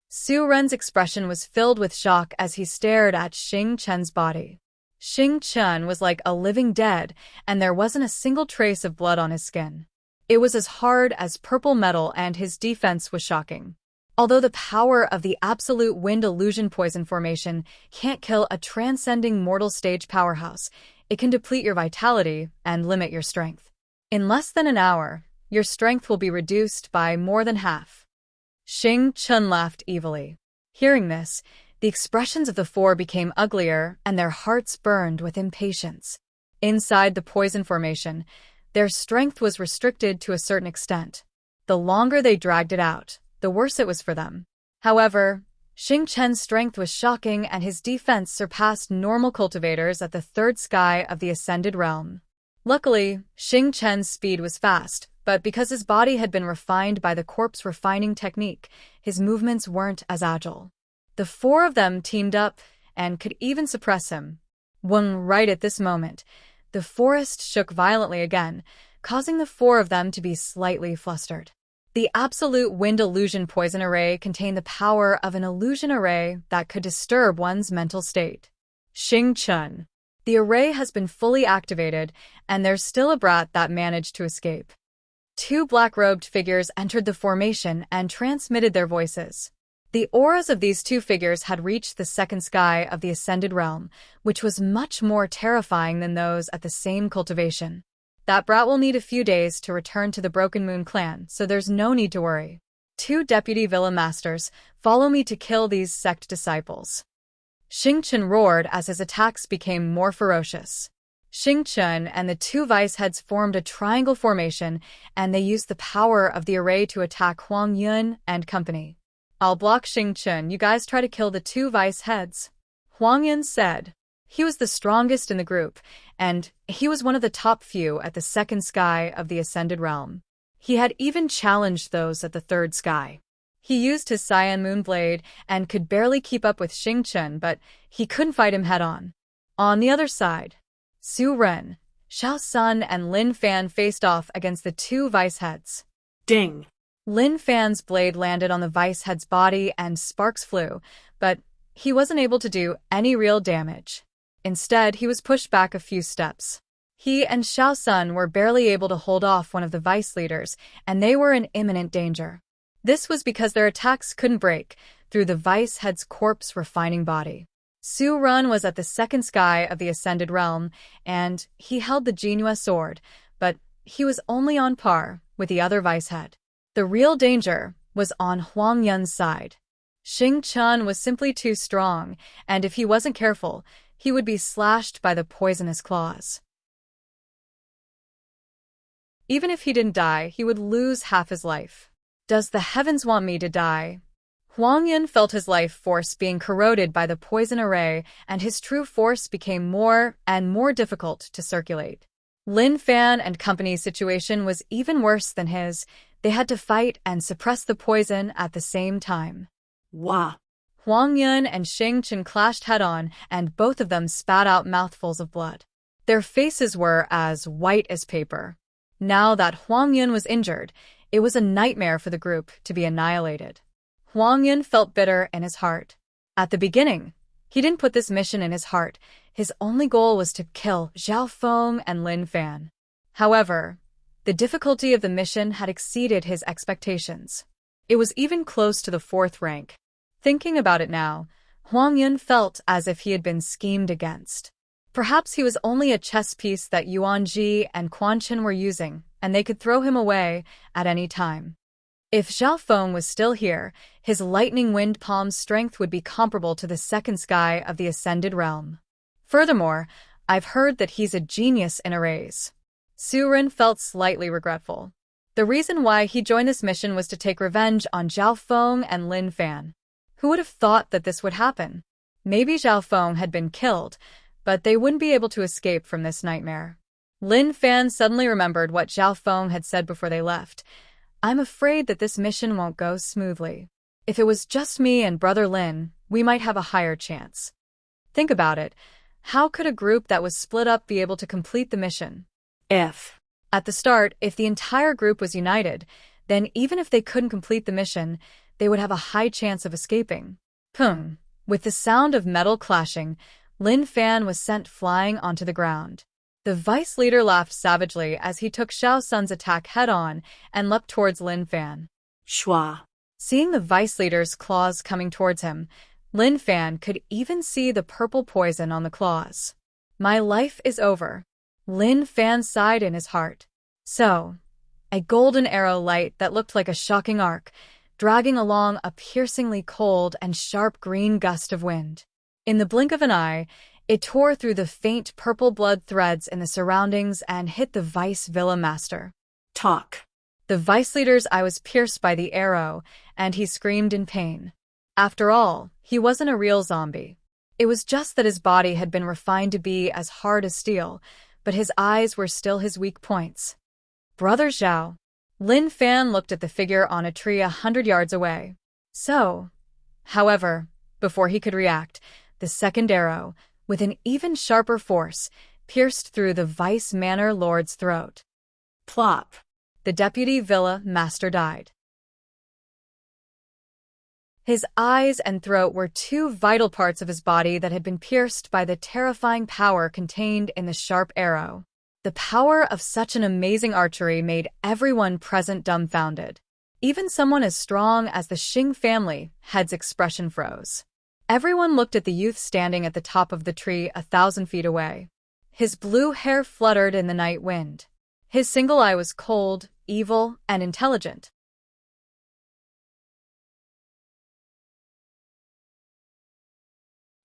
Su Ren's expression was filled with shock as he stared at Xing Chun's body. Xing Chun was like a living dead, and there wasn't a single trace of blood on his skin. It was as hard as purple metal and his defense was shocking. Although the power of the absolute wind illusion poison formation can't kill a transcending mortal stage powerhouse, it can deplete your vitality and limit your strength. In less than an hour, your strength will be reduced by more than half. Xing Chun laughed evilly. Hearing this, the expressions of the four became uglier and their hearts burned with impatience. Inside the poison formation, their strength was restricted to a certain extent. The longer they dragged it out, the worse it was for them. However, Xing Chen's strength was shocking and his defense surpassed normal cultivators at the third sky of the Ascended Realm. Luckily, Xing Chen's speed was fast, but because his body had been refined by the corpse refining technique, his movements weren't as agile. The four of them teamed up and could even suppress him. When right at this moment, the forest shook violently again, causing the four of them to be slightly flustered. The absolute wind illusion poison array contained the power of an illusion array that could disturb one's mental state. Xing Chun. The array has been fully activated, and there's still a brat that managed to escape. Two black-robed figures entered the formation and transmitted their voices. The auras of these two figures had reached the second sky of the Ascended Realm, which was much more terrifying than those at the same cultivation. That brat will need a few days to return to the Broken Moon clan, so there's no need to worry. Two deputy villa masters, follow me to kill these sect disciples. Xing Chun roared as his attacks became more ferocious. Xing Chun and the two vice heads formed a triangle formation, and they used the power of the array to attack Huang Yun and company. I'll block Xing Chun, you guys try to kill the two vice heads. Huang Yun said. He was the strongest in the group, and he was one of the top few at the second sky of the Ascended Realm. He had even challenged those at the third sky. He used his Cyan Moon Blade and could barely keep up with Xing Chun, but he couldn't fight him head-on. On the other side, Su Ren, Xiao Sun, and Lin Fan faced off against the two vice heads. Ding! Lin Fan's blade landed on the vice head's body and sparks flew, but he wasn't able to do any real damage. Instead, he was pushed back a few steps. He and Xiao Sun were barely able to hold off one of the vice leaders, and they were in imminent danger. This was because their attacks couldn't break through the vice head's corpse refining body. Su Ren was at the second sky of the Ascended Realm, and he held the Jinhua sword, but he was only on par with the other vice head. The real danger was on Huang Yun's side. Xing Chun was simply too strong, and if he wasn't careful, he would be slashed by the poisonous claws. Even if he didn't die, he would lose half his life. Does the heavens want me to die? Huang Yun felt his life force being corroded by the poison array, and his true force became more and more difficult to circulate. Lin Fan and company's situation was even worse than his. They had to fight and suppress the poison at the same time. Wah! Huang Yun and Xing Chun clashed head-on, and both of them spat out mouthfuls of blood. Their faces were as white as paper. Now that Huang Yun was injured, it was a nightmare for the group to be annihilated. Huang Yun felt bitter in his heart. At the beginning, he didn't put this mission in his heart. His only goal was to kill Zhao Feng and Lin Fan. However, the difficulty of the mission had exceeded his expectations. It was even close to the 4th rank. Thinking about it now, Huang Yun felt as if he had been schemed against. Perhaps he was only a chess piece that Yuan Ji and Quan Chen were using, and they could throw him away at any time. If Zhao Feng was still here, his lightning wind palm's strength would be comparable to the second sky of the Ascended Realm. Furthermore, I've heard that he's a genius in arrays. Su Ren felt slightly regretful. The reason why he joined this mission was to take revenge on Zhao Feng and Lin Fan. Who would have thought that this would happen? Maybe Zhao Feng had been killed, but they wouldn't be able to escape from this nightmare. Lin Fan suddenly remembered what Zhao Feng had said before they left. I'm afraid that this mission won't go smoothly. If it was just me and Brother Lin, we might have a higher chance. Think about it. How could a group that was split up be able to complete the mission? At the start, if the entire group was united, then even if they couldn't complete the mission, they would have a high chance of escaping. Pung! With the sound of metal clashing, Lin Fan was sent flying onto the ground. The vice leader laughed savagely as he took Xiao Sun's attack head-on and leapt towards Lin Fan. Schwa. Seeing the vice leader's claws coming towards him, Lin Fan could even see the purple poison on the claws. My life is over. Lin Fan sighed in his heart. So, a golden arrow light that looked like a shocking arc, dragging along a piercingly cold and sharp green gust of wind. In the blink of an eye, it tore through the faint purple blood threads in the surroundings and hit the vice villa master. Talk. The vice leader's eye was pierced by the arrow, and he screamed in pain. After all, he wasn't a real zombie. It was just that his body had been refined to be as hard as steel, but his eyes were still his weak points. Brother Zhao. Lin Fan looked at the figure on a tree 100 yards away. However, before he could react, the second arrow, with an even sharper force, pierced through the vice manor lord's throat. Plop. The deputy villa master died. His eyes and throat were two vital parts of his body that had been pierced by the terrifying power contained in the sharp arrow. The power of such an amazing archery made everyone present dumbfounded. Even someone as strong as the Xing family head's expression froze. Everyone looked at the youth standing at the top of the tree 1,000 feet away. His blue hair fluttered in the night wind. His single eye was cold, evil, and intelligent.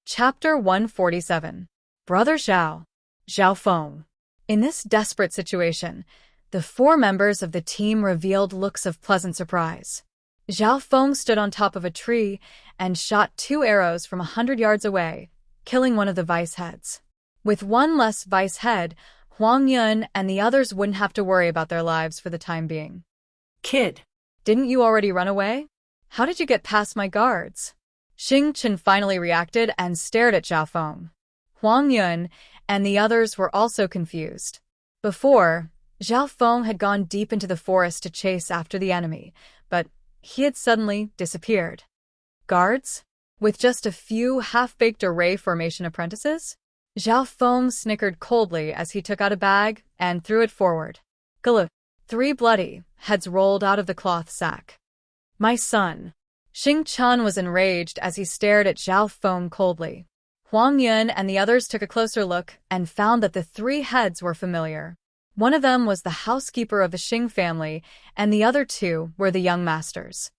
Chapter 147. Brother Zhao. Zhao Feng. In this desperate situation, the 4 members of the team revealed looks of pleasant surprise. Zhao Feng stood on top of a tree and shot 2 arrows from 100 yards away, killing one of the vice heads. With one less vice head, Huang Yun and the others wouldn't have to worry about their lives for the time being. Kid. Didn't you already run away? How did you get past my guards? Xing Chen finally reacted and stared at Zhao Feng. Huang Yun and the others were also confused. Before, Zhao Feng had gone deep into the forest to chase after the enemy, but he had suddenly disappeared. Guards? With just a few half-baked array formation apprentices? Zhao Feng snickered coldly as he took out a bag and threw it forward. Gullah. 3 bloody heads rolled out of the cloth sack. My son. Xing Chen was enraged as he stared at Zhao Feng coldly. Huang Yun and the others took a closer look and found that the 3 heads were familiar. One of them was the housekeeper of the Xing family, and the other 2 were the young masters.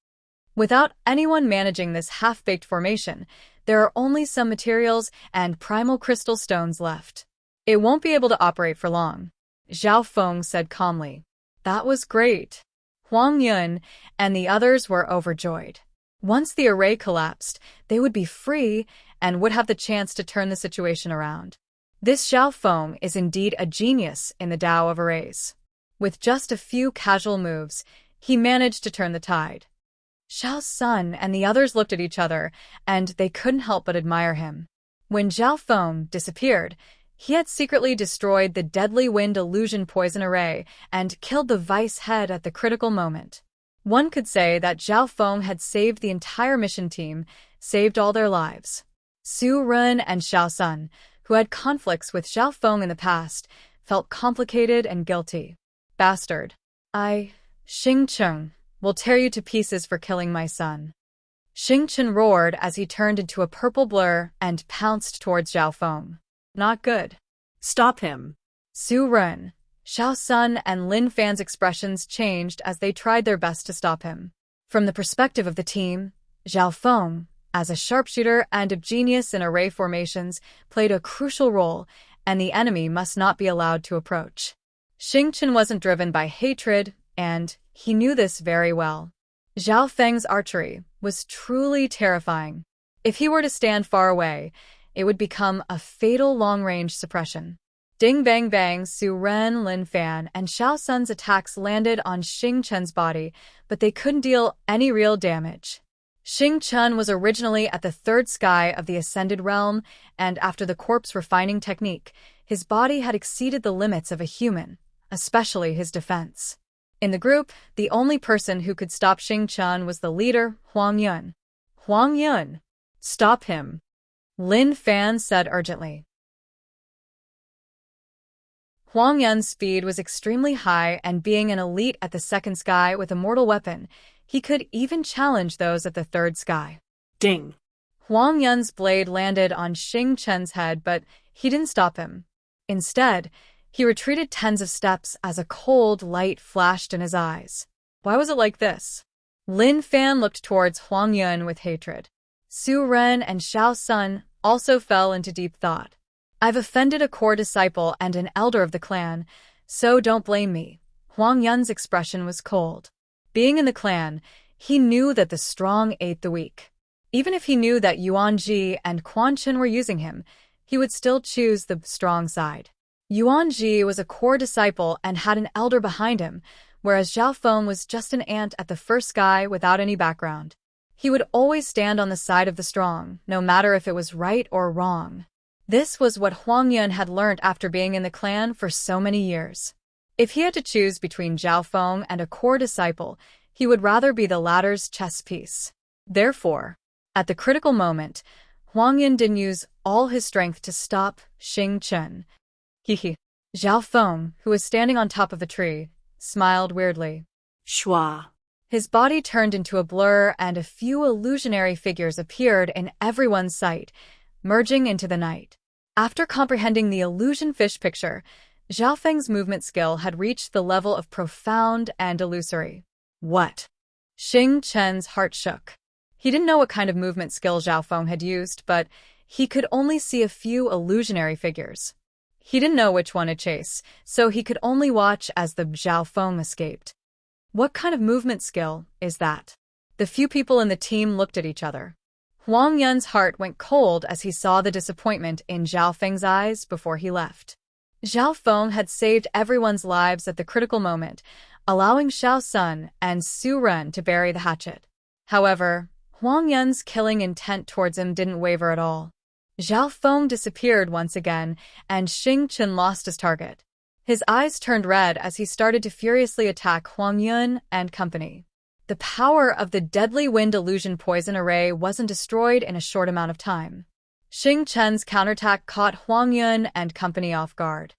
Without anyone managing this half-baked formation, there are only some materials and primal crystal stones left. It won't be able to operate for long, Zhao Feng said calmly. That was great. Huang Yun and the others were overjoyed. Once the array collapsed, they would be free and would have the chance to turn the situation around. This Zhao Feng is indeed a genius in the Tao of arrays. With just a few casual moves, he managed to turn the tide. Xiao Sun and the others looked at each other, and they couldn't help but admire him. When Zhao Feng disappeared, he had secretly destroyed the deadly wind illusion poison array and killed the vice head at the critical moment. One could say that Zhao Feng had saved the entire mission team, saved all their lives. Su Ren and Xiao Sun, who had conflicts with Zhao Feng in the past, felt complicated and guilty. Bastard. Xing Chen, will tear you to pieces for killing my son. Xing Chen roared as he turned into a purple blur and pounced towards Zhao Feng. Not good. Stop him. Su Ren, Xiao Sun and Lin Fan's expressions changed as they tried their best to stop him. From the perspective of the team, Zhao Feng, as a sharpshooter and a genius in array formations, played a crucial role, and the enemy must not be allowed to approach. Xing Chen wasn't driven by hatred, and he knew this very well. Zhao Feng's archery was truly terrifying. If he were to stand far away, it would become a fatal long-range suppression. Ding bang bang, Su Ren, Lin Fan, and Xiao Sun's attacks landed on Xing Chen's body, but they couldn't deal any real damage. Xing Chen was originally at the 3rd sky of the Ascended Realm, and after the corpse refining technique, his body had exceeded the limits of a human, especially his defense. In the group, the only person who could stop Xing Chen was the leader, Huang Yun. Huang Yun, stop him, Lin Fan said urgently. Huang Yun's speed was extremely high, and being an elite at the second sky with a mortal weapon, he could even challenge those at the third sky. Ding. Huang Yun's blade landed on Xing Chen's head, but he didn't stop him. Instead, he retreated tens of steps as a cold light flashed in his eyes. Why was it like this? Lin Fan looked towards Huang Yun with hatred. Su Ren and Xiao Sun also fell into deep thought. I've offended a core disciple and an elder of the clan, so don't blame me. Huang Yun's expression was cold. Being in the clan, he knew that the strong ate the weak. Even if he knew that Yuan Ji and Quan Chen were using him, he would still choose the strong side. Yuan Ji was a core disciple and had an elder behind him, whereas Zhao Feng was just an ant at the first sky without any background. He would always stand on the side of the strong, no matter if it was right or wrong. This was what Huang Yun had learned after being in the clan for so many years. If he had to choose between Zhao Feng and a core disciple, he would rather be the latter's chess piece. Therefore, at the critical moment, Huang Yun didn't use all his strength to stop Xing Chen. Zhao Feng, who was standing on top of a tree, smiled weirdly. Schwa. His body turned into a blur and a few illusionary figures appeared in everyone's sight, merging into the night. After comprehending the illusion fish picture, Zhao Feng's movement skill had reached the level of profound and illusory. What? Xing Chen's heart shook. He didn't know what kind of movement skill Zhao Feng had used, but he could only see a few illusionary figures. He didn't know which one to chase, so he could only watch as the Zhao Feng escaped. What kind of movement skill is that? The few people in the team looked at each other. Huang Yun's heart went cold as he saw the disappointment in Zhao Feng's eyes before he left. Zhao Feng had saved everyone's lives at the critical moment, allowing Xiao Sun and Su Ren to bury the hatchet. However, Huang Yun's killing intent towards him didn't waver at all. Zhao Feng disappeared once again, and Xing Chen lost his target. His eyes turned red as he started to furiously attack Huang Yun and company. The power of the deadly wind illusion poison array wasn't destroyed in a short amount of time. Xing Chen's counterattack caught Huang Yun and company off guard.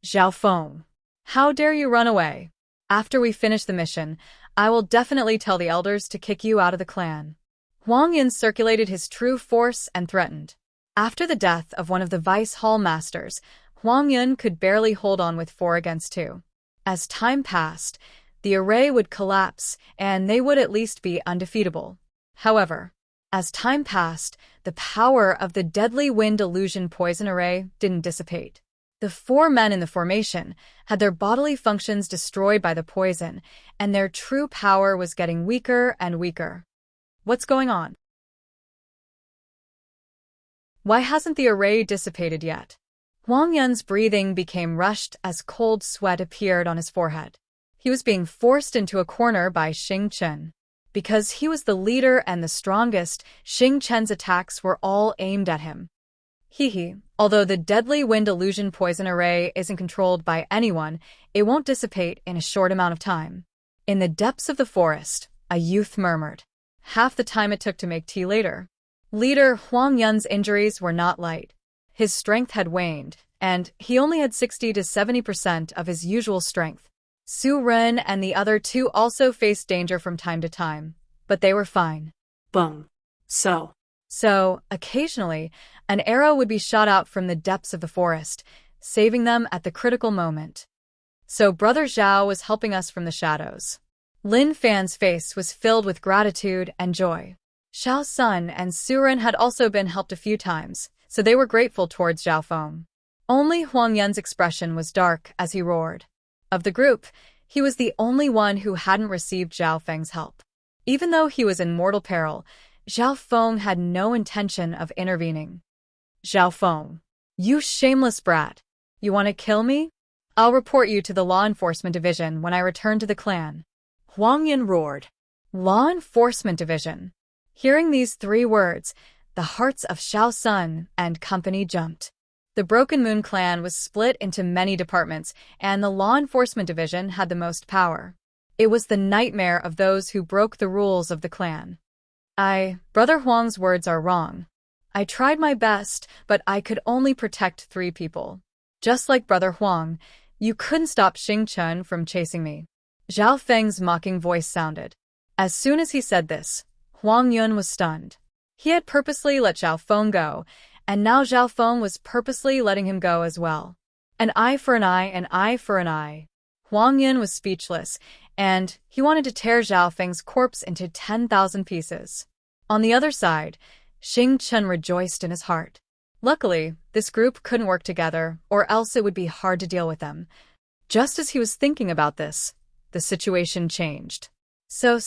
Zhao Feng, how dare you run away? After we finish the mission, I will definitely tell the elders to kick you out of the clan. Huang Yun circulated his true force and threatened. After the death of one of the Vice Hall Masters, Huang Yun could barely hold on with 4 against 2. As time passed, the array would collapse, and they would at least be undefeatable. However, as time passed, the power of the deadly wind illusion poison array didn't dissipate. The 4 men in the formation had their bodily functions destroyed by the poison, and their true power was getting weaker and weaker. What's going on? Why hasn't the array dissipated yet? Huang Yun's breathing became rushed as cold sweat appeared on his forehead. He was being forced into a corner by Xing Chen. Because he was the leader and the strongest, Xing Chen's attacks were all aimed at him. Although the deadly wind illusion poison array isn't controlled by anyone, it won't dissipate in a short amount of time. In the depths of the forest, a youth murmured. Half the time it took to make tea later. Leader Huang Yun's injuries were not light. His strength had waned, and he only had 60 to 70% of his usual strength. Su Ren and the other 2 also faced danger from time to time, but they were fine. Boom. So, occasionally, an arrow would be shot out from the depths of the forest, saving them at the critical moment. So Brother Zhao was helping us from the shadows. Lin Fan's face was filled with gratitude and joy. Xiao Sun and Su Ren had also been helped a few times, so they were grateful towards Zhao Feng. Only Huang Yun's expression was dark as he roared. Of the group, he was the only one who hadn't received Zhao Feng's help. Even though he was in mortal peril, Zhao Feng had no intention of intervening. Zhao Feng, you shameless brat. You want to kill me? I'll report you to the law enforcement division when I return to the clan. Huang Yun roared. Law enforcement division. Hearing these 3 words, the hearts of Xiao Sun and company jumped. The Broken Moon clan was split into many departments, and the law enforcement division had the most power. It was the nightmare of those who broke the rules of the clan. Brother Huang's words are wrong. I tried my best, but I could only protect 3 people. Just like Brother Huang, You couldn't stop Xing Chen from chasing me. Zhao Feng's mocking voice sounded. As soon as he said this, Huang Yun was stunned. He had purposely let Zhao Feng go, and now Zhao Feng was purposely letting him go as well. An eye for an eye, an eye for an eye. Huang Yun was speechless, and he wanted to tear Zhao Feng's corpse into 10,000 pieces. On the other side, Xing Chen rejoiced in his heart. Luckily, this group couldn't work together, or else it would be hard to deal with them. Just as he was thinking about this, the situation changed. So.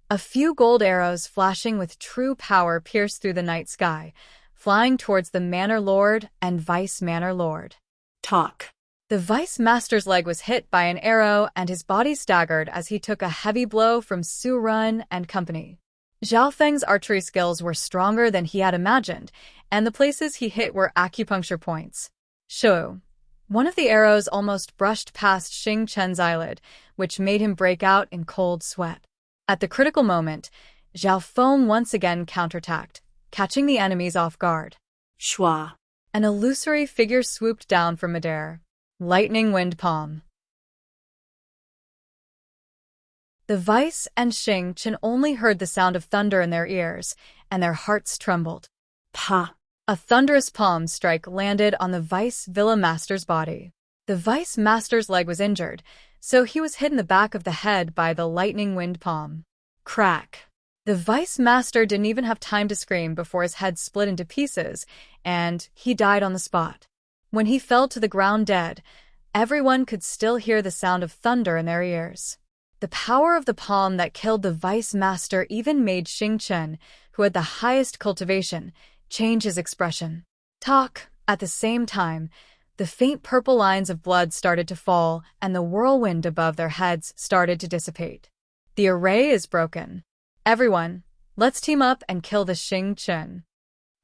A few gold arrows flashing with true power pierced through the night sky, flying towards the Manor Lord and Vice Manor Lord. Talk. The Vice Master's leg was hit by an arrow and his body staggered as he took a heavy blow from Su Run and company. Zhao Feng's archery skills were stronger than he had imagined, and the places he hit were acupuncture points. Shoo! One of the arrows almost brushed past Xing Chen's eyelid, which made him break out in cold sweat. At the critical moment, Zhao Feng once again counterattacked, catching the enemies off guard. Shua. An illusory figure swooped down from midair. Lightning wind palm. The Vice and Xing Chen only heard the sound of thunder in their ears, and their hearts trembled. Pa. A thunderous palm strike landed on the Vice Villa Master's body. The Vice Master's leg was injured, so he was hit in the back of the head by the lightning wind palm. Crack! The Vice Master didn't even have time to scream before his head split into pieces, and he died on the spot. When he fell to the ground dead, everyone could still hear the sound of thunder in their ears. The power of the palm that killed the Vice Master even made Xing Chen, who had the highest cultivation, change his expression. Talk! At the same time, the faint purple lines of blood started to fall, and the whirlwind above their heads started to dissipate. The array is broken. Everyone, let's team up and kill the Xing Chen.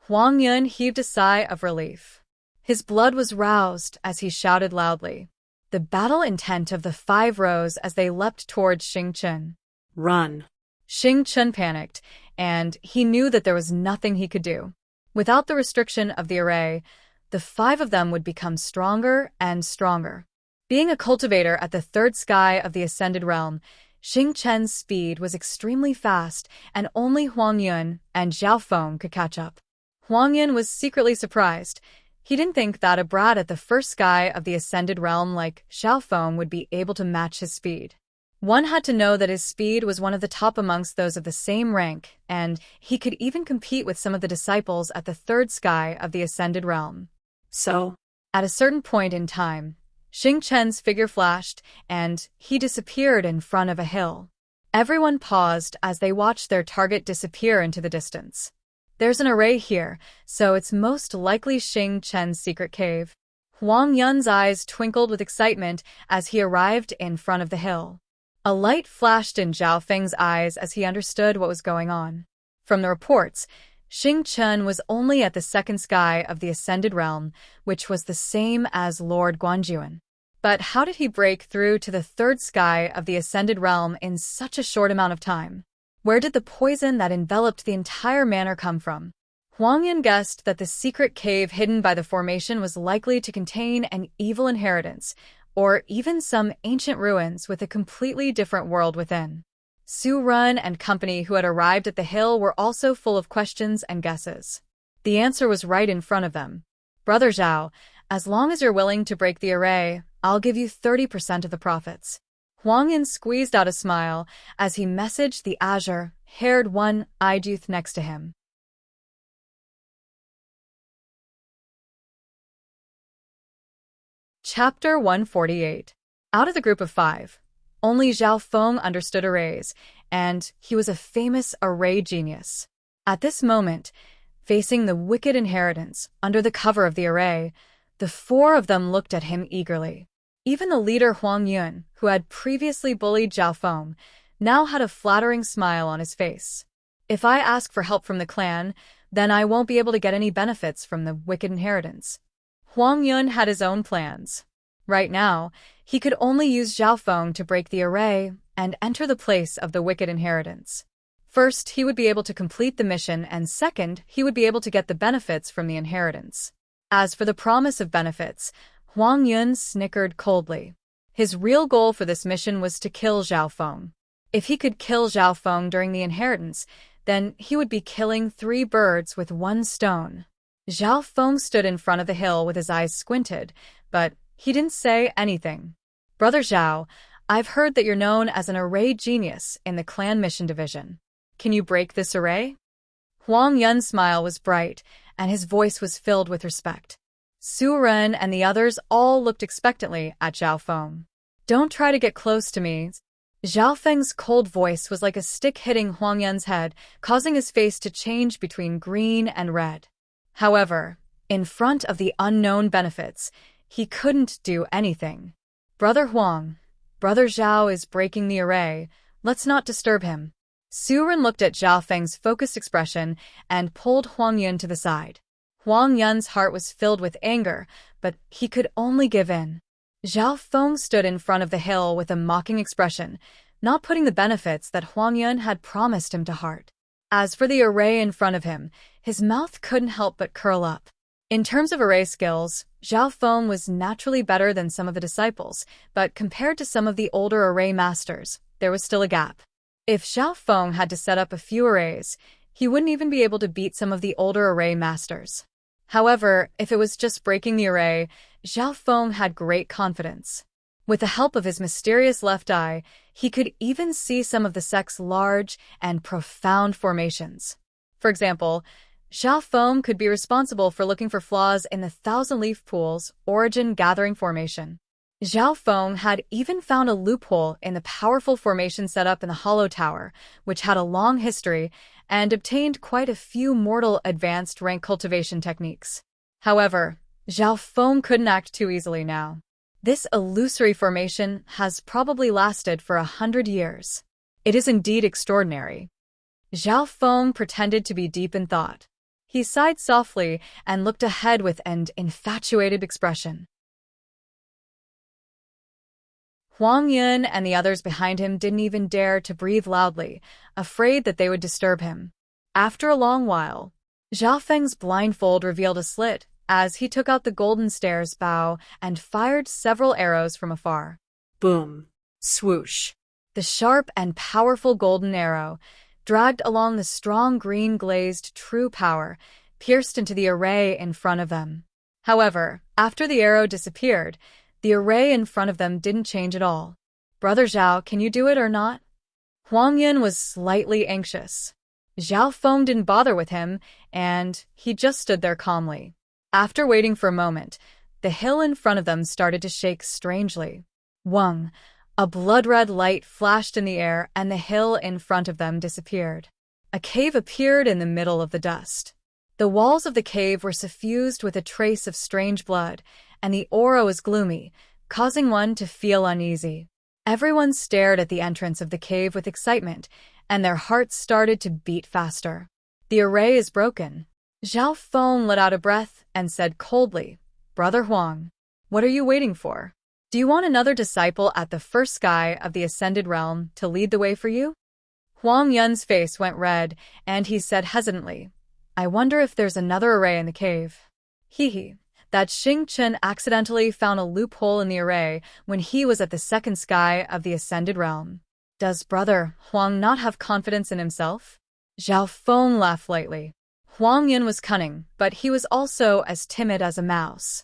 Huang Yun heaved a sigh of relief. His blood was roused as he shouted loudly. The battle intent of the five rose as they leapt towards Xing Chen. Run. Xing Chen panicked, and he knew that there was nothing he could do. Without the restriction of the array, the five of them would become stronger and stronger. Being a cultivator at the third sky of the Ascended Realm, Xing Chen's speed was extremely fast, and only Huang Yun and Zhao Feng could catch up. Huang Yun was secretly surprised. He didn't think that a brat at the first sky of the Ascended Realm like Zhao Feng would be able to match his speed. One had to know that his speed was one of the top amongst those of the same rank, and he could even compete with some of the disciples at the third sky of the Ascended Realm. So, at a certain point in time, Xing Chen's figure flashed, and he disappeared in front of a hill. Everyone paused as they watched their target disappear into the distance. There's an array here, so it's most likely Xing Chen's secret cave. Huang Yun's eyes twinkled with excitement as he arrived in front of the hill. A light flashed in Zhao Feng's eyes as he understood what was going on. From the reports, Xing Chen was only at the second sky of the Ascended Realm, which was the same as Lord Guanjuan. But how did he break through to the third sky of the Ascended Realm in such a short amount of time? Where did the poison that enveloped the entire manor come from? Huang Yun guessed that the secret cave hidden by the formation was likely to contain an evil inheritance, or even some ancient ruins with a completely different world within. Su Run and company who had arrived at the hill were also full of questions and guesses. The answer was right in front of them. Brother Zhao, as long as you're willing to break the array, I'll give you 30% of the profits. Huang Yun squeezed out a smile as he messaged the azure-haired one-eyed youth next to him. Chapter 148. Out of the group of five, only Zhao Feng understood arrays, and he was a famous array genius. At this moment, facing the wicked inheritance under the cover of the array, the four of them looked at him eagerly. Even the leader Huang Yun, who had previously bullied Zhao Feng, now had a flattering smile on his face. If I ask for help from the clan, then I won't be able to get any benefits from the wicked inheritance. Huang Yun had his own plans. Right now, he could only use Zhao Feng to break the array and enter the place of the wicked inheritance. First, he would be able to complete the mission, and second, he would be able to get the benefits from the inheritance. As for the promise of benefits, Huang Yun snickered coldly. His real goal for this mission was to kill Zhao Feng. If he could kill Zhao Feng during the inheritance, then he would be killing 3 birds with 1 stone. Zhao Feng stood in front of the hill with his eyes squinted, but he didn't say anything. Brother Zhao, I've heard that you're known as an array genius in the clan mission division. Can you break this array? Huang Yun's smile was bright, and his voice was filled with respect. Su Ren and the others all looked expectantly at Zhao Feng. Don't try to get close to me. Zhao Feng's cold voice was like a stick hitting Huang Yun's head, causing his face to change between green and red. However, in front of the unknown benefits, he couldn't do anything. Brother Huang, Brother Zhao is breaking the array. Let's not disturb him. Su Ren looked at Zhao Feng's focused expression and pulled Huang Yun to the side. Huang Yun's heart was filled with anger, but he could only give in. Zhao Feng stood in front of the hill with a mocking expression, not putting the benefits that Huang Yun had promised him to heart. As for the array in front of him, his mouth couldn't help but curl up. In terms of array skills, Zhao Feng was naturally better than some of the disciples, but compared to some of the older array masters, there was still a gap. If Zhao Feng had to set up a few arrays, he wouldn't even be able to beat some of the older array masters. However, if it was just breaking the array, Zhao Feng had great confidence. With the help of his mysterious left eye, he could even see some of the sect's large and profound formations. For example, Zhao Feng could be responsible for looking for flaws in the Thousand Leaf Pool's origin gathering formation. Zhao Feng had even found a loophole in the powerful formation set up in the Hollow Tower, which had a long history, and obtained quite a few mortal advanced rank cultivation techniques. However, Zhao Feng couldn't act too easily now. This illusory formation has probably lasted for 100 years. It is indeed extraordinary. Zhao Feng pretended to be deep in thought. He sighed softly and looked ahead with an infatuated expression. Huang Yun and the others behind him didn't even dare to breathe loudly, afraid that they would disturb him. After a long while, Zhao Feng's blindfold revealed a slit as he took out the golden stairs bow and fired several arrows from afar. Boom. Swoosh. The sharp and powerful golden arrow, dragged along the strong green glazed true power, pierced into the array in front of them. However, after the arrow disappeared, the array in front of them didn't change at all. Brother Zhao, can you do it or not? Huang Yun was slightly anxious. Zhao Feng didn't bother with him, and he just stood there calmly. After waiting for a moment, the hill in front of them started to shake strangely. Wang! A blood-red light flashed in the air and the hill in front of them disappeared. A cave appeared in the middle of the dust. The walls of the cave were suffused with a trace of strange blood, and the aura was gloomy, causing one to feel uneasy. Everyone stared at the entrance of the cave with excitement, and their hearts started to beat faster. The array is broken. Zhao Feng let out a breath and said coldly, Brother Huang, what are you waiting for? Do you want another disciple at the first sky of the Ascended Realm to lead the way for you? Huang Yun's face went red, and he said hesitantly, I wonder if there's another array in the cave. Hee. That Xing Chen accidentally found a loophole in the array when he was at the second sky of the Ascended Realm. Does Brother Huang not have confidence in himself? Zhao Feng laughed lightly. Huang Yun was cunning, but he was also as timid as a mouse.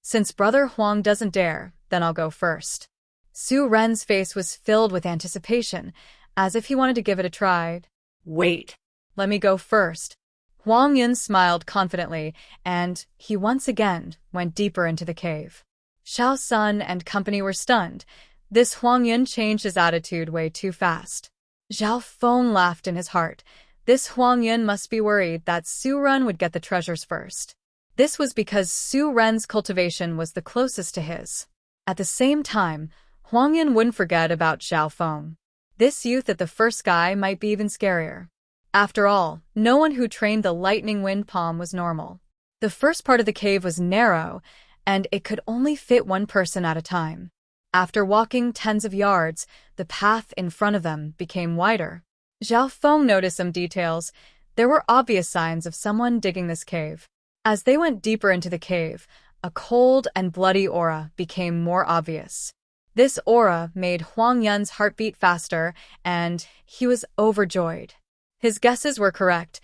Since Brother Huang doesn't dare, then I'll go first. Su Ren's face was filled with anticipation, as if he wanted to give it a try. Wait. Let me go first. Huang Yun smiled confidently, and he once again went deeper into the cave. Xiao Sun and company were stunned. This Huang Yun changed his attitude way too fast. Zhao Feng laughed in his heart. This Huang Yun must be worried that Su Ren would get the treasures first. This was because Su Ren's cultivation was the closest to his. At the same time, Huang Yun wouldn't forget about Zhao Feng. This youth at the first sky might be even scarier. After all, no one who trained the lightning wind palm was normal. The first part of the cave was narrow, and it could only fit one person at a time. After walking tens of yards, the path in front of them became wider. Zhao Feng noticed some details. There were obvious signs of someone digging this cave. As they went deeper into the cave, a cold and bloody aura became more obvious. This aura made Huang Yun's heartbeat faster, and he was overjoyed. His guesses were correct.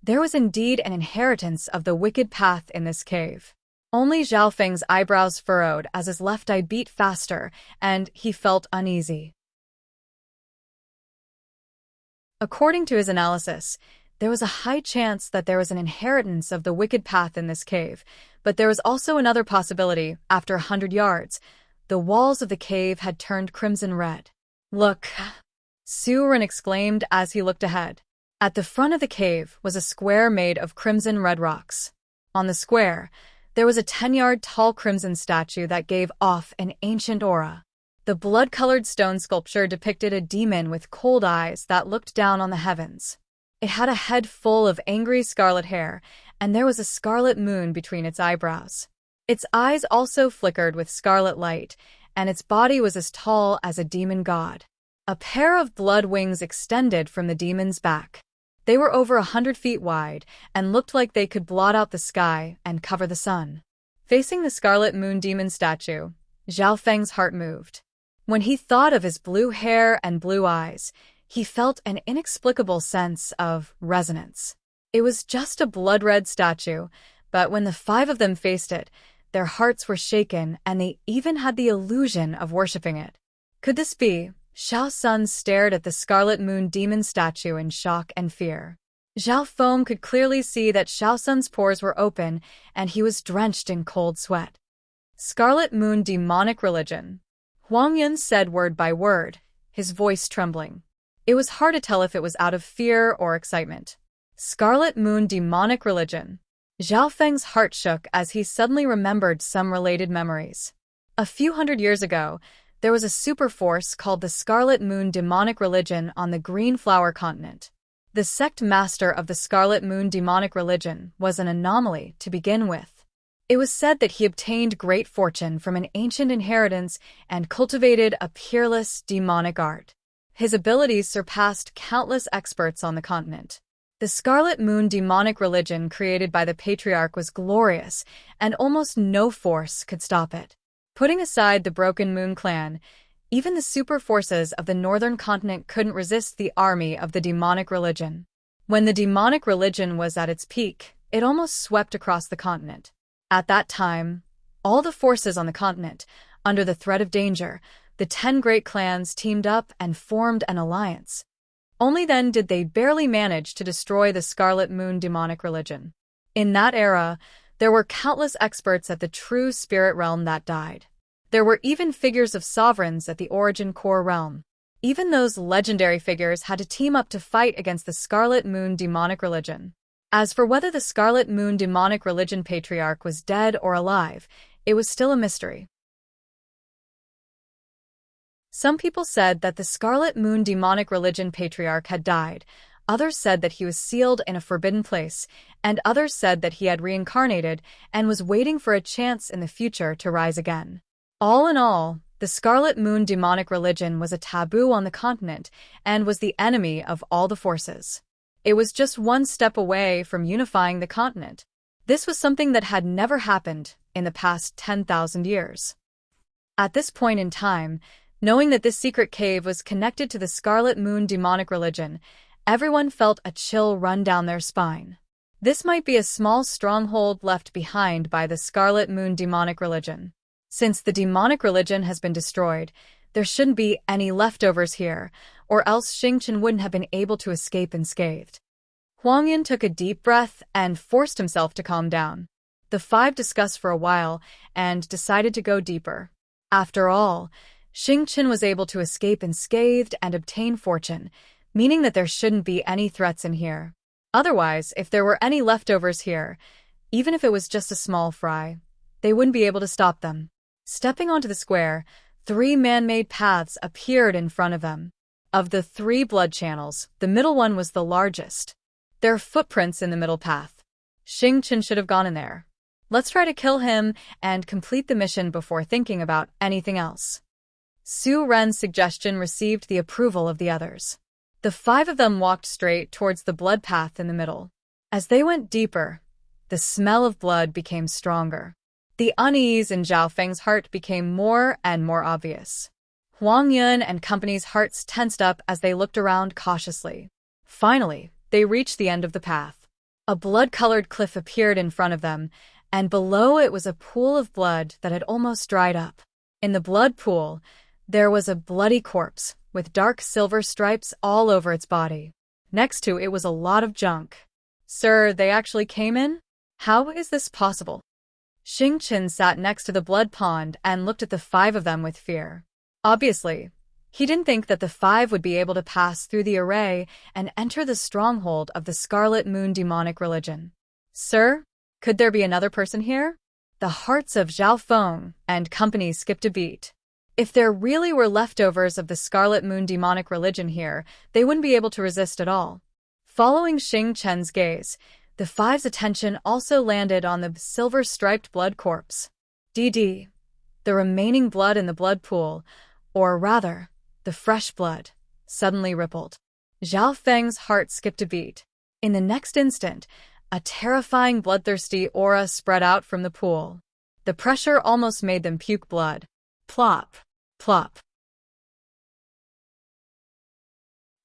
There was indeed an inheritance of the wicked path in this cave. Only Zhao Feng's eyebrows furrowed as his left eye beat faster, and he felt uneasy. According to his analysis, there was a high chance that there was an inheritance of the wicked path in this cave, but there was also another possibility. After 100 yards, the walls of the cave had turned crimson red. "Look!" Su Ren exclaimed as he looked ahead. At the front of the cave was a square made of crimson red rocks. On the square, there was a 10-yard tall crimson statue that gave off an ancient aura. The blood-colored stone sculpture depicted a demon with cold eyes that looked down on the heavens. It had a head full of angry scarlet hair, and there was a scarlet moon between its eyebrows. Its eyes also flickered with scarlet light, and its body was as tall as a demon god. A pair of blood wings extended from the demon's back. They were over 100 feet wide and looked like they could blot out the sky and cover the sun. Facing the scarlet moon demon statue, Zhao Feng's heart moved. When he thought of his blue hair and blue eyes, he felt an inexplicable sense of resonance. It was just a blood-red statue, but when the 5 of them faced it, their hearts were shaken and they even had the illusion of worshipping it. Could this be? Xiao Sun stared at the Scarlet Moon demon statue in shock and fear. Zhao Feng could clearly see that Xiao Sun's pores were open and he was drenched in cold sweat. Scarlet Moon demonic religion. Huang Yun said word by word, his voice trembling. It was hard to tell if it was out of fear or excitement. Scarlet Moon demonic religion. Zhao Feng's heart shook as he suddenly remembered some related memories. A few hundred years ago, there was a super force called the Scarlet Moon demonic religion on the Green Flower continent. The sect master of the Scarlet Moon demonic religion was an anomaly to begin with. It was said that he obtained great fortune from an ancient inheritance and cultivated a peerless demonic art. His abilities surpassed countless experts on the continent. The Scarlet Moon demonic religion created by the Patriarch was glorious, and almost no force could stop it. Putting aside the Broken Moon clan, even the super forces of the northern continent couldn't resist the army of the demonic religion. When the demonic religion was at its peak, it almost swept across the continent. At that time, all the forces on the continent, under the threat of danger, the 10 great clans teamed up and formed an alliance. Only then did they barely manage to destroy the Scarlet Moon demonic religion. In that era, there were countless experts at the true spirit realm that died. There were even figures of sovereigns at the origin core realm. Even those legendary figures had to team up to fight against the Scarlet Moon demonic religion. As for whether the Scarlet Moon demonic religion patriarch was dead or alive, it was still a mystery. Some people said that the Scarlet Moon demonic religion patriarch had died, others said that he was sealed in a forbidden place, and others said that he had reincarnated and was waiting for a chance in the future to rise again. All in all, the Scarlet Moon demonic religion was a taboo on the continent and was the enemy of all the forces. It was just one step away from unifying the continent. This was something that had never happened in the past 10,000 years. At this point in time, knowing that this secret cave was connected to the Scarlet Moon demonic religion, everyone felt a chill run down their spine. This might be a small stronghold left behind by the Scarlet Moon demonic religion. Since the demonic religion has been destroyed, there shouldn't be any leftovers here, or else Xingqian wouldn't have been able to escape unscathed. Huang Yun took a deep breath and forced himself to calm down. The 5 discussed for a while and decided to go deeper. After all, Xingqian was able to escape unscathed and obtain fortune, meaning that there shouldn't be any threats in here. Otherwise, if there were any leftovers here, even if it was just a small fry, they wouldn't be able to stop them. Stepping onto the square, 3 man-made paths appeared in front of them. Of the 3 blood channels, the middle one was the largest. There are footprints in the middle path. Xingqian should have gone in there. Let's try to kill him and complete the mission before thinking about anything else. Su Ren's suggestion received the approval of the others. The 5 of them walked straight towards the blood path in the middle. As they went deeper, the smell of blood became stronger. The unease in Zhao Feng's heart became more and more obvious. Huang Yun and company's hearts tensed up as they looked around cautiously. Finally, they reached the end of the path. A blood-colored cliff appeared in front of them, and below it was a pool of blood that had almost dried up. In the blood pool, there was a bloody corpse with dark silver stripes all over its body. Next to it was a lot of junk. "Sir, they actually came in? How is this possible?" Xing Chen sat next to the blood pond and looked at the 5 of them with fear. Obviously, he didn't think that the 5 would be able to pass through the array and enter the stronghold of the Scarlet Moon demonic religion. "Sir, could there be another person here?" The hearts of Zhao Feng and company skipped a beat. If there really were leftovers of the Scarlet Moon demonic religion here, they wouldn't be able to resist at all. Following Xing Chen's gaze, the 5's attention also landed on the silver-striped blood corpse. The remaining blood in the blood pool, or rather, the fresh blood, suddenly rippled. Zhao Feng's heart skipped a beat. In the next instant, a terrifying bloodthirsty aura spread out from the pool. The pressure almost made them puke blood. Plop, plop.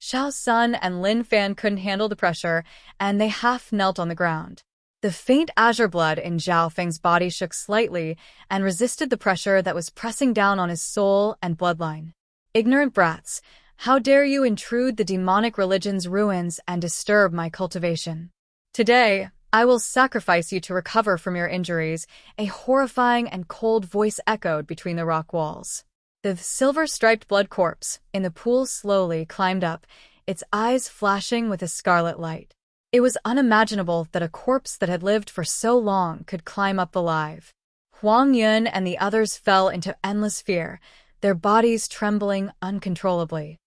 Xiao Sun and Lin Fan couldn't handle the pressure, and they half knelt on the ground. The faint azure blood in Zhao Feng's body shook slightly and resisted the pressure that was pressing down on his soul and bloodline. "Ignorant brats, how dare you intrude the demonic religion's ruins and disturb my cultivation? Today, I will sacrifice you to recover from your injuries," a horrifying and cold voice echoed between the rock walls. The silver-striped blood corpse in the pool slowly climbed up, its eyes flashing with a scarlet light. It was unimaginable that a corpse that had lived for so long could climb up alive. Huang Yun and the others fell into endless fear, their bodies trembling uncontrollably.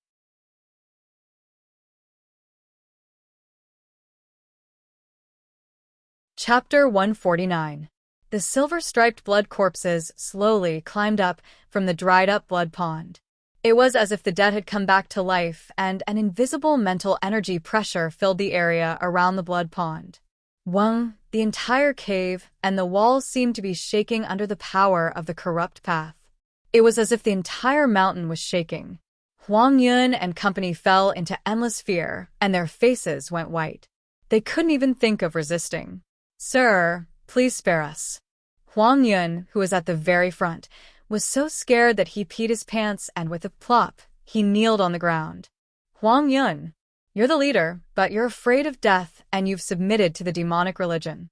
Chapter 149. The silver-striped blood corpses slowly climbed up from the dried-up blood pond. It was as if the dead had come back to life, and an invisible mental energy pressure filled the area around the blood pond. The entire cave and the walls seemed to be shaking under the power of the corrupt path. It was as if the entire mountain was shaking. Huang Yun and company fell into endless fear, and their faces went white. They couldn't even think of resisting. "Sir, please spare us." Huang Yun, who was at the very front, was so scared that he peed his pants, and with a plop, he kneeled on the ground. "Huang Yun, you're the leader, but you're afraid of death and you've submitted to the demonic religion."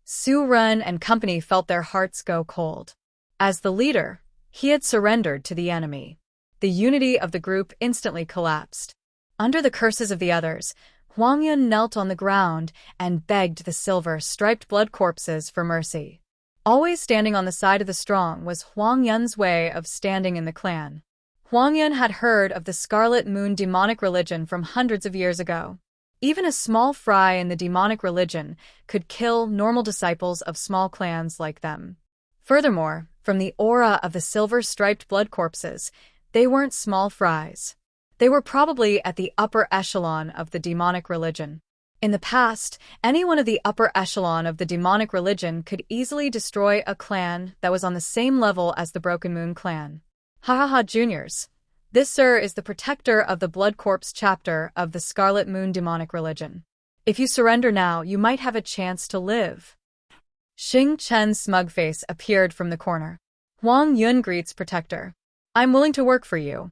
Su Ren and company felt their hearts go cold. As the leader, he had surrendered to the enemy. The unity of the group instantly collapsed. Under the curses of the others, Huang Yun knelt on the ground and begged the silver-striped blood corpses for mercy. Always standing on the side of the strong was Huang Yun's way of standing in the clan. Huang Yun had heard of the Scarlet Moon demonic religion from hundreds of years ago. Even a small fry in the demonic religion could kill normal disciples of small clans like them. Furthermore, from the aura of the silver-striped blood corpses, they weren't small fries. They were probably at the upper echelon of the demonic religion. In the past, anyone of the upper echelon of the demonic religion could easily destroy a clan that was on the same level as the Broken Moon clan. Ha, juniors. This, sir, is the protector of the Blood Corpse chapter of the Scarlet Moon demonic religion. If you surrender now, you might have a chance to live. Xing Chen's smug face appeared from the corner. Huang Yun greets protector. "I'm willing to work for you."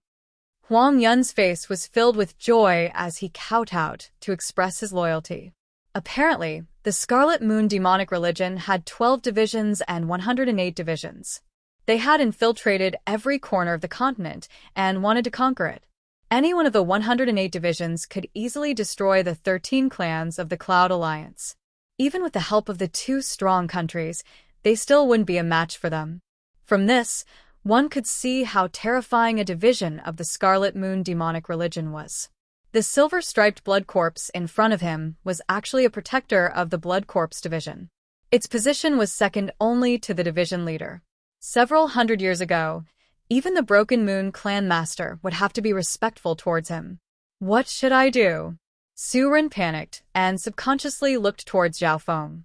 Huang Yun's face was filled with joy as he kowtowed to express his loyalty. Apparently, the Scarlet Moon demonic religion had 12 divisions and 108 divisions. They had infiltrated every corner of the continent and wanted to conquer it. Any one of the 108 divisions could easily destroy the 13 clans of the Cloud Alliance. Even with the help of the 2 strong countries, they still wouldn't be a match for them. From this, one could see how terrifying a division of the Scarlet Moon demonic religion was. The silver-striped blood corpse in front of him was actually a protector of the Blood Corpse division. Its position was second only to the division leader. Several hundred years ago, even the Broken Moon clan master would have to be respectful towards him. What should I do? Su Ren panicked and subconsciously looked towards Zhao Feng.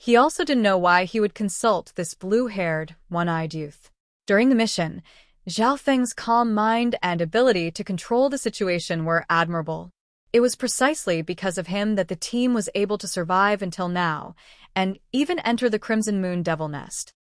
He also didn't know why he would consult this blue-haired, one-eyed youth. During the mission, Zhao Feng's calm mind and ability to control the situation were admirable. It was precisely because of him that the team was able to survive until now, and even enter the Crimson Moon Devil Nest.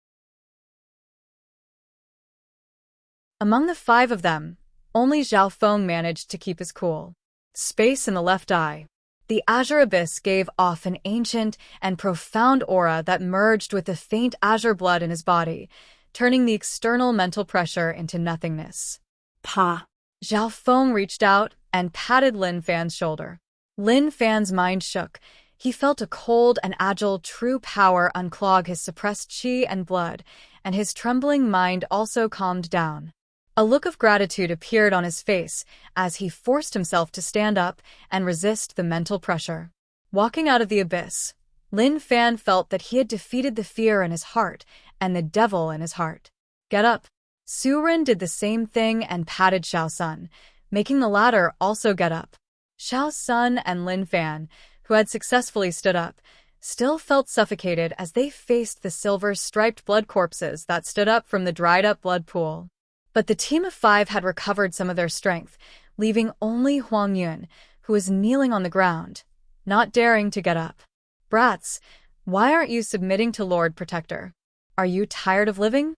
Among the 5 of them, only Zhao Feng managed to keep his cool. Space in the left eye. The azure abyss gave off an ancient and profound aura that merged with the faint azure blood in his body, turning the external mental pressure into nothingness. Pa. Zhao Feng reached out and patted Lin Fan's shoulder. Lin Fan's mind shook. He felt a cold and agile true power unclog his suppressed qi and blood, and his trembling mind also calmed down. A look of gratitude appeared on his face as he forced himself to stand up and resist the mental pressure. Walking out of the abyss, Lin Fan felt that he had defeated the fear in his heart and the devil in his heart. Get up. Su Ren did the same thing and patted Xiao Sun, making the latter also get up. Xiao Sun and Lin Fan, who had successfully stood up, still felt suffocated as they faced the silver-striped blood corpses that stood up from the dried-up blood pool. But the team of 5 had recovered some of their strength, leaving only Huang Yun, who was kneeling on the ground, not daring to get up. Brats, why aren't you submitting to Lord Protector? Are you tired of living?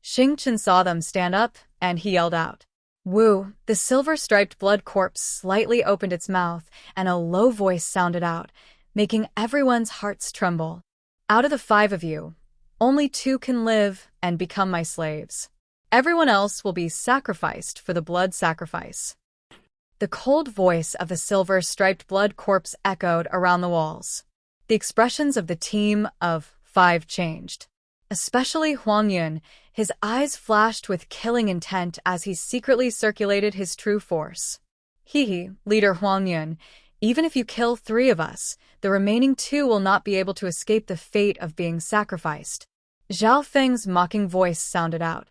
Xing Chen saw them stand up, and he yelled out. Wu, the silver-striped blood corpse slightly opened its mouth, and a low voice sounded out, making everyone's hearts tremble. Out of the 5 of you, only 2 can live and become my slaves. Everyone else will be sacrificed for the blood sacrifice. The cold voice of the silver-striped blood corpse echoed around the walls. The expressions of the team of 5 changed. Especially Huang Yun, his eyes flashed with killing intent as he secretly circulated his true force. Hee, Leader Huang Yun, even if you kill 3 of us, the remaining 2 will not be able to escape the fate of being sacrificed. Zhao Feng's mocking voice sounded out.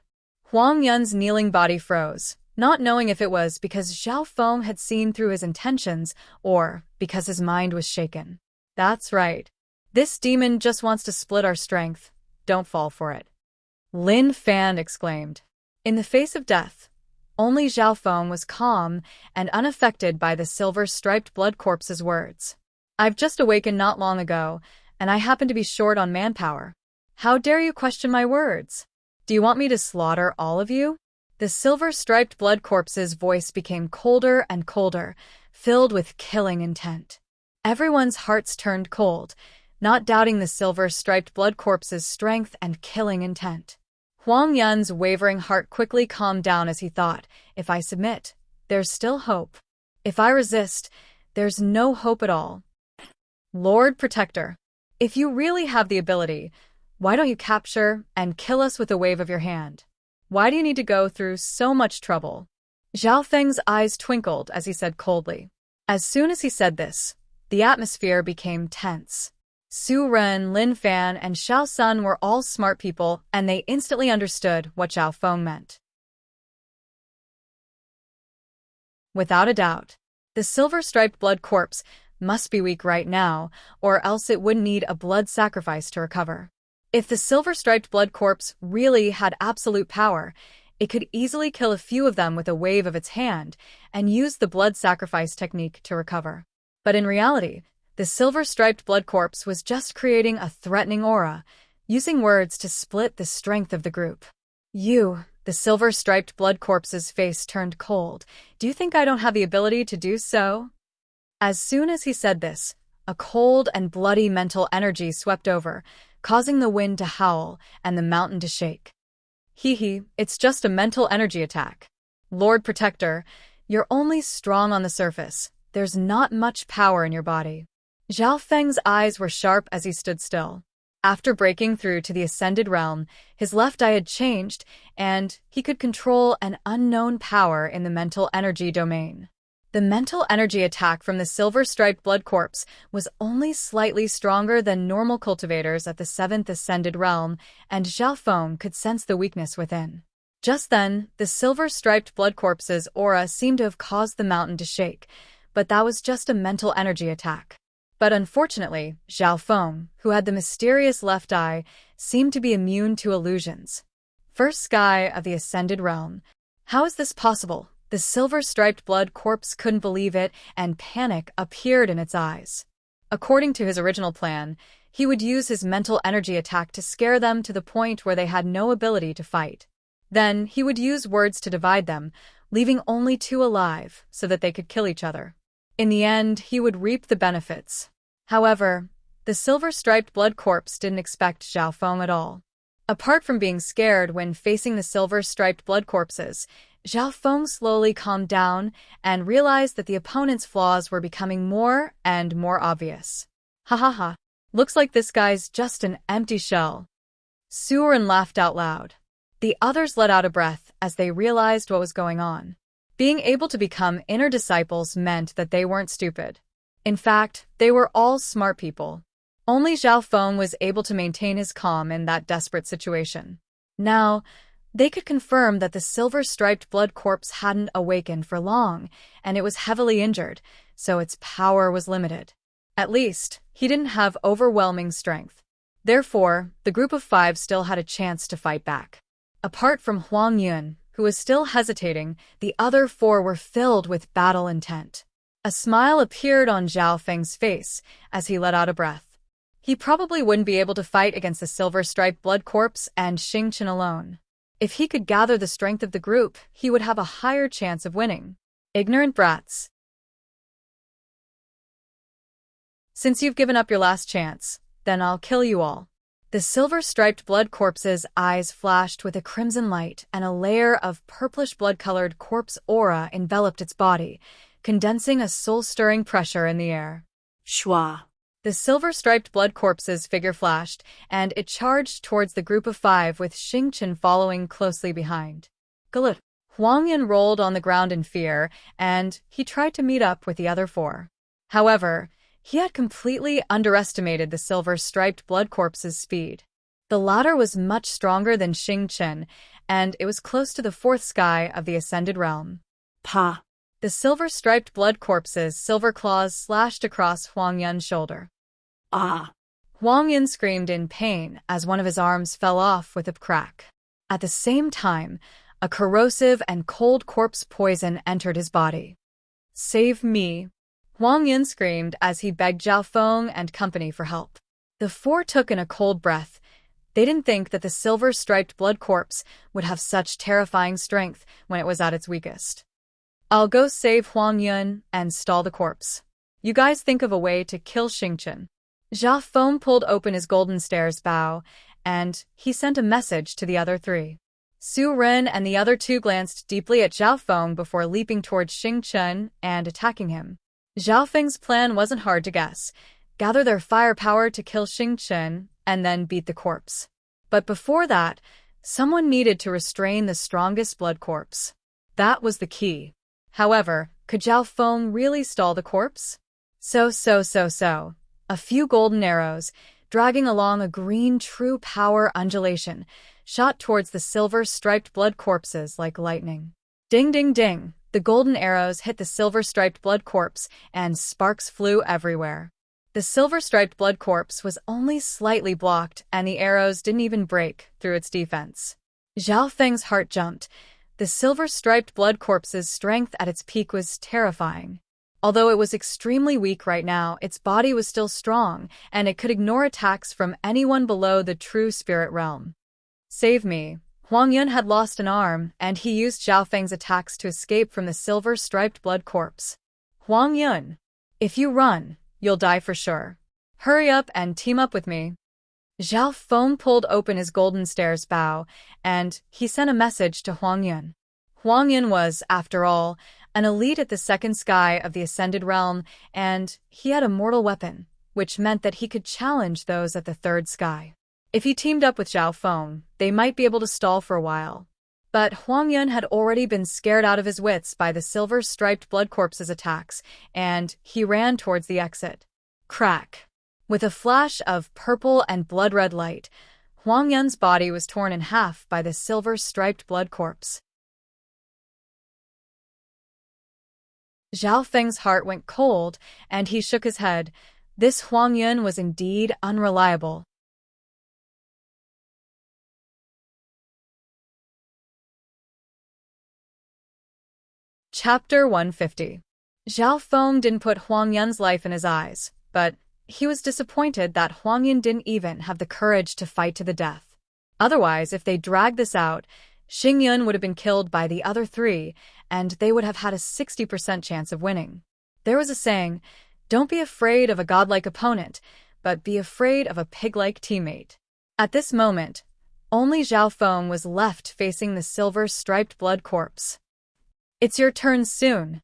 Huang Yun's kneeling body froze, not knowing if it was because Zhao Feng had seen through his intentions or because his mind was shaken. That's right. This demon just wants to split our strength. Don't fall for it. Lin Fan exclaimed. In the face of death, only Zhao Feng was calm and unaffected by the silver-striped blood corpse's words. I've just awakened not long ago, and I happen to be short on manpower. How dare you question my words? Do you want me to slaughter all of you? The silver-striped blood corpse's voice became colder and colder, filled with killing intent. Everyone's hearts turned cold, not doubting the silver-striped blood corpse's strength and killing intent. Huang Yun's wavering heart quickly calmed down as he thought, if I submit, there's still hope. If I resist, there's no hope at all. Lord Protector, if you really have the ability, why don't you capture and kill us with a wave of your hand? Why do you need to go through so much trouble? Zhao Feng's eyes twinkled as he said coldly. As soon as he said this, the atmosphere became tense. Su Ren, Lin Fan, and Xiao Sun were all smart people, and they instantly understood what Zhao Feng meant. Without a doubt, the silver-striped blood corpse must be weak right now, or else it would need a blood sacrifice to recover. If the silver-striped blood corpse really had absolute power, it could easily kill a few of them with a wave of its hand and use the blood sacrifice technique to recover. But in reality, the silver-striped blood corpse was just creating a threatening aura, using words to split the strength of the group. You, the silver-striped blood corpse's face turned cold. Do you think I don't have the ability to do so? As soon as he said this, a cold and bloody mental energy swept over, causing the wind to howl and the mountain to shake. It's just a mental energy attack. Lord Protector, you're only strong on the surface. There's not much power in your body. Zhao Feng's eyes were sharp as he stood still. After breaking through to the Ascended Realm, his left eye had changed, and he could control an unknown power in the mental energy domain. The mental energy attack from the silver-striped blood corpse was only slightly stronger than normal cultivators at the 7th Ascended Realm, and Zhao Feng could sense the weakness within. Just then, the silver-striped blood corpse's aura seemed to have caused the mountain to shake, but that was just a mental energy attack. But unfortunately, Zhao Feng, who had the mysterious left eye, seemed to be immune to illusions. First sky of the Ascended Realm. How is this possible? The silver-striped blood corpse couldn't believe it, and panic appeared in its eyes. According to his original plan, he would use his mental energy attack to scare them to the point where they had no ability to fight. Then he would use words to divide them, leaving only two alive so that they could kill each other. In the end, he would reap the benefits. However, the silver-striped blood corpse didn't expect Zhao Feng at all. Apart from being scared when facing the silver-striped blood corpses, Zhao Feng slowly calmed down and realized that the opponent's flaws were becoming more and more obvious. Ha ha ha. Looks like this guy's just an empty shell. Su Ren laughed out loud. The others let out a breath as they realized what was going on. Being able to become inner disciples meant that they weren't stupid. In fact, they were all smart people. Only Zhao Feng was able to maintain his calm in that desperate situation. Now, they could confirm that the silver-striped blood corpse hadn't awakened for long, and it was heavily injured, so its power was limited. At least, he didn't have overwhelming strength. Therefore, the group of five still had a chance to fight back. Apart from Huang Yun, who was still hesitating, the other four were filled with battle intent. A smile appeared on Zhao Feng's face as he let out a breath. He probably wouldn't be able to fight against the silver-striped blood corpse and Xing Chen alone. If he could gather the strength of the group, he would have a higher chance of winning. Ignorant brats. Since you've given up your last chance, then I'll kill you all. The silver-striped blood corpse's eyes flashed with a crimson light, and a layer of purplish blood-colored corpse aura enveloped its body, condensing a soul-stirring pressure in the air. Shua. The silver-striped blood corpse's figure flashed, and it charged towards the group of five with Xing Chen following closely behind. Galut. Huang Yun rolled on the ground in fear, and he tried to meet up with the other four. However, he had completely underestimated the silver-striped blood corpse's speed. The latter was much stronger than Xing Chen, and it was close to the fourth sky of the Ascended Realm. Pa. The silver-striped blood corpse's silver claws slashed across Huang Yun's shoulder. Ah. Huang Yun screamed in pain as one of his arms fell off with a crack. At the same time, a corrosive and cold corpse poison entered his body. Save me! Huang Yun screamed as he begged Zhao Feng and company for help. The four took in a cold breath. They didn't think that the silver-striped blood corpse would have such terrifying strength when it was at its weakest. I'll go save Huang Yun and stall the corpse. You guys think of a way to kill Xing Chen. Zhao Feng pulled open his golden stairs bow, and he sent a message to the other three. Su Ren and the other two glanced deeply at Zhao Feng before leaping towards Xing Chen and attacking him. Zhao Feng's plan wasn't hard to guess. Gather their firepower to kill Xing Chen and then beat the corpse. But before that, someone needed to restrain the strongest blood corpse. That was the key. However, could Zhao Feng really stall the corpse? So. A few golden arrows, dragging along a green true power undulation, shot towards the silver-striped blood corpses like lightning. Ding ding ding, the golden arrows hit the silver-striped blood corpse and sparks flew everywhere. The silver-striped blood corpse was only slightly blocked and the arrows didn't even break through its defense. Zhao Feng's heart jumped. The silver-striped blood corpse's strength at its peak was terrifying. Although it was extremely weak right now, its body was still strong, and it could ignore attacks from anyone below the true spirit realm. Save me. Huang Yun had lost an arm, and he used Zhao Feng's attacks to escape from the silver-striped blood corpse. Huang Yun, if you run, you'll die for sure. Hurry up and team up with me. Zhao Feng pulled open his golden stairs bow, and he sent a message to Huang Yun. Huang Yun was, after all, an elite at the second sky of the Ascended Realm, and he had a mortal weapon, which meant that he could challenge those at the third sky. If he teamed up with Zhao Feng, they might be able to stall for a while. But Huang Yun had already been scared out of his wits by the silver-striped blood corpse's attacks, and he ran towards the exit. Crack! With a flash of purple and blood-red light, Huang Yun's body was torn in half by the silver-striped blood corpse. Zhao Feng's heart went cold, and he shook his head. This Huang Yun was indeed unreliable. Chapter 150. Zhao Feng didn't put Huang Yun's life in his eyes, but he was disappointed that Huang Yun didn't even have the courage to fight to the death. Otherwise, if they dragged this out, Xing Yun would have been killed by the other three, and they would have had a 60% chance of winning. There was a saying, "Don't be afraid of a godlike opponent, but be afraid of a pig-like teammate." At this moment, only Zhao Feng was left facing the silver-striped blood corpse. "It's your turn soon."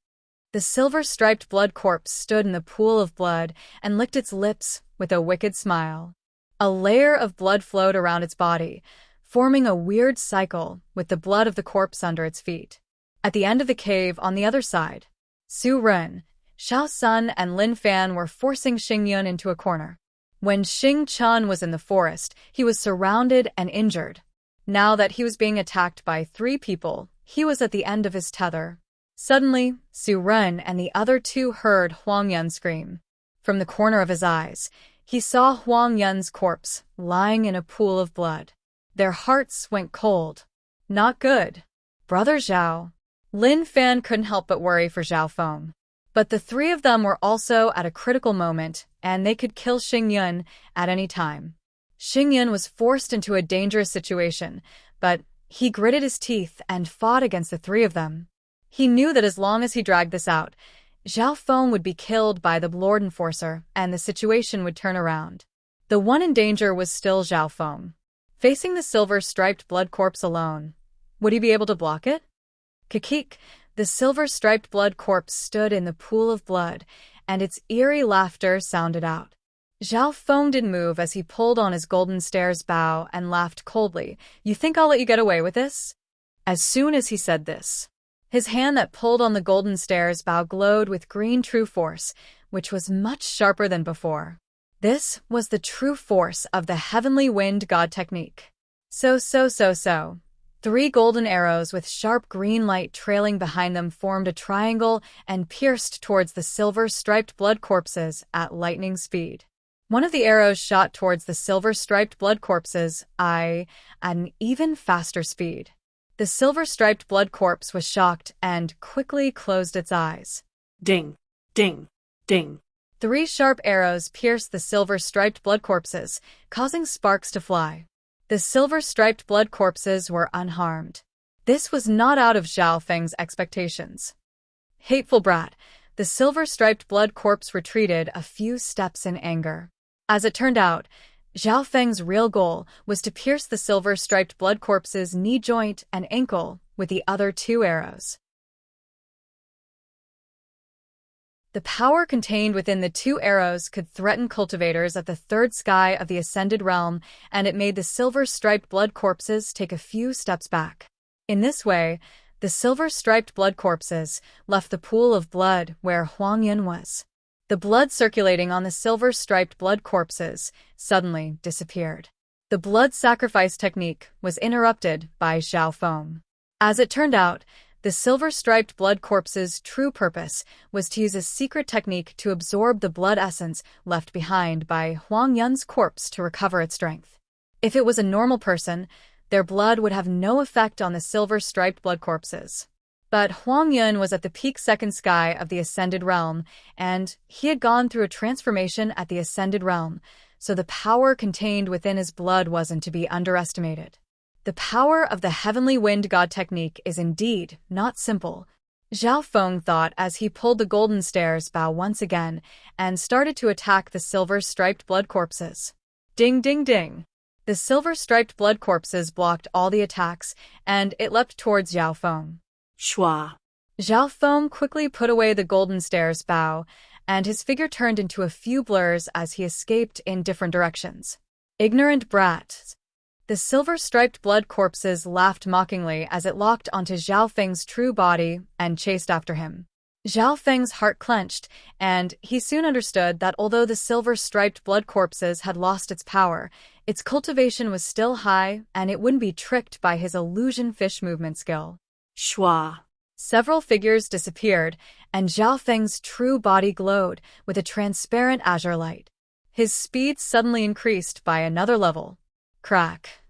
The silver-striped blood corpse stood in the pool of blood and licked its lips with a wicked smile. A layer of blood flowed around its body, forming a weird cycle with the blood of the corpse under its feet. At the end of the cave on the other side, Su Ren, Xiao Sun, and Lin Fan were forcing Xing Yun into a corner. When Xing Chun was in the forest, he was surrounded and injured. Now that he was being attacked by 3 people, he was at the end of his tether. Suddenly, Su Ren and the other 2 heard Huang Yun scream. From the corner of his eyes, he saw Huang Yun's corpse lying in a pool of blood. Their hearts went cold. Not good. Brother Zhao. Lin Fan couldn't help but worry for Zhao Feng. But the 3 of them were also at a critical moment, and they could kill Xing Yun at any time. Xing Yun was forced into a dangerous situation, but he gritted his teeth and fought against the 3 of them. He knew that as long as he dragged this out, Zhao Feng would be killed by the Lord Enforcer, and the situation would turn around. The one in danger was still Zhao Feng. Facing the silver-striped blood corpse alone, would he be able to block it? Kikik, the silver-striped blood corpse stood in the pool of blood, and its eerie laughter sounded out. Zhao Feng didn't move as he pulled on his golden stairs bow and laughed coldly. "You think I'll let you get away with this?" As soon as he said this, his hand that pulled on the golden stairs bow glowed with green true force, which was much sharper than before. This was the true force of the heavenly wind god technique. So. 3 golden arrows with sharp green light trailing behind them formed a triangle and pierced towards the silver-striped blood corpses at lightning speed. One of the arrows shot towards the silver-striped blood corpses' eye at an even faster speed. The silver-striped blood corpse was shocked and quickly closed its eyes. Ding, ding, ding. 3 sharp arrows pierced the silver-striped blood corpses, causing sparks to fly. The silver-striped blood corpses were unharmed. This was not out of Zhao Feng's expectations. Hateful brat, the silver-striped blood corpse retreated a few steps in anger. As it turned out, Zhao Feng's real goal was to pierce the silver-striped blood corpse's knee joint and ankle with the other 2 arrows. The power contained within the 2 arrows could threaten cultivators at the 3rd sky of the Ascended Realm, and it made the silver-striped blood corpses take a few steps back. In this way, the silver-striped blood corpses left the pool of blood where Huang Yun was. The blood circulating on the silver-striped blood corpses suddenly disappeared. The blood sacrifice technique was interrupted by Zhao Feng. As it turned out, the silver-striped blood corpse's true purpose was to use a secret technique to absorb the blood essence left behind by Huang Yun's corpse to recover its strength. If it was a normal person, their blood would have no effect on the silver-striped blood corpses. But Huang Yun was at the peak 2nd sky of the Ascended Realm, and he had gone through a transformation at the Ascended Realm, so the power contained within his blood wasn't to be underestimated. The power of the heavenly wind god technique is indeed not simple, Zhao Feng thought as he pulled the golden stairs bow once again and started to attack the silver-striped blood corpses. Ding ding ding! The silver-striped blood corpses blocked all the attacks, and it leapt towards Zhao Feng. Schwa. Zhao Feng quickly put away the golden stairs bow, and his figure turned into a few blurs as he escaped in different directions. Ignorant brat! The silver-striped blood corpses laughed mockingly as it locked onto Zhao Feng's true body and chased after him. Zhao Feng's heart clenched, and he soon understood that although the silver-striped blood corpses had lost its power, its cultivation was still high and it wouldn't be tricked by his illusion fish movement skill. Schwa. Several figures disappeared, and Zhao Feng's true body glowed with a transparent azure light. His speed suddenly increased by another level. Crack!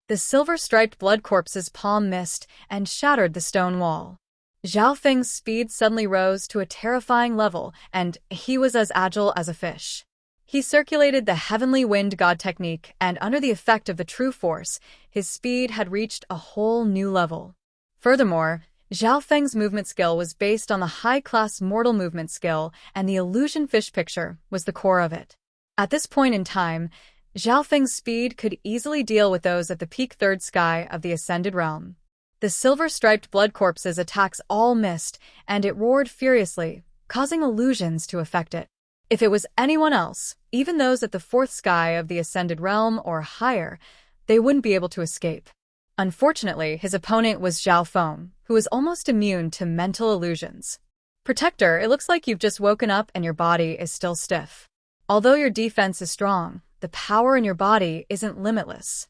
The silver-striped blood corpse's palm missed and shattered the stone wall. Zhao Feng's speed suddenly rose to a terrifying level, and he was as agile as a fish. He circulated the heavenly wind god technique, and under the effect of the true force, his speed had reached a whole new level. Furthermore, Zhao Feng's movement skill was based on the high-class mortal movement skill, and the illusion fish picture was the core of it. At this point in time, Zhao Feng's speed could easily deal with those at the peak third sky of the Ascended Realm. The silver-striped blood corpse's attacks all missed, and it roared furiously, causing illusions to affect it. If it was anyone else, even those at the fourth sky of the Ascended Realm or higher, they wouldn't be able to escape. Unfortunately, his opponent was Zhao Feng, who was almost immune to mental illusions. Protector, it looks like you've just woken up and your body is still stiff. Although your defense is strong, the power in your body isn't limitless.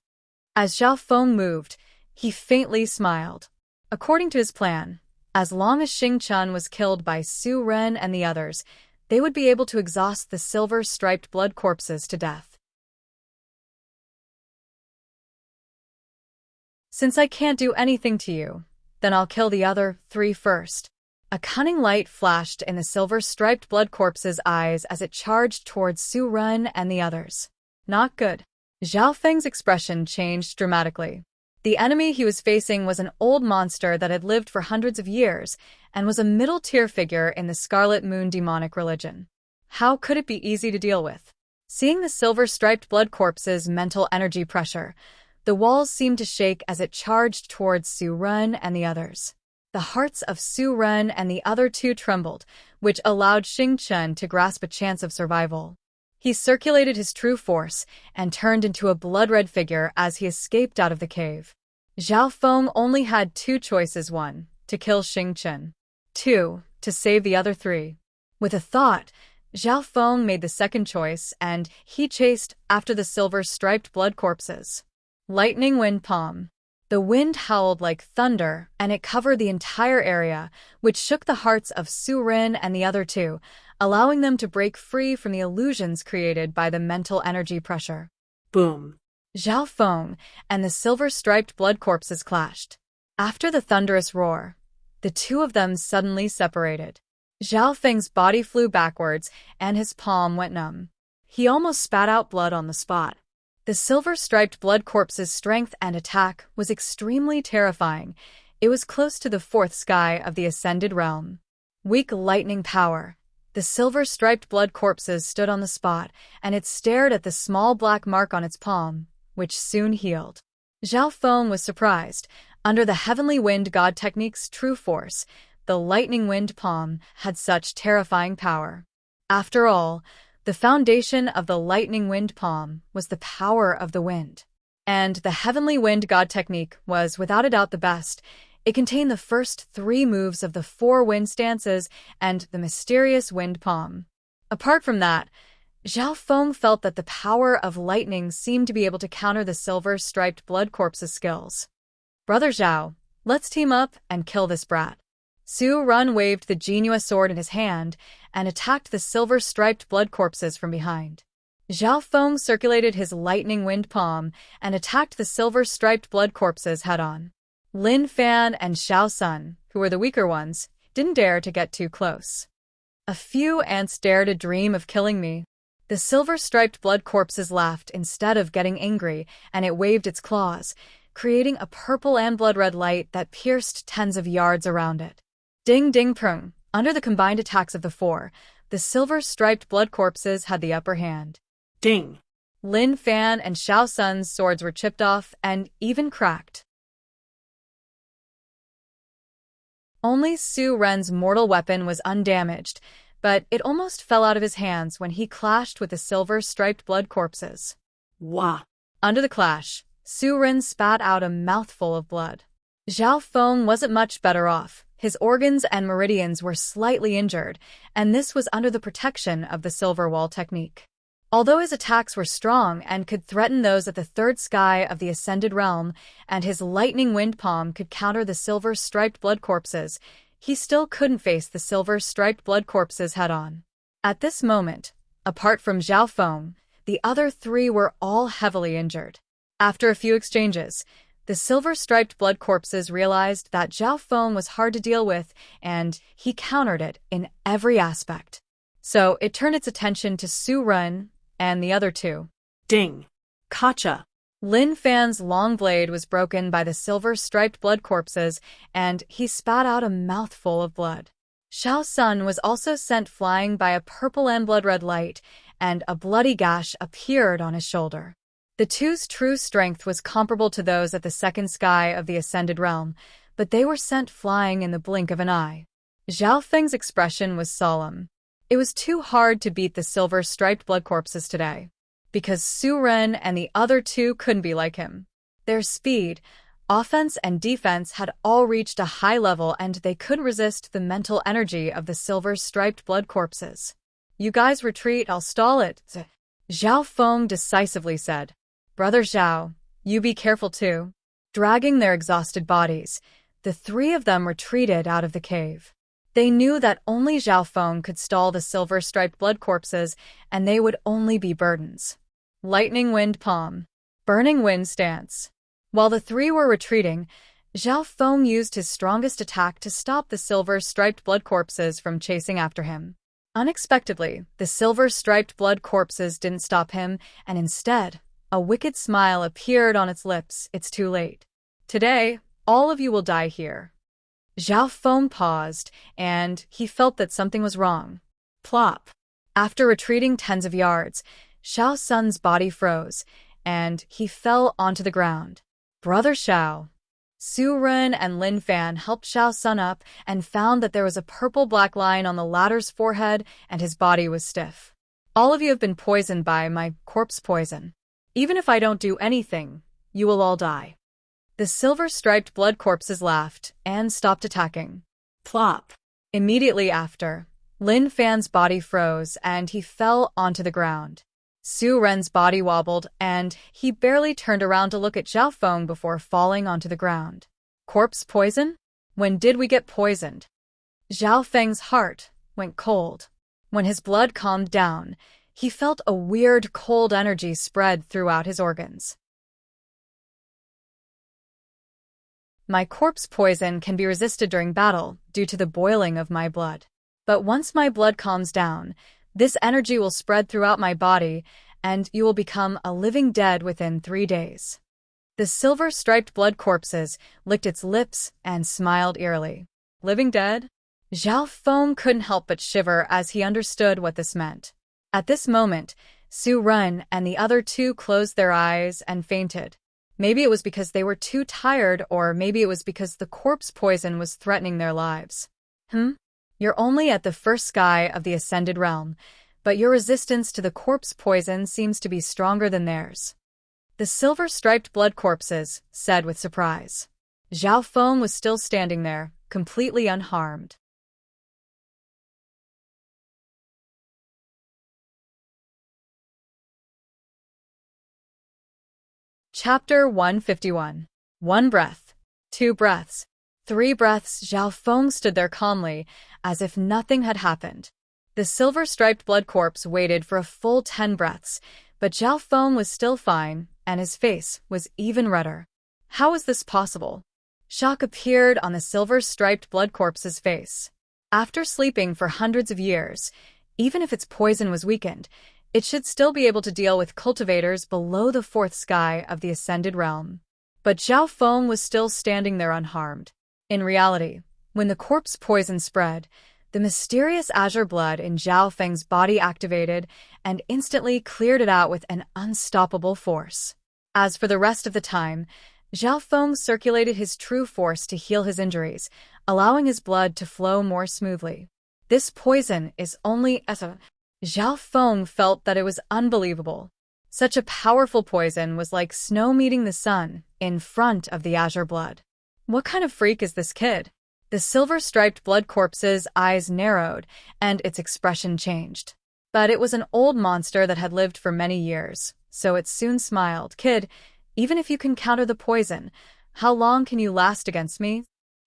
As Zhao Feng moved, he faintly smiled. According to his plan, as long as Xing Chun was killed by Su Ren and the others, they would be able to exhaust the silver-striped blood corpses to death. Since I can't do anything to you, then I'll kill the other three first. A cunning light flashed in the silver-striped blood corpse's eyes as it charged towards Su Ren and the others. Not good. Zhao Feng's expression changed dramatically. The enemy he was facing was an old monster that had lived for hundreds of years and was a middle-tier figure in the Scarlet Moon demonic religion. How could it be easy to deal with? Seeing the silver-striped blood corpse's mental energy pressure, the walls seemed to shake as it charged towards Su Ren and the others. The hearts of Su Ren and the other two trembled, which allowed Xing Chun to grasp a chance of survival. He circulated his true force and turned into a blood-red figure as he escaped out of the cave. Zhao Feng only had two choices: 1, to kill Xing Chun; 2, to save the other three. With a thought, Zhao Feng made the second choice, and he chased after the silver-striped blood corpses. Lightning Wind Palm. The wind howled like thunder, and it covered the entire area, which shook the hearts of Su Ren and the other two, allowing them to break free from the illusions created by the mental energy pressure. Boom. Zhao Feng and the silver-striped blood corpses clashed. After the thunderous roar, the two of them suddenly separated. Zhao Feng's body flew backwards, and his palm went numb. He almost spat out blood on the spot. The silver-striped blood corpse's strength and attack was extremely terrifying. It was close to the fourth sky of the Ascended Realm. Weak lightning power. The silver-striped blood corpses stood on the spot, and it stared at the small black mark on its palm, which soon healed. Zhao Feng was surprised. Under the heavenly wind god technique's true force, the lightning wind palm had such terrifying power. After all, the foundation of the lightning wind palm was the power of the wind. And the heavenly wind god technique was without a doubt the best. It contained the first 3 moves of the 4 wind stances and the mysterious wind palm. Apart from that, Zhao Feng felt that the power of lightning seemed to be able to counter the silver-striped blood corpse's skills. Brother Zhao, let's team up and kill this brat. Su Ren waved the Genua sword in his hand and attacked the silver-striped blood corpses from behind. Zhao Feng circulated his lightning wind palm and attacked the silver-striped blood corpses head-on. Lin Fan and Xiao Sun, who were the weaker ones, didn't dare to get too close. A few ants dare to dream of killing me. The silver-striped blood corpses laughed instead of getting angry, and it waved its claws, creating a purple and blood-red light that pierced tens of yards around it. Ding ding prung. Under the combined attacks of the 4, the silver-striped blood corpses had the upper hand. Ding. Lin Fan and Xiao Sun's swords were chipped off and even cracked. Only Su Ren's mortal weapon was undamaged, but it almost fell out of his hands when he clashed with the silver-striped blood corpses. Wah. Under the clash, Su Ren spat out a mouthful of blood. Zhao Feng wasn't much better off. His organs and meridians were slightly injured, and this was under the protection of the Silver Wall technique. Although his attacks were strong and could threaten those at the third sky of the Ascended Realm, and his lightning wind palm could counter the silver-striped blood corpses, he still couldn't face the silver-striped blood corpses head-on. At this moment, apart from Zhao Feng, the other three were all heavily injured. After a few exchanges, the silver-striped blood corpses realized that Zhao Feng was hard to deal with, and he countered it in every aspect. So it turned its attention to Su Ren and the other two. Ding. Gotcha. Lin Fan's long blade was broken by the silver-striped blood corpses, and he spat out a mouthful of blood. Xiao Sun was also sent flying by a purple and blood-red light, and a bloody gash appeared on his shoulder. The two's true strength was comparable to those at the second sky of the Ascended Realm, but they were sent flying in the blink of an eye. Zhao Feng's expression was solemn. It was too hard to beat the silver-striped blood corpses today, because Su Ren and the other two couldn't be like him. Their speed, offense, and defense had all reached a high level, and they couldn't resist the mental energy of the silver-striped blood corpses. "You guys retreat, I'll stall it," Zhao Feng decisively said. "Brother Zhao, you be careful too." Dragging their exhausted bodies, the three of them retreated out of the cave. They knew that only Zhao Feng could stall the silver-striped blood corpses, and they would only be burdens. Lightning Wind Palm. Burning Wind Stance. While the three were retreating, Zhao Feng used his strongest attack to stop the silver-striped blood corpses from chasing after him. Unexpectedly, the silver-striped blood corpses didn't stop him, and instead, a wicked smile appeared on its lips. "It's too late. Today, all of you will die here." Zhao Feng paused, and he felt that something was wrong. Plop. After retreating tens of yards, Xiao Sun's body froze, and he fell onto the ground. "Brother Xiao." Su Ren and Lin Fan helped Xiao Sun up and found that there was a purple-black line on the latter's forehead, and his body was stiff. "All of you have been poisoned by my corpse poison. Even if I don't do anything, you will all die." The silver-striped blood corpses laughed and stopped attacking. Plop. Immediately after, Lin Fan's body froze and he fell onto the ground. Su Ren's body wobbled and he barely turned around to look at Zhao Feng before falling onto the ground. Corpse poison? When did we get poisoned? Zhao Feng's heart went cold. When his blood calmed down, he felt a weird cold energy spread throughout his organs. "My corpse poison can be resisted during battle due to the boiling of my blood. But once my blood calms down, this energy will spread throughout my body, and you will become a living dead within 3 days." The silver-striped blood corpses licked its lips and smiled eerily. Living dead? Zhao Feng couldn't help but shiver as he understood what this meant. At this moment, Su Ren and the other two closed their eyes and fainted. Maybe it was because they were too tired, or maybe it was because the corpse poison was threatening their lives. You're only at the first sky of the Ascended Realm, but your resistance to the corpse poison seems to be stronger than theirs. The silver-striped blood corpses said with surprise. Zhao Feng was still standing there, completely unharmed. Chapter 151. 1 breath. 2 breaths. 3 breaths. Zhao Feng stood there calmly, as if nothing had happened. The silver-striped blood corpse waited for a full 10 breaths, but Zhao Feng was still fine, and his face was even redder. How was this possible? Shock appeared on the silver-striped blood corpse's face. After sleeping for hundreds of years, even if its poison was weakened, it should still be able to deal with cultivators below the 4th sky of the Ascended Realm. But Zhao Feng was still standing there unharmed. In reality, when the corpse poison spread, the mysterious azure blood in Zhao Feng's body activated and instantly cleared it out with an unstoppable force. As for the rest of the time, Zhao Feng circulated his true force to heal his injuries, allowing his blood to flow more smoothly. This poison is only as a... Zhao Feng felt that it was unbelievable. Such a powerful poison was like snow meeting the sun in front of the azure blood. What kind of freak is this kid? The silver-striped blood corpse's eyes narrowed, and its expression changed. But it was an old monster that had lived for many years, so it soon smiled. "Kid, even if you can counter the poison, how long can you last against me?"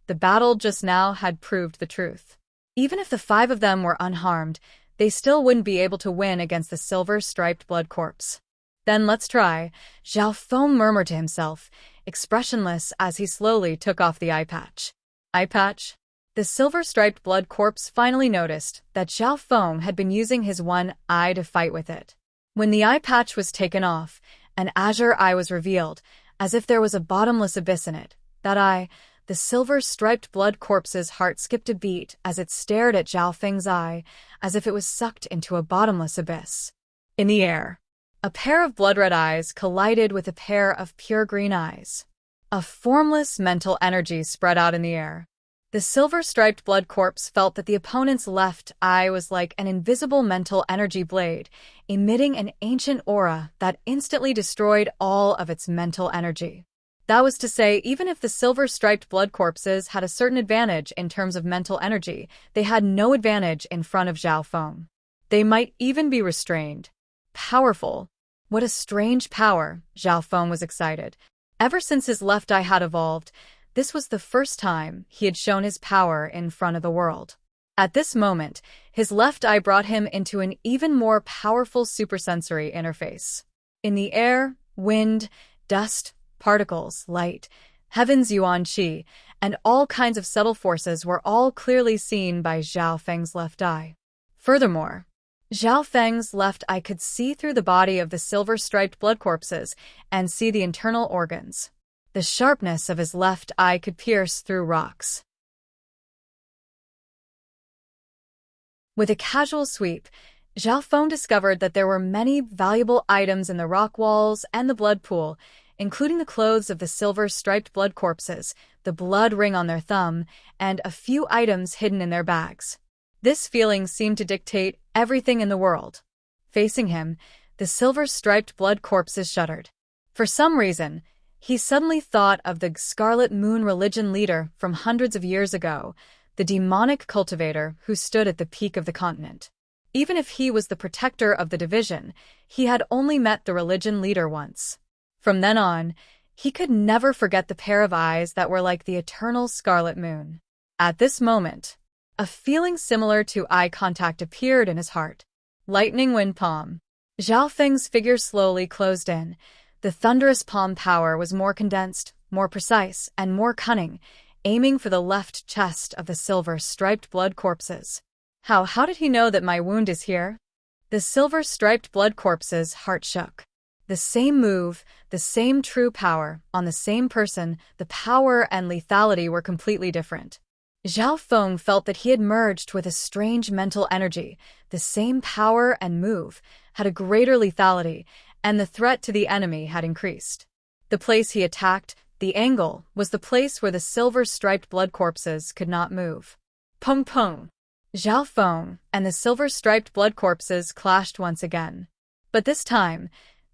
The battle just now had proved the truth. Even if the 5 of them were unharmed, they still wouldn't be able to win against the silver-striped blood corpse. Then let's try, Zhao Feng murmured to himself, expressionless as he slowly took off the eye patch. Eye patch? The silver-striped blood corpse finally noticed that Zhao Feng had been using his one eye to fight with it. When the eye patch was taken off, an azure eye was revealed, as if there was a bottomless abyss in it. That eye, the silver-striped blood corpse's heart skipped a beat as it stared at Zhao Feng's eye, as if it was sucked into a bottomless abyss. In the air, a pair of blood-red eyes collided with a pair of pure green eyes. A formless mental energy spread out in the air. The silver-striped blood corpse felt that the opponent's left eye was like an invisible mental energy blade, emitting an ancient aura that instantly destroyed all of its mental energy. That was to say, even if the silver-striped blood corpses had a certain advantage in terms of mental energy, they had no advantage in front of Zhao Feng. They might even be restrained. Powerful. What a strange power, Zhao Feng was excited. Ever since his left eye had evolved, this was the first time he had shown his power in front of the world. At this moment, his left eye brought him into an even more powerful supersensory interface. In the air, wind, dust, particles, light, heaven's yuan qi, and all kinds of subtle forces were all clearly seen by Zhao Feng's left eye. Furthermore, Zhao Feng's left eye could see through the body of the silver-striped blood corpses and see the internal organs. The sharpness of his left eye could pierce through rocks. With a casual sweep, Zhao Feng discovered that there were many valuable items in the rock walls and the blood pool, including the clothes of the silver-striped blood corpses, the blood ring on their thumb, and a few items hidden in their bags. This feeling seemed to dictate everything in the world. Facing him, the silver-striped blood corpses shuddered. For some reason, he suddenly thought of the Scarlet Moon religion leader from hundreds of years ago, the demonic cultivator who stood at the peak of the continent. Even if he was the protector of the division, he had only met the religion leader once. From then on, he could never forget the pair of eyes that were like the eternal scarlet moon. At this moment, a feeling similar to eye contact appeared in his heart. Lightning wind palm. Zhao Feng's figure slowly closed in. The thunderous palm power was more condensed, more precise, and more cunning, aiming for the left chest of the silver-striped blood corpses. How did he know that my wound is here? The silver-striped blood corpse's heart shook. The same move, the same true power, on the same person, the power and lethality were completely different. Zhao Feng felt that he had merged with a strange mental energy. The same power and move had a greater lethality, and the threat to the enemy had increased. The place he attacked, the angle, was the place where the silver-striped blood corpses could not move. Pung pung! Zhao Feng and the silver-striped blood corpses clashed once again. But this time,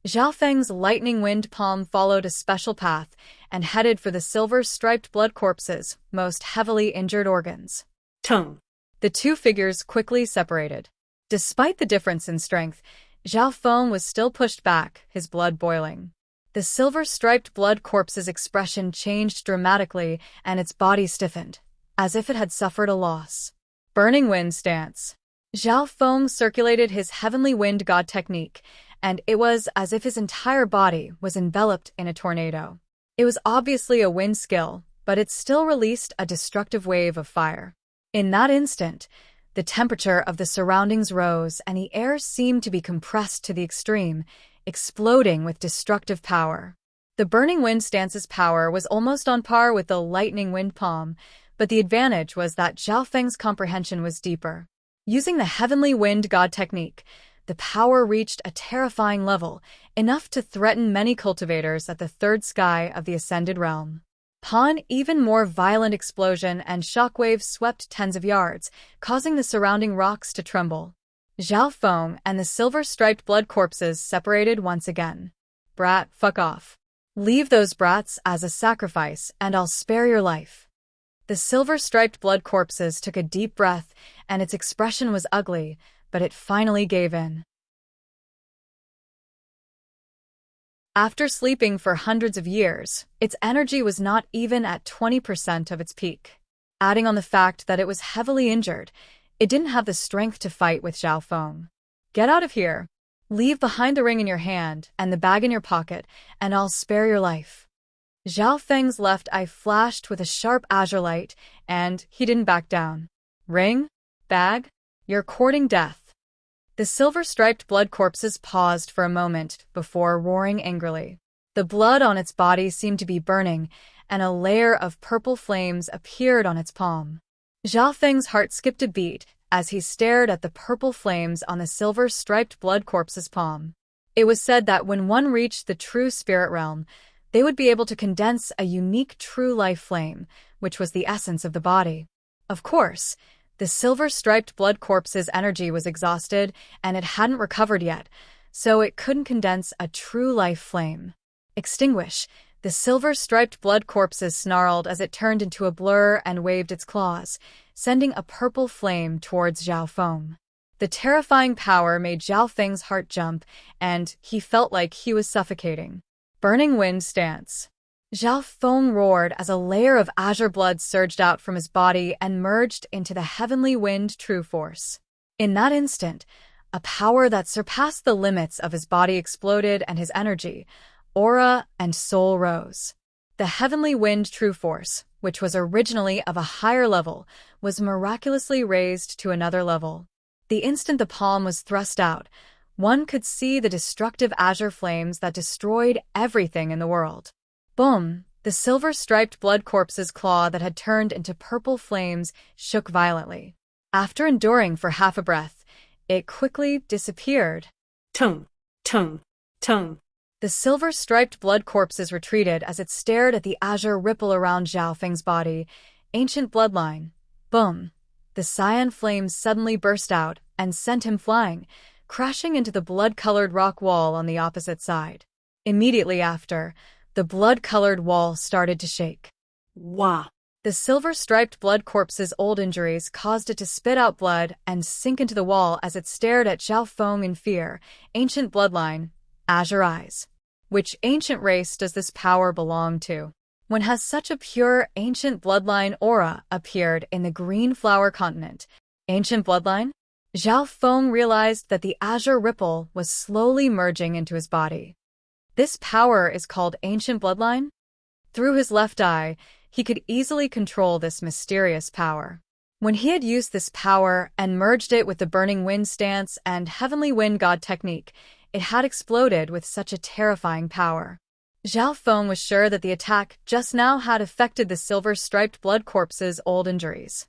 Zhao Feng's lightning wind palm followed a special path and headed for the silver-striped blood corpses' most heavily injured organs. Tongue. The two figures quickly separated. Despite the difference in strength, Zhao Feng was still pushed back, his blood boiling. The silver-striped blood corpse's expression changed dramatically and its body stiffened, as if it had suffered a loss. Burning wind stance. Zhao Feng circulated his heavenly wind god technique, and it was as if his entire body was enveloped in a tornado. It was obviously a wind skill, but it still released a destructive wave of fire. In that instant, the temperature of the surroundings rose and the air seemed to be compressed to the extreme, exploding with destructive power. The burning wind stance's power was almost on par with the lightning wind palm, but the advantage was that Zhao Feng's comprehension was deeper. Using the heavenly wind god technique, the power reached a terrifying level, enough to threaten many cultivators at the third sky of the Ascended Realm. Upon even more violent explosion and shockwaves swept tens of yards, causing the surrounding rocks to tremble. Zhao Feng and the silver-striped blood corpses separated once again. Brat, fuck off. Leave those brats as a sacrifice and I'll spare your life. The silver-striped blood corpses took a deep breath, and its expression was ugly, but it finally gave in. After sleeping for hundreds of years, its energy was not even at 20% of its peak. adding on the fact that it was heavily injured. It didn't have the strength to fight with Zhao Feng. "Get out of here. Leave behind the ring in your hand and the bag in your pocket, and I'll spare your life." Zhao Feng's left eye flashed with a sharp azure light, and he didn't back down. "Ring? Bag? You're courting death." The silver-striped blood corpses paused for a moment before roaring angrily. The blood on its body seemed to be burning, and a layer of purple flames appeared on its palm. Zhao Feng's heart skipped a beat as he stared at the purple flames on the silver-striped blood corpse's palm. It was said that when one reached the true spirit realm, they would be able to condense a unique true life flame, which was the essence of the body. Of course, the silver-striped blood corpse's energy was exhausted and it hadn't recovered yet, so it couldn't condense a true life flame. "Extinguish!" The silver-striped blood corpses snarled as it turned into a blur and waved its claws, sending a purple flame towards Zhao Feng. The terrifying power made Zhao Feng's heart jump, and he felt like he was suffocating. Burning wind stance. Zhao Feng roared as a layer of azure blood surged out from his body and merged into the heavenly wind true force. In that instant, a power that surpassed the limits of his body exploded and his energy, aura, and soul rose. The heavenly wind true force, which was originally of a higher level, was miraculously raised to another level. The instant the palm was thrust out, one could see the destructive azure flames that destroyed everything in the world. Boom! The silver-striped blood corpse's claw that had turned into purple flames shook violently. After enduring for half a breath, it quickly disappeared. Tung, tung, tung. The silver-striped blood corpses retreated as it stared at the azure ripple around Zhao Feng's body. Ancient bloodline. Boom! The cyan flames suddenly burst out and sent him flying, crashing into the blood-colored rock wall on the opposite side. Immediately after, the blood-colored wall started to shake. Wah! The silver-striped blood corpse's old injuries caused it to spit out blood and sink into the wall as it stared at Zhao Feng in fear. Ancient bloodline. Azure eyes. Which ancient race does this power belong to? When has such a pure ancient bloodline aura appeared in the green flower continent? Ancient bloodline? Zhao Feng realized that the azure ripple was slowly merging into his body. This power is called ancient bloodline? Through his left eye, he could easily control this mysterious power. When he had used this power and merged it with the burning wind stance and heavenly wind god technique, it had exploded with such a terrifying power. Zhao Feng was sure that the attack just now had affected the silver-striped blood corpse's old injuries.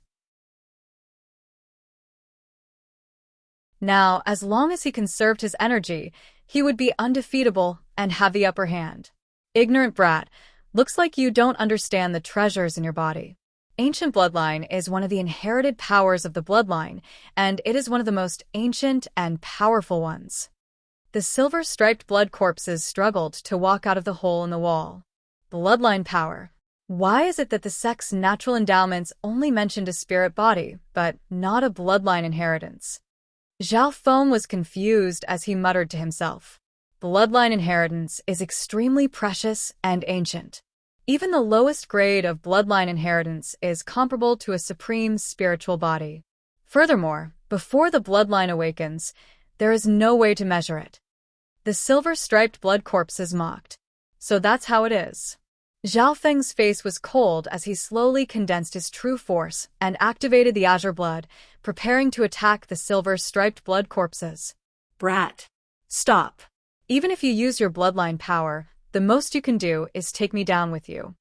Now, as long as he conserved his energy, he would be undefeatable and have the upper hand. Ignorant brat, looks like you don't understand the treasures in your body. Ancient bloodline is one of the inherited powers of the bloodline, and it is one of the most ancient and powerful ones. The silver-striped blood corpses struggled to walk out of the hole in the wall. Bloodline power. Why is it that the sect's natural endowments only mentioned a spirit body, but not a bloodline inheritance? Zhao Feng was confused as he muttered to himself. Bloodline inheritance is extremely precious and ancient. Even the lowest grade of bloodline inheritance is comparable to a supreme spiritual body. Furthermore, before the bloodline awakens, there is no way to measure it. The silver-striped blood corpses mocked. So that's how it is. Zhao Feng's face was cold as he slowly condensed his true force and activated the azure blood, preparing to attack the silver-striped blood corpses. Brat. Stop. Even if you use your bloodline power, the most you can do is take me down with you.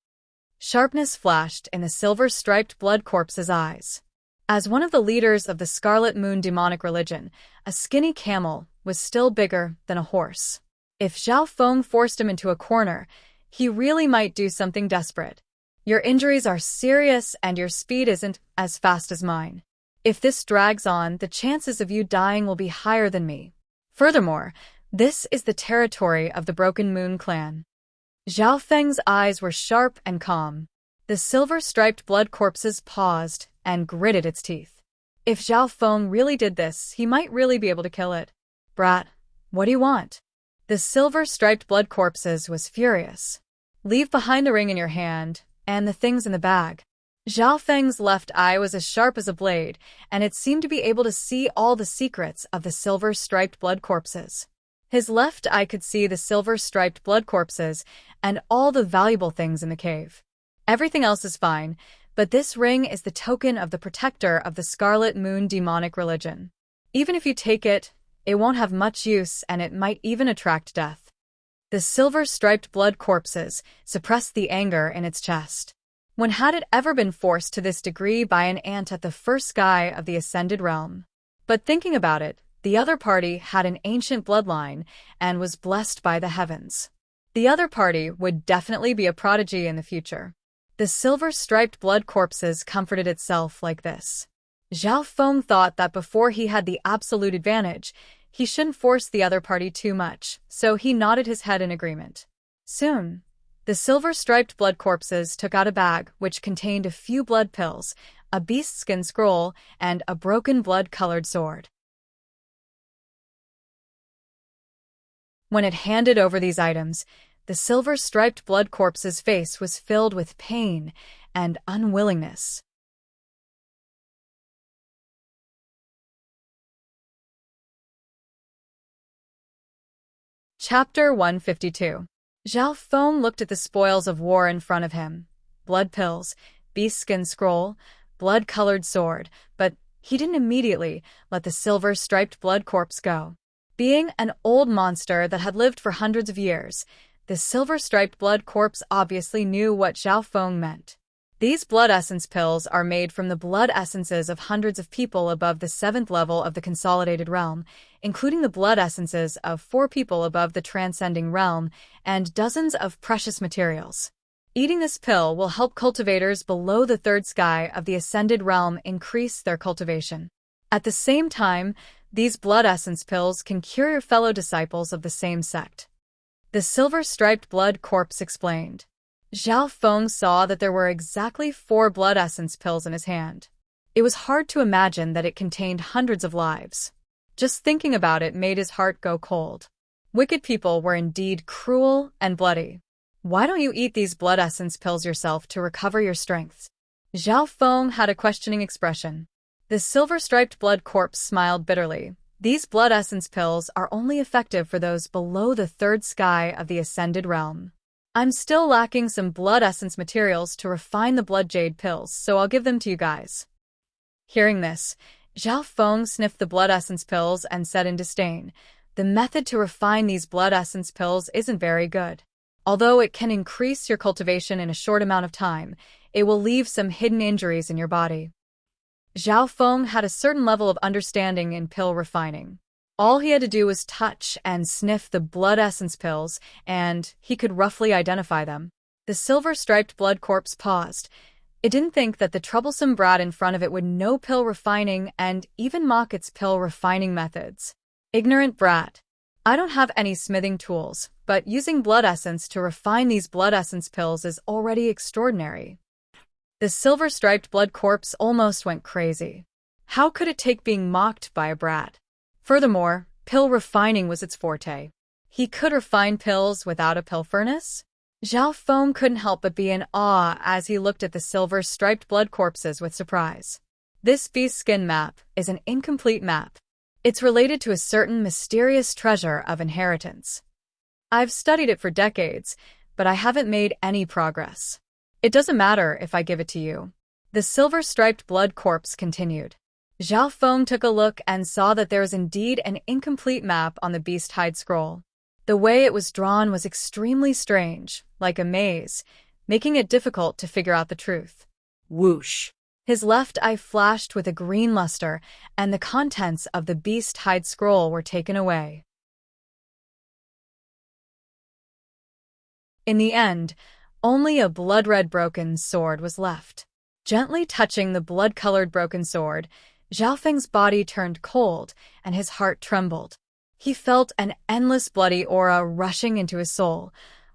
Sharpness flashed in the silver-striped blood corpse's eyes. As one of the leaders of the Scarlet Moon demonic religion, a skinny camel was still bigger than a horse. If Zhao Feng forced him into a corner, he really might do something desperate. Your injuries are serious and your speed isn't as fast as mine. If this drags on, the chances of you dying will be higher than me. Furthermore, this is the territory of the Broken Moon clan. Zhao Feng's eyes were sharp and calm. The silver-striped blood corpses paused and gritted its teeth. If Zhao Feng really did this, he might really be able to kill it. Brat, what do you want? The silver-striped blood corpses was furious. Leave behind the ring in your hand and the things in the bag. Zhao Feng's left eye was as sharp as a blade, and it seemed to be able to see all the secrets of the silver-striped blood corpses. His left eye could see the silver-striped blood corpses and all the valuable things in the cave. Everything else is fine, but this ring is the token of the protector of the Scarlet Moon demonic religion. Even if you take it, it won't have much use and it might even attract death. The silver-striped blood corpses suppressed the anger in its chest. When had it ever been forced to this degree by an ant at the first sky of the Ascended Realm? But thinking about it, the other party had an ancient bloodline and was blessed by the heavens. The other party would definitely be a prodigy in the future. The silver-striped blood corpses comforted itself like this. Zhao Feng thought that before he had the absolute advantage, he shouldn't force the other party too much, so he nodded his head in agreement. Soon, the silver-striped blood corpses took out a bag which contained a few blood pills, a beast skin scroll, and a broken blood-colored sword. When it handed over these items, the silver-striped blood corpse's face was filled with pain and unwillingness. Chapter 152. Zhao Feng looked at the spoils of war in front of him. Blood pills, beast skin scroll, blood-colored sword, but he didn't immediately let the silver-striped blood corpse go. Being an old monster that had lived for hundreds of years, the silver-striped blood corpse obviously knew what Zhao Feng meant. These blood essence pills are made from the blood essences of hundreds of people above the 7th level of the Consolidated Realm, including the blood essences of 4 people above the Transcending Realm, and dozens of precious materials. Eating this pill will help cultivators below the 3rd sky of the Ascended Realm increase their cultivation. At the same time, these blood essence pills can cure your fellow disciples of the same sect. The silver-striped blood corpse explained. Zhao Feng saw that there were exactly 4 blood essence pills in his hand. It was hard to imagine that it contained hundreds of lives. Just thinking about it made his heart go cold. Wicked people were indeed cruel and bloody. Why don't you eat these blood essence pills yourself to recover your strength? Zhao Feng had a questioning expression. The silver-striped blood corpse smiled bitterly. These blood essence pills are only effective for those below the 3rd sky of the Ascended Realm. I'm still lacking some blood essence materials to refine the blood jade pills, so I'll give them to you guys. Hearing this, Zhao Feng sniffed the blood essence pills and said in disdain, the method to refine these blood essence pills isn't very good. Although it can increase your cultivation in a short amount of time, it will leave some hidden injuries in your body. Zhao Feng had a certain level of understanding in pill refining. All he had to do was touch and sniff the blood essence pills, and he could roughly identify them. The silver-striped blood corpse paused. It didn't think that the troublesome brat in front of it would know pill refining and even mock its pill refining methods. Ignorant brat. I don't have any smithing tools, but using blood essence to refine these blood essence pills is already extraordinary. The silver-striped blood corpse almost went crazy. How could it take being mocked by a brat? Furthermore, pill refining was its forte. He could refine pills without a pill furnace? Zhao Feng couldn't help but be in awe as he looked at the silver-striped blood corpses with surprise. This beast skin map is an incomplete map. It's related to a certain mysterious treasure of inheritance. I've studied it for decades, but I haven't made any progress. It doesn't matter if I give it to you. The silver-striped blood corpse continued. Zhao Feng took a look and saw that there was indeed an incomplete map on the beast hide scroll. The way it was drawn was extremely strange, like a maze, making it difficult to figure out the truth. Whoosh. His left eye flashed with a green luster, and the contents of the beast hide scroll were taken away. In the end, only a blood-red broken sword was left. Gently touching the blood-colored broken sword, Zhao Feng's body turned cold and his heart trembled. He felt an endless bloody aura rushing into his soul,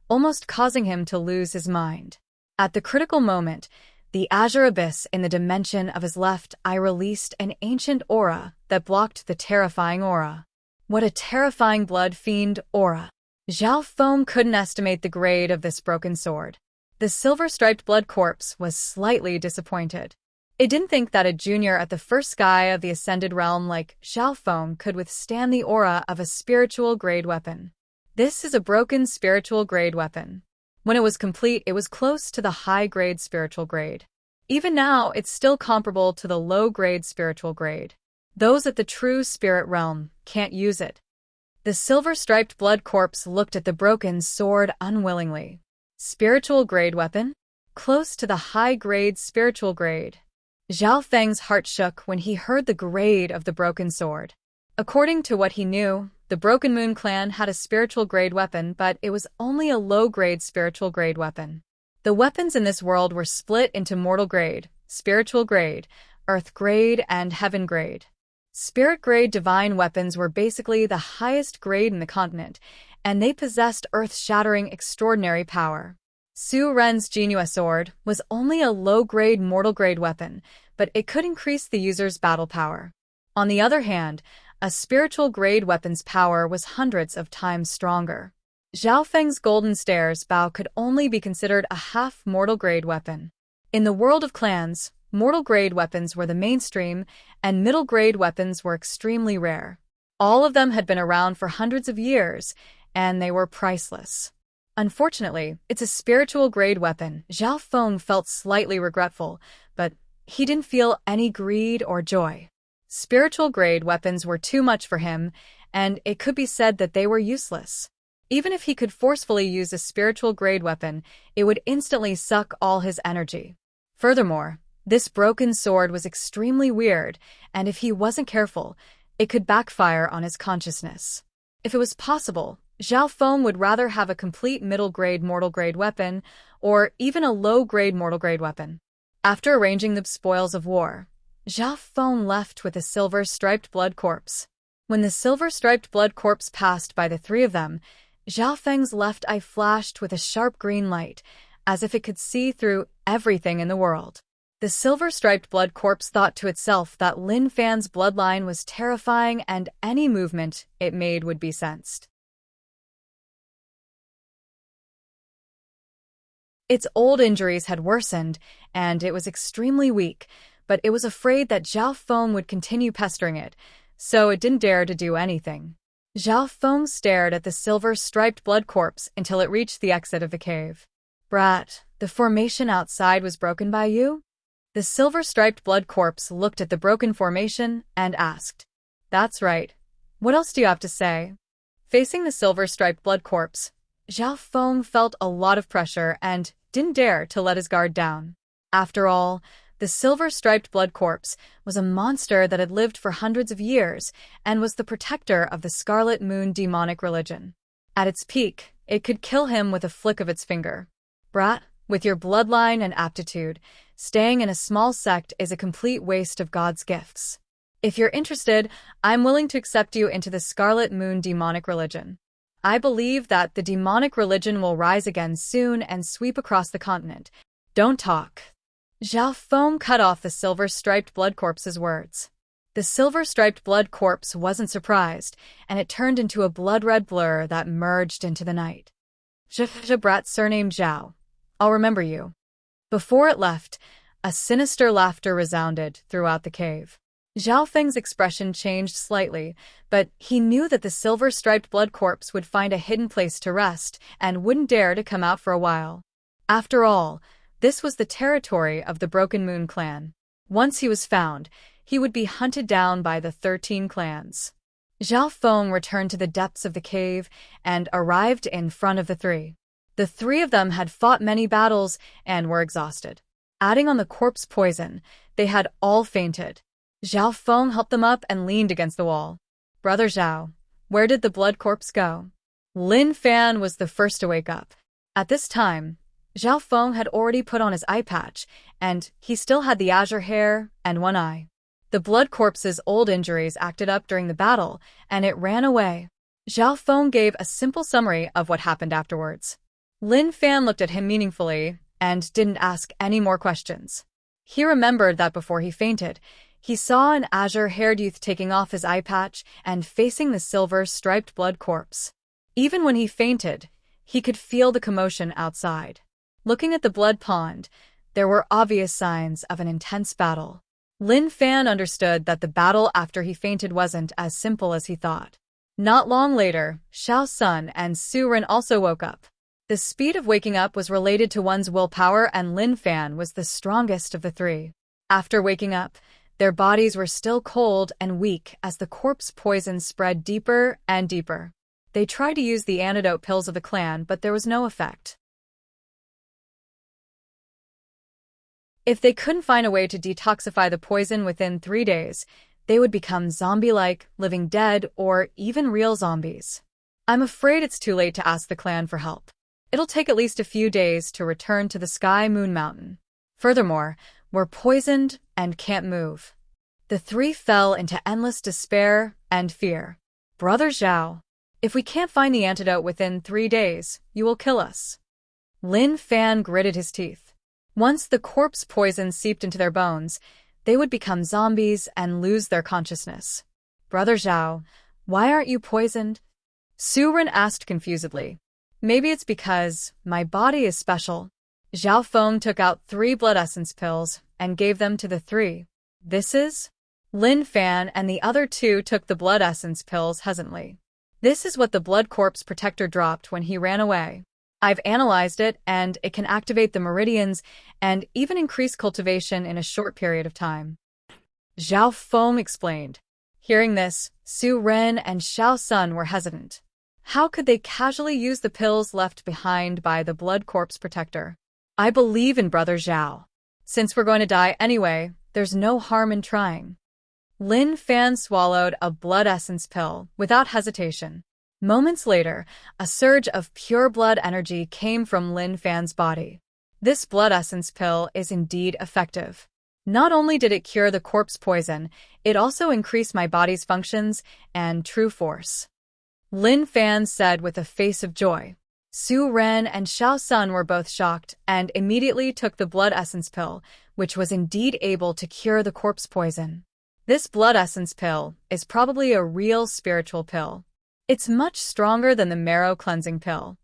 almost causing him to lose his mind. At the critical moment, the azure abyss in the dimension of his left eye released an ancient aura that blocked the terrifying aura. What a terrifying blood fiend aura! Zhao Feng couldn't estimate the grade of this broken sword. The silver-striped blood corpse was slightly disappointed. It didn't think that a junior at the first sky of the ascended realm like Zhao Feng could withstand the aura of a spiritual-grade weapon. This is a broken spiritual-grade weapon. When it was complete, it was close to the high-grade spiritual grade. Even now, it's still comparable to the low-grade spiritual grade. Those at the true spirit realm can't use it. The silver-striped blood corpse looked at the broken sword unwillingly. Spiritual-grade weapon? Close to the high-grade spiritual grade. Zhao Feng's heart shook when he heard the grade of the broken sword. According to what he knew, the Broken Moon clan had a spiritual grade weapon, but it was only a low-grade spiritual grade weapon. The weapons in this world were split into mortal grade, spiritual grade, earth grade, and heaven grade. Spirit grade divine weapons were basically the highest grade in the continent, and they possessed earth-shattering extraordinary power. Su Ren's Jinhua sword was only a low-grade mortal grade weapon, but it could increase the user's battle power. On the other hand, a spiritual grade weapon's power was hundreds of times stronger. Zhao Feng's golden stairs bow could only be considered a half-mortal grade weapon. In the world of clans, mortal grade weapons were the mainstream, and middle grade weapons were extremely rare. All of them had been around for hundreds of years, and they were priceless. Unfortunately, it's a spiritual grade weapon. Zhao Feng felt slightly regretful, but he didn't feel any greed or joy. Spiritual grade weapons were too much for him, and it could be said that they were useless. Even if he could forcefully use a spiritual grade weapon, it would instantly suck all his energy. Furthermore, this broken sword was extremely weird, and if he wasn't careful, it could backfire on his consciousness. If it was possible, Zhao Feng would rather have a complete middle-grade mortal grade weapon, or even a low-grade mortal grade weapon. After arranging the spoils of war, Zhao Feng left with a silver-striped blood corpse. When the silver-striped blood corpse passed by the three of them, Zhao Feng's left eye flashed with a sharp green light, as if it could see through everything in the world. The silver-striped blood corpse thought to itself that Lin Fan's bloodline was terrifying and any movement it made would be sensed. Its old injuries had worsened, and it was extremely weak, but it was afraid that Zhao Feng would continue pestering it, so it didn't dare to do anything. Zhao Feng stared at the silver-striped blood corpse until it reached the exit of the cave. "Brat, the formation outside was broken by you?" The silver-striped blood corpse looked at the broken formation and asked. "That's right. What else do you have to say?" Facing the silver-striped blood corpse, Zhao Feng felt a lot of pressure and didn't dare to let his guard down. After all, the silver-striped blood corpse was a monster that had lived for hundreds of years and was the protector of the Scarlet Moon demonic religion. At its peak, it could kill him with a flick of its finger. "Brat, with your bloodline and aptitude, staying in a small sect is a complete waste of God's gifts. If you're interested, I'm willing to accept you into the Scarlet Moon demonic religion. I believe that the demonic religion will rise again soon and sweep across the continent. Don't talk." Zhao Feng cut off the silver-striped blood corpse's words. The silver-striped blood corpse wasn't surprised, and it turned into a blood-red blur that merged into the night. "Brat, surname Zhao. I'll remember you." Before it left, a sinister laughter resounded throughout the cave. Zhao Feng's expression changed slightly, but he knew that the silver-striped blood corpse would find a hidden place to rest and wouldn't dare to come out for a while. After all, this was the territory of the Broken Moon clan. Once he was found, he would be hunted down by the 13 clans. Zhao Feng returned to the depths of the cave and arrived in front of the three. The three of them had fought many battles and were exhausted. Adding on the corpse poison, they had all fainted. Zhao Feng helped them up and leaned against the wall. "Brother Zhao, where did the blood corpse go?" Lin Fan was the first to wake up. At this time, Zhao Feng had already put on his eye patch, and he still had the azure hair and one eye. The blood corpse's old injuries acted up during the battle, and it ran away. Zhao Feng gave a simple summary of what happened afterwards. Lin Fan looked at him meaningfully and didn't ask any more questions. He remembered that before he fainted, he saw an azure-haired youth taking off his eye patch and facing the silver-striped blood corpse. Even when he fainted, he could feel the commotion outside. Looking at the blood pond, there were obvious signs of an intense battle. Lin Fan understood that the battle after he fainted wasn't as simple as he thought. Not long later, Xiao Sun and Su Ren also woke up. The speed of waking up was related to one's willpower, and Lin Fan was the strongest of the three. After waking up, their bodies were still cold and weak as the corpse poison spread deeper and deeper. They tried to use the antidote pills of the clan, but there was no effect. If they couldn't find a way to detoxify the poison within 3 days, they would become zombie-like, living dead, or even real zombies. I'm afraid it's too late to ask the clan for help. It'll take at least a few days to return to the Sky Moon Mountain. Furthermore, we're poisoned and can't move. The three fell into endless despair and fear. Brother Zhao, if we can't find the antidote within 3 days, you will kill us. Lin Fan gritted his teeth. Once the corpse poison seeped into their bones, they would become zombies and lose their consciousness. Brother Zhao, why aren't you poisoned? Su Ren asked confusedly. Maybe it's because my body is special. Zhao Feng took out 3 blood essence pills and gave them to the three. This is? Lin Fan and the other 2 took the blood essence pills hesitantly. This is what the blood corpse protector dropped when he ran away. I've analyzed it, and it can activate the meridians and even increase cultivation in a short period of time. Zhao Feng explained. Hearing this, Su Ren and Xiao Sun were hesitant. How could they casually use the pills left behind by the blood corpse protector? I believe in Brother Zhao. Since we're going to die anyway, there's no harm in trying. Lin Fan swallowed a blood essence pill without hesitation. Moments later, a surge of pure blood energy came from Lin Fan's body. This blood essence pill is indeed effective. Not only did it cure the corpse poison, it also increased my body's functions and true force. Lin Fan said with a face of joy. Su Ren and Xiao Sun were both shocked and immediately took the blood essence pill, which was indeed able to cure the corpse poison. This blood essence pill is probably a real spiritual pill. It's much stronger than the marrow cleansing pill.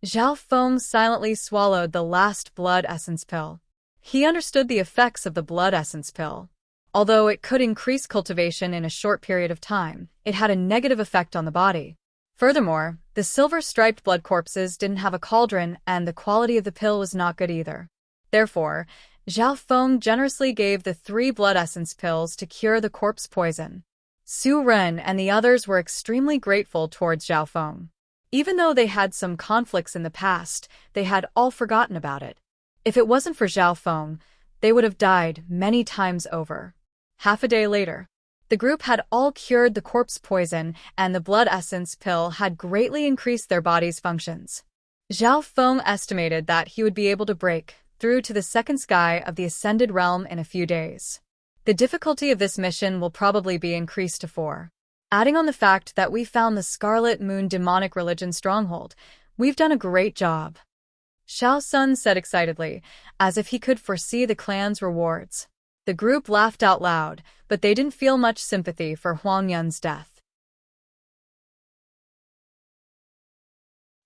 Zhao Feng silently swallowed the last blood essence pill. He understood the effects of the blood essence pill. Although it could increase cultivation in a short period of time, it had a negative effect on the body. Furthermore, the silver-striped blood corpses didn't have a cauldron, and the quality of the pill was not good either. Therefore, Zhao Feng generously gave the 3 blood essence pills to cure the corpse poison. Su Ren and the others were extremely grateful towards Zhao Feng. Even though they had some conflicts in the past, they had all forgotten about it. If it wasn't for Zhao Feng, they would have died many times over. Half a day later, the group had all cured the corpse poison, and the blood essence pill had greatly increased their body's functions. Zhao Feng estimated that he would be able to break through to the second sky of the Ascended Realm in a few days. The difficulty of this mission will probably be increased to 4. Adding on the fact that we found the Scarlet Moon demonic religion stronghold, we've done a great job. Xiao Sun said excitedly, as if he could foresee the clan's rewards. The group laughed out loud, but they didn't feel much sympathy for Huang Yun's death.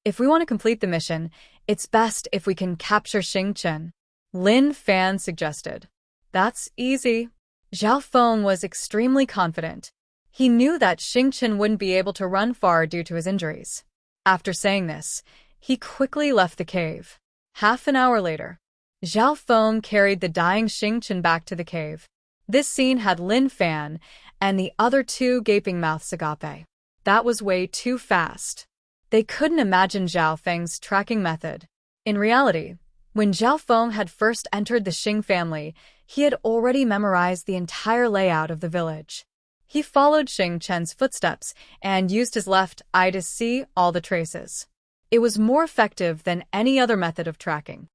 If we want to complete the mission, it's best if we can capture Xingchen, Lin Fan suggested. That's easy. Zhao Feng was extremely confident. He knew that Xingchen wouldn't be able to run far due to his injuries. After saying this, he quickly left the cave. Half an hour later, Zhao Feng carried the dying Xingchen back to the cave. This scene had Lin Fan and the other 2 gaping mouths agape. That was way too fast. They couldn't imagine Zhao Feng's tracking method. In reality, when Zhao Feng had first entered the Xing family, he had already memorized the entire layout of the village. He followed Xingchen's footsteps and used his left eye to see all the traces. It was more effective than any other method of tracking.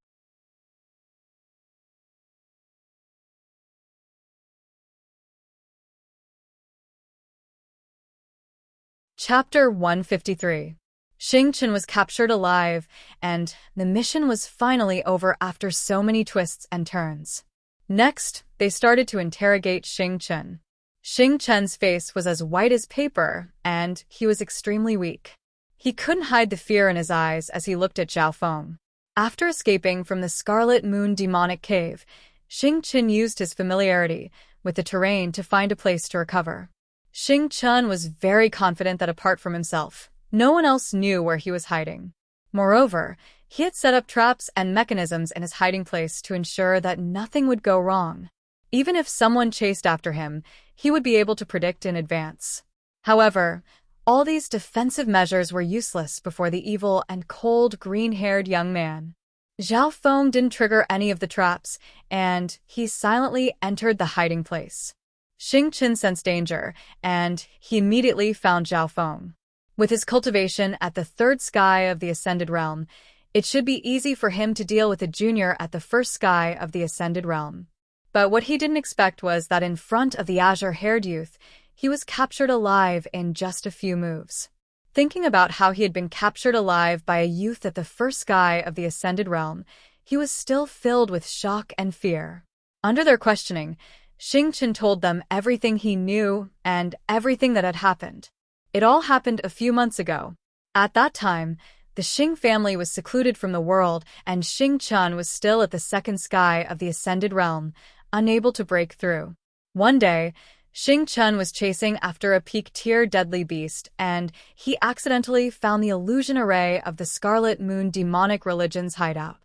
Chapter 153. Xingchen was captured alive, and the mission was finally over after so many twists and turns. Next, they started to interrogate Xingchen. Xingchen's face was as white as paper, and he was extremely weak. He couldn't hide the fear in his eyes as he looked at Zhao Feng. After escaping from the Scarlet Moon demonic cave, Xing Chen used his familiarity with the terrain to find a place to recover. Xing Chen was very confident that apart from himself, no one else knew where he was hiding. Moreover, he had set up traps and mechanisms in his hiding place to ensure that nothing would go wrong. Even if someone chased after him, he would be able to predict in advance. However, all these defensive measures were useless before the evil and cold green-haired young man. Zhao Feng didn't trigger any of the traps, and he silently entered the hiding place. Xing Chen sensed danger, and he immediately found Zhao Feng. With his cultivation at the third sky of the Ascended Realm, it should be easy for him to deal with a junior at the first sky of the Ascended Realm. But what he didn't expect was that in front of the azure-haired youth, he was captured alive in just a few moves. Thinking about how he had been captured alive by a youth at the first sky of the Ascended Realm, he was still filled with shock and fear. Under their questioning, Xing Chen told them everything he knew and everything that had happened. It all happened a few months ago. At that time, the Xing family was secluded from the world, and Xing Chen was still at the second sky of the Ascended Realm, unable to break through. One day, Xing Chen was chasing after a peak-tier deadly beast, and he accidentally found the illusion array of the Scarlet Moon demonic religion's hideout.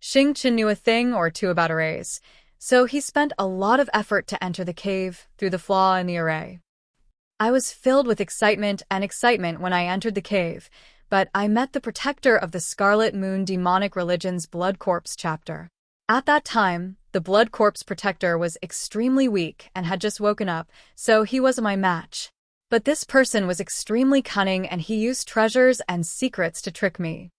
Xing Chen knew a thing or two about arrays, so he spent a lot of effort to enter the cave through the flaw in the array. I was filled with excitement when I entered the cave, but I met the protector of the Scarlet Moon demonic religion's Blood Corpse chapter. At that time, the Blood Corpse protector was extremely weak and had just woken up, so he wasn't my match. But this person was extremely cunning, and he used treasures and secrets to trick me.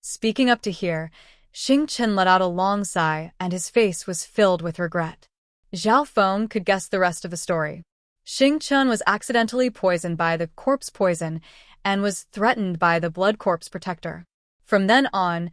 Speaking up to here, Xing Chen let out a long sigh, and his face was filled with regret. Zhao Feng could guess the rest of the story. Xing Chen was accidentally poisoned by the corpse poison and was threatened by the Blood Corpse protector. From then on,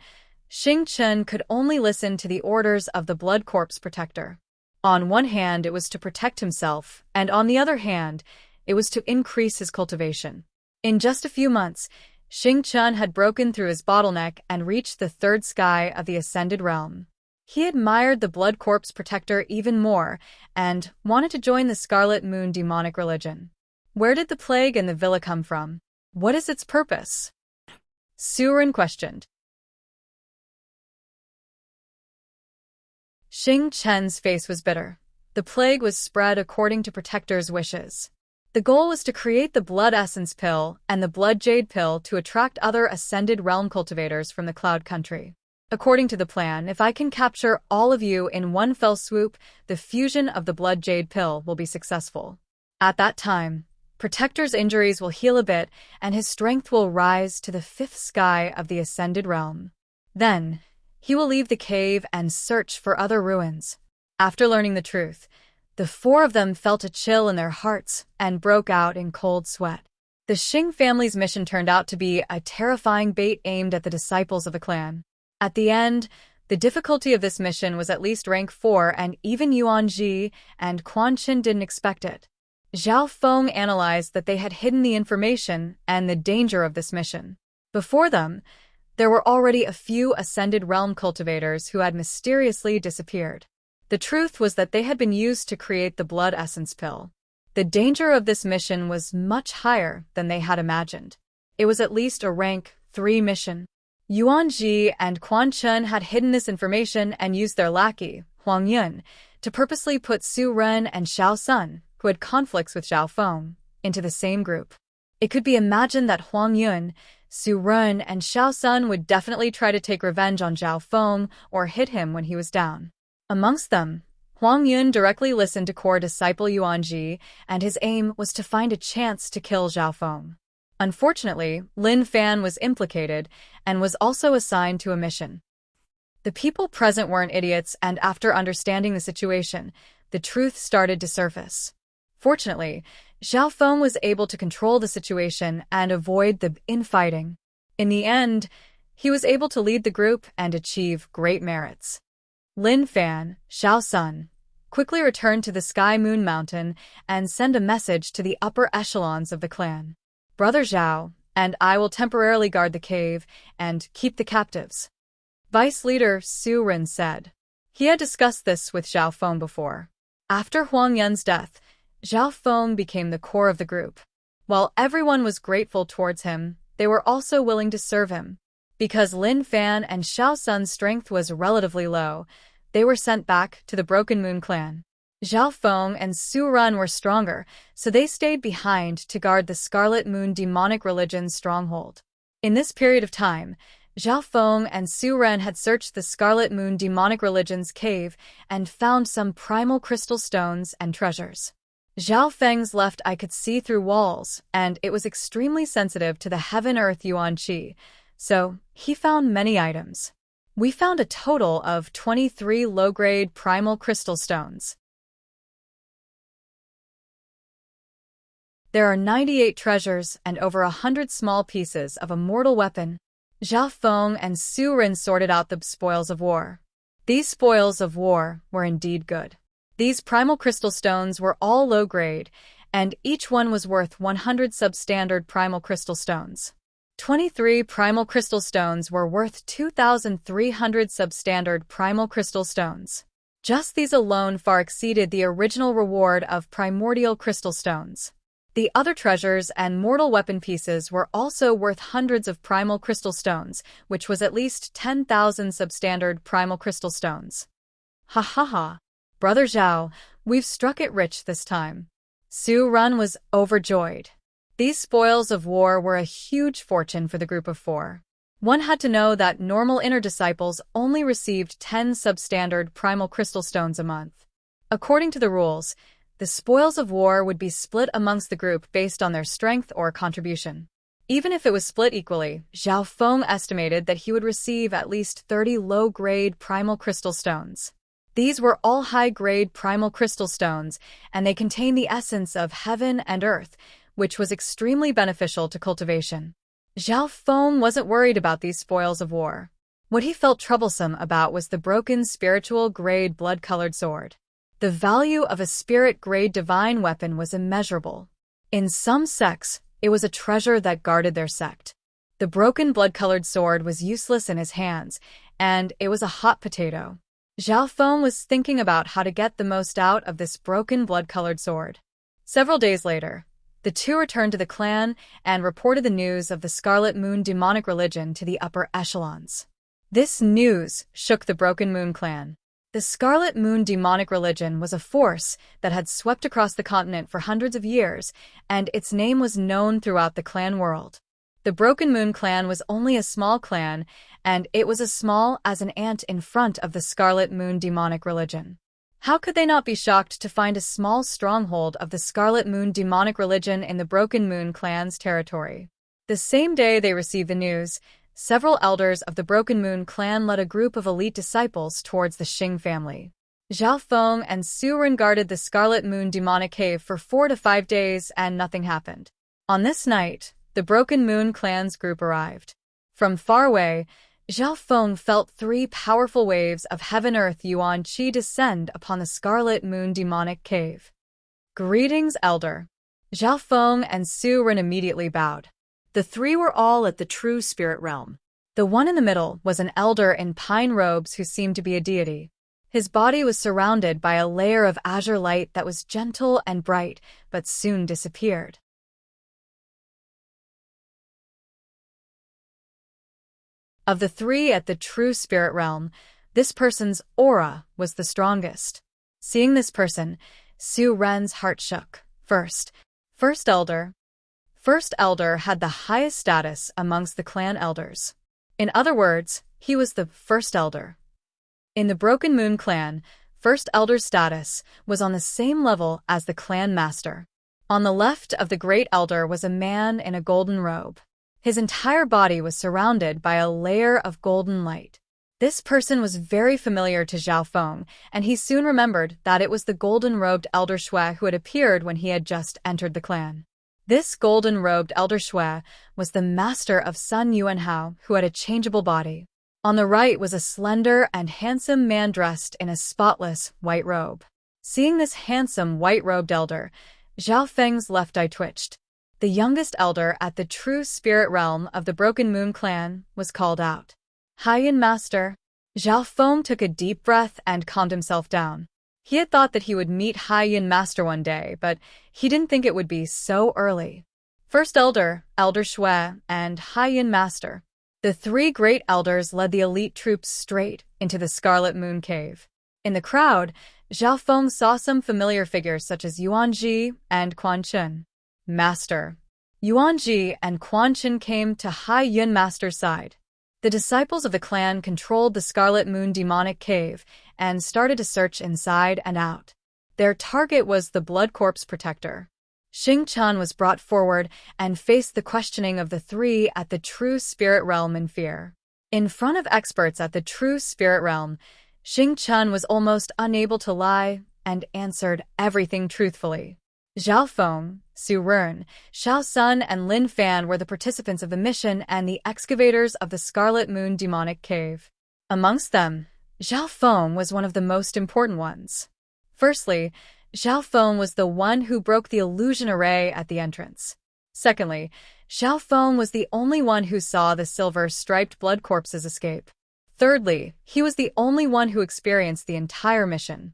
Xing Chen could only listen to the orders of the Blood Corpse protector. On one hand, it was to protect himself, and on the other hand, it was to increase his cultivation. In just a few months, Xing Chen had broken through his bottleneck and reached the third sky of the Ascended Realm. He admired the Blood Corpse protector even more and wanted to join the Scarlet Moon demonic religion. Where did the plague in the villa come from? What is its purpose? Su Ren questioned. Xing Chen's face was bitter. The plague was spread according to Protector's wishes. The goal was to create the Blood Essence Pill and the Blood Jade Pill to attract other Ascended Realm cultivators from the Cloud Country. According to the plan, if I can capture all of you in one fell swoop, the fusion of the Blood Jade Pill will be successful. At that time, Protector's injuries will heal a bit, and his strength will rise to the fifth sky of the Ascended Realm. Then, he will leave the cave and search for other ruins. After learning the truth, the four of them felt a chill in their hearts and broke out in cold sweat. The Xing family's mission turned out to be a terrifying bait aimed at the disciples of the clan. At the end, the difficulty of this mission was at least rank 4, and even Yuan Ji and Quan Qin didn't expect it. Zhao Feng analyzed that they had hidden the information and the danger of this mission. Before them, there were already a few Ascended Realm cultivators who had mysteriously disappeared. The truth was that they had been used to create the Blood Essence Pill. The danger of this mission was much higher than they had imagined. It was at least a rank 3 mission. Yuan Ji and Quan Chen had hidden this information and used their lackey, Huang Yun, to purposely put Su Ren and Xiao Sun, who had conflicts with Zhao Feng, into the same group. It could be imagined that Huang Yun, Su Ren, and Xiao Sun would definitely try to take revenge on Zhao Feng or hit him when he was down. Amongst them, Huang Yun directly listened to core disciple Yuan Ji, and his aim was to find a chance to kill Zhao Feng. Unfortunately, Lin Fan was implicated and was also assigned to a mission. The people present weren't idiots, and after understanding the situation, the truth started to surface. Fortunately, Zhao Feng was able to control the situation and avoid the infighting. In the end, he was able to lead the group and achieve great merits. Lin Fan, Xiao Sun, quickly returned to the Sky Moon Mountain and sent a message to the upper echelons of the clan. Brother Zhao and I will temporarily guard the cave and keep the captives. Vice leader Su Ren said. He had discussed this with Zhao Feng before. After Huang Yun's death, Zhao Feng became the core of the group. While everyone was grateful towards him, they were also willing to serve him. Because Lin Fan and Xiao Sun's strength was relatively low, they were sent back to the Broken Moon clan. Zhao Feng and Su Ren were stronger, so they stayed behind to guard the Scarlet Moon demonic religion's stronghold. In this period of time, Zhao Feng and Su Ren had searched the Scarlet Moon demonic religion's cave and found some primal crystal stones and treasures. Zhao Feng's left eye could see through walls, and it was extremely sensitive to the heaven-earth yuan qi, so he found many items. We found a total of 23 low-grade primal crystal stones. There are 98 treasures and over 100 small pieces of a mortal weapon. Zhao Feng and Su Ren sorted out the spoils of war. These spoils of war were indeed good. These primal crystal stones were all low-grade, and each one was worth 100 substandard primal crystal stones. 23 primal crystal stones were worth 2,300 substandard primal crystal stones. Just these alone far exceeded the original reward of primordial crystal stones. The other treasures and mortal weapon pieces were also worth hundreds of primal crystal stones, which was at least 10,000 substandard primal crystal stones. Ha ha ha. Brother Zhao, we've struck it rich this time. Su Ren was overjoyed. These spoils of war were a huge fortune for the group of four. One had to know that normal inner disciples only received 10 substandard primal crystal stones a month. According to the rules, the spoils of war would be split amongst the group based on their strength or contribution. Even if it was split equally, Zhao Feng estimated that he would receive at least 30 low-grade primal crystal stones. These were all high-grade primal crystal stones, and they contained the essence of heaven and earth, which was extremely beneficial to cultivation. Zhao Feng wasn't worried about these spoils of war. What he felt troublesome about was the broken spiritual-grade blood-colored sword. The value of a spirit-grade divine weapon was immeasurable. In some sects, it was a treasure that guarded their sect. The broken blood-colored sword was useless in his hands, and it was a hot potato. Zhao Feng was thinking about how to get the most out of this broken blood-colored sword. Several days later, the two returned to the clan and reported the news of the Scarlet Moon demonic religion to the upper echelons. This news shook the Broken Moon clan. The Scarlet Moon demonic religion was a force that had swept across the continent for hundreds of years, and its name was known throughout the clan world. The Broken Moon clan was only a small clan, and it was as small as an ant in front of the Scarlet Moon demonic religion. How could they not be shocked to find a small stronghold of the Scarlet Moon demonic religion in the Broken Moon clan's territory? The same day they received the news, several elders of the Broken Moon clan led a group of elite disciples towards the Xing family. Zhao Feng and Su Ren guarded the Scarlet Moon demonic cave for 4 to 5 days and nothing happened. On this night, the Broken Moon clan's group arrived. From far away, Zhao Feng felt 3 powerful waves of heaven-earth yuan qi descend upon the Scarlet Moon demonic cave. Greetings, elder. Zhao Feng and Su Ren immediately bowed. The 3 were all at the true spirit realm. The one in the middle was an elder in pine robes who seemed to be a deity. His body was surrounded by a layer of azure light that was gentle and bright, but soon disappeared. Of the 3 at the true spirit realm, this person's aura was the strongest. Seeing this person, Su Ren's heart shook. First elder. First elder had the highest status amongst the clan elders. In other words, he was the first elder. In the Broken Moon clan, first elder's status was on the same level as the clan master. On the left of the great elder was a man in a golden robe. His entire body was surrounded by a layer of golden light. This person was very familiar to Zhao Feng, and he soon remembered that it was the golden-robed elder Shui who had appeared when he had just entered the clan. This golden-robed elder Shui was the master of Sun Yuanhao, who had a changeable body. On the right was a slender and handsome man dressed in a spotless white robe. Seeing this handsome white-robed elder, Zhao Feng's left eye twitched. The youngest elder at the true spirit realm of the Broken Moon clan was called out. High-Yin Master. Zhao Feng took a deep breath and calmed himself down. He had thought that he would meet High-Yin Master one day, but he didn't think it would be so early. First Elder, Elder Shui, and High-Yin Master. The three great elders led the elite troops straight into the Scarlet Moon Cave. In the crowd, Zhao Feng saw some familiar figures such as Yuan Ji and Quan Chen. Master. Yuan Ji and Quan Chen came to High-Yin Master's side. The disciples of the clan controlled the Scarlet Moon demonic cave and started to search inside and out. Their target was the Blood Corpse Protector. Xing Chun was brought forward and faced the questioning of the three at the True Spirit Realm in fear. In front of experts at the True Spirit Realm, Xing Chun was almost unable to lie and answered everything truthfully. Zhao Feng, Su Ren, Xiao Sun, and Lin Fan were the participants of the mission and the excavators of the Scarlet Moon demonic cave. Amongst them, Zhao Feng was one of the most important ones. Firstly, Zhao Feng was the one who broke the illusion array at the entrance. Secondly, Zhao Feng was the only one who saw the silver-striped blood corpses escape. Thirdly, he was the only one who experienced the entire mission.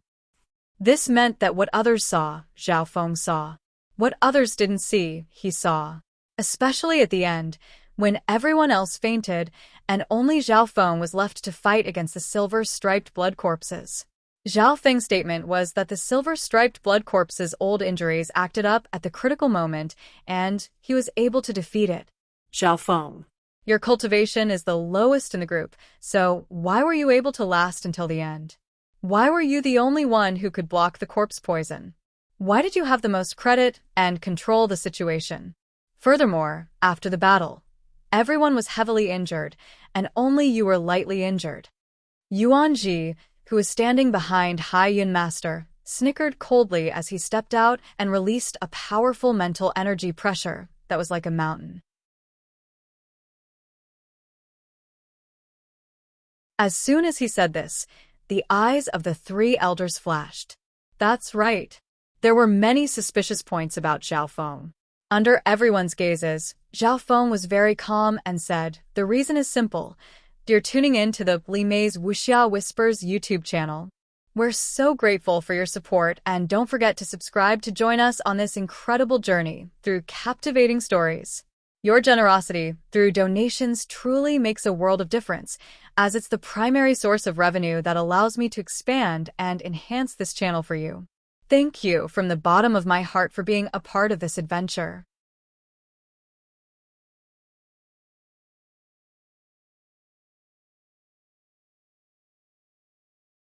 This meant that what others saw, Zhao Feng saw. What others didn't see, he saw. Especially at the end, when everyone else fainted and only Zhao Feng was left to fight against the silver-striped blood corpses. Zhao Feng's statement was that the silver-striped blood corpse's old injuries acted up at the critical moment, and he was able to defeat it. Zhao Feng. Your cultivation is the lowest in the group, so why were you able to last until the end? Why were you the only one who could block the corpse poison? Why did you have the most credit and control the situation? Furthermore, after the battle, everyone was heavily injured, and only you were lightly injured. Yuan Ji, who was standing behind High-Yin Master, snickered coldly as he stepped out and released a powerful mental energy pressure that was like a mountain. As soon as he said this, the eyes of the three elders flashed. That's right. There were many suspicious points about Zhao Feng. Under everyone's gazes, Zhao Feng was very calm and said, "The reason is simple. You're tuning in to the Li Mei's Wuxia Whispers YouTube channel. We're so grateful for your support, and don't forget to subscribe to join us on this incredible journey through captivating stories. Your generosity through donations truly makes a world of difference, as it's the primary source of revenue that allows me to expand and enhance this channel for you. Thank you from the bottom of my heart for being a part of this adventure."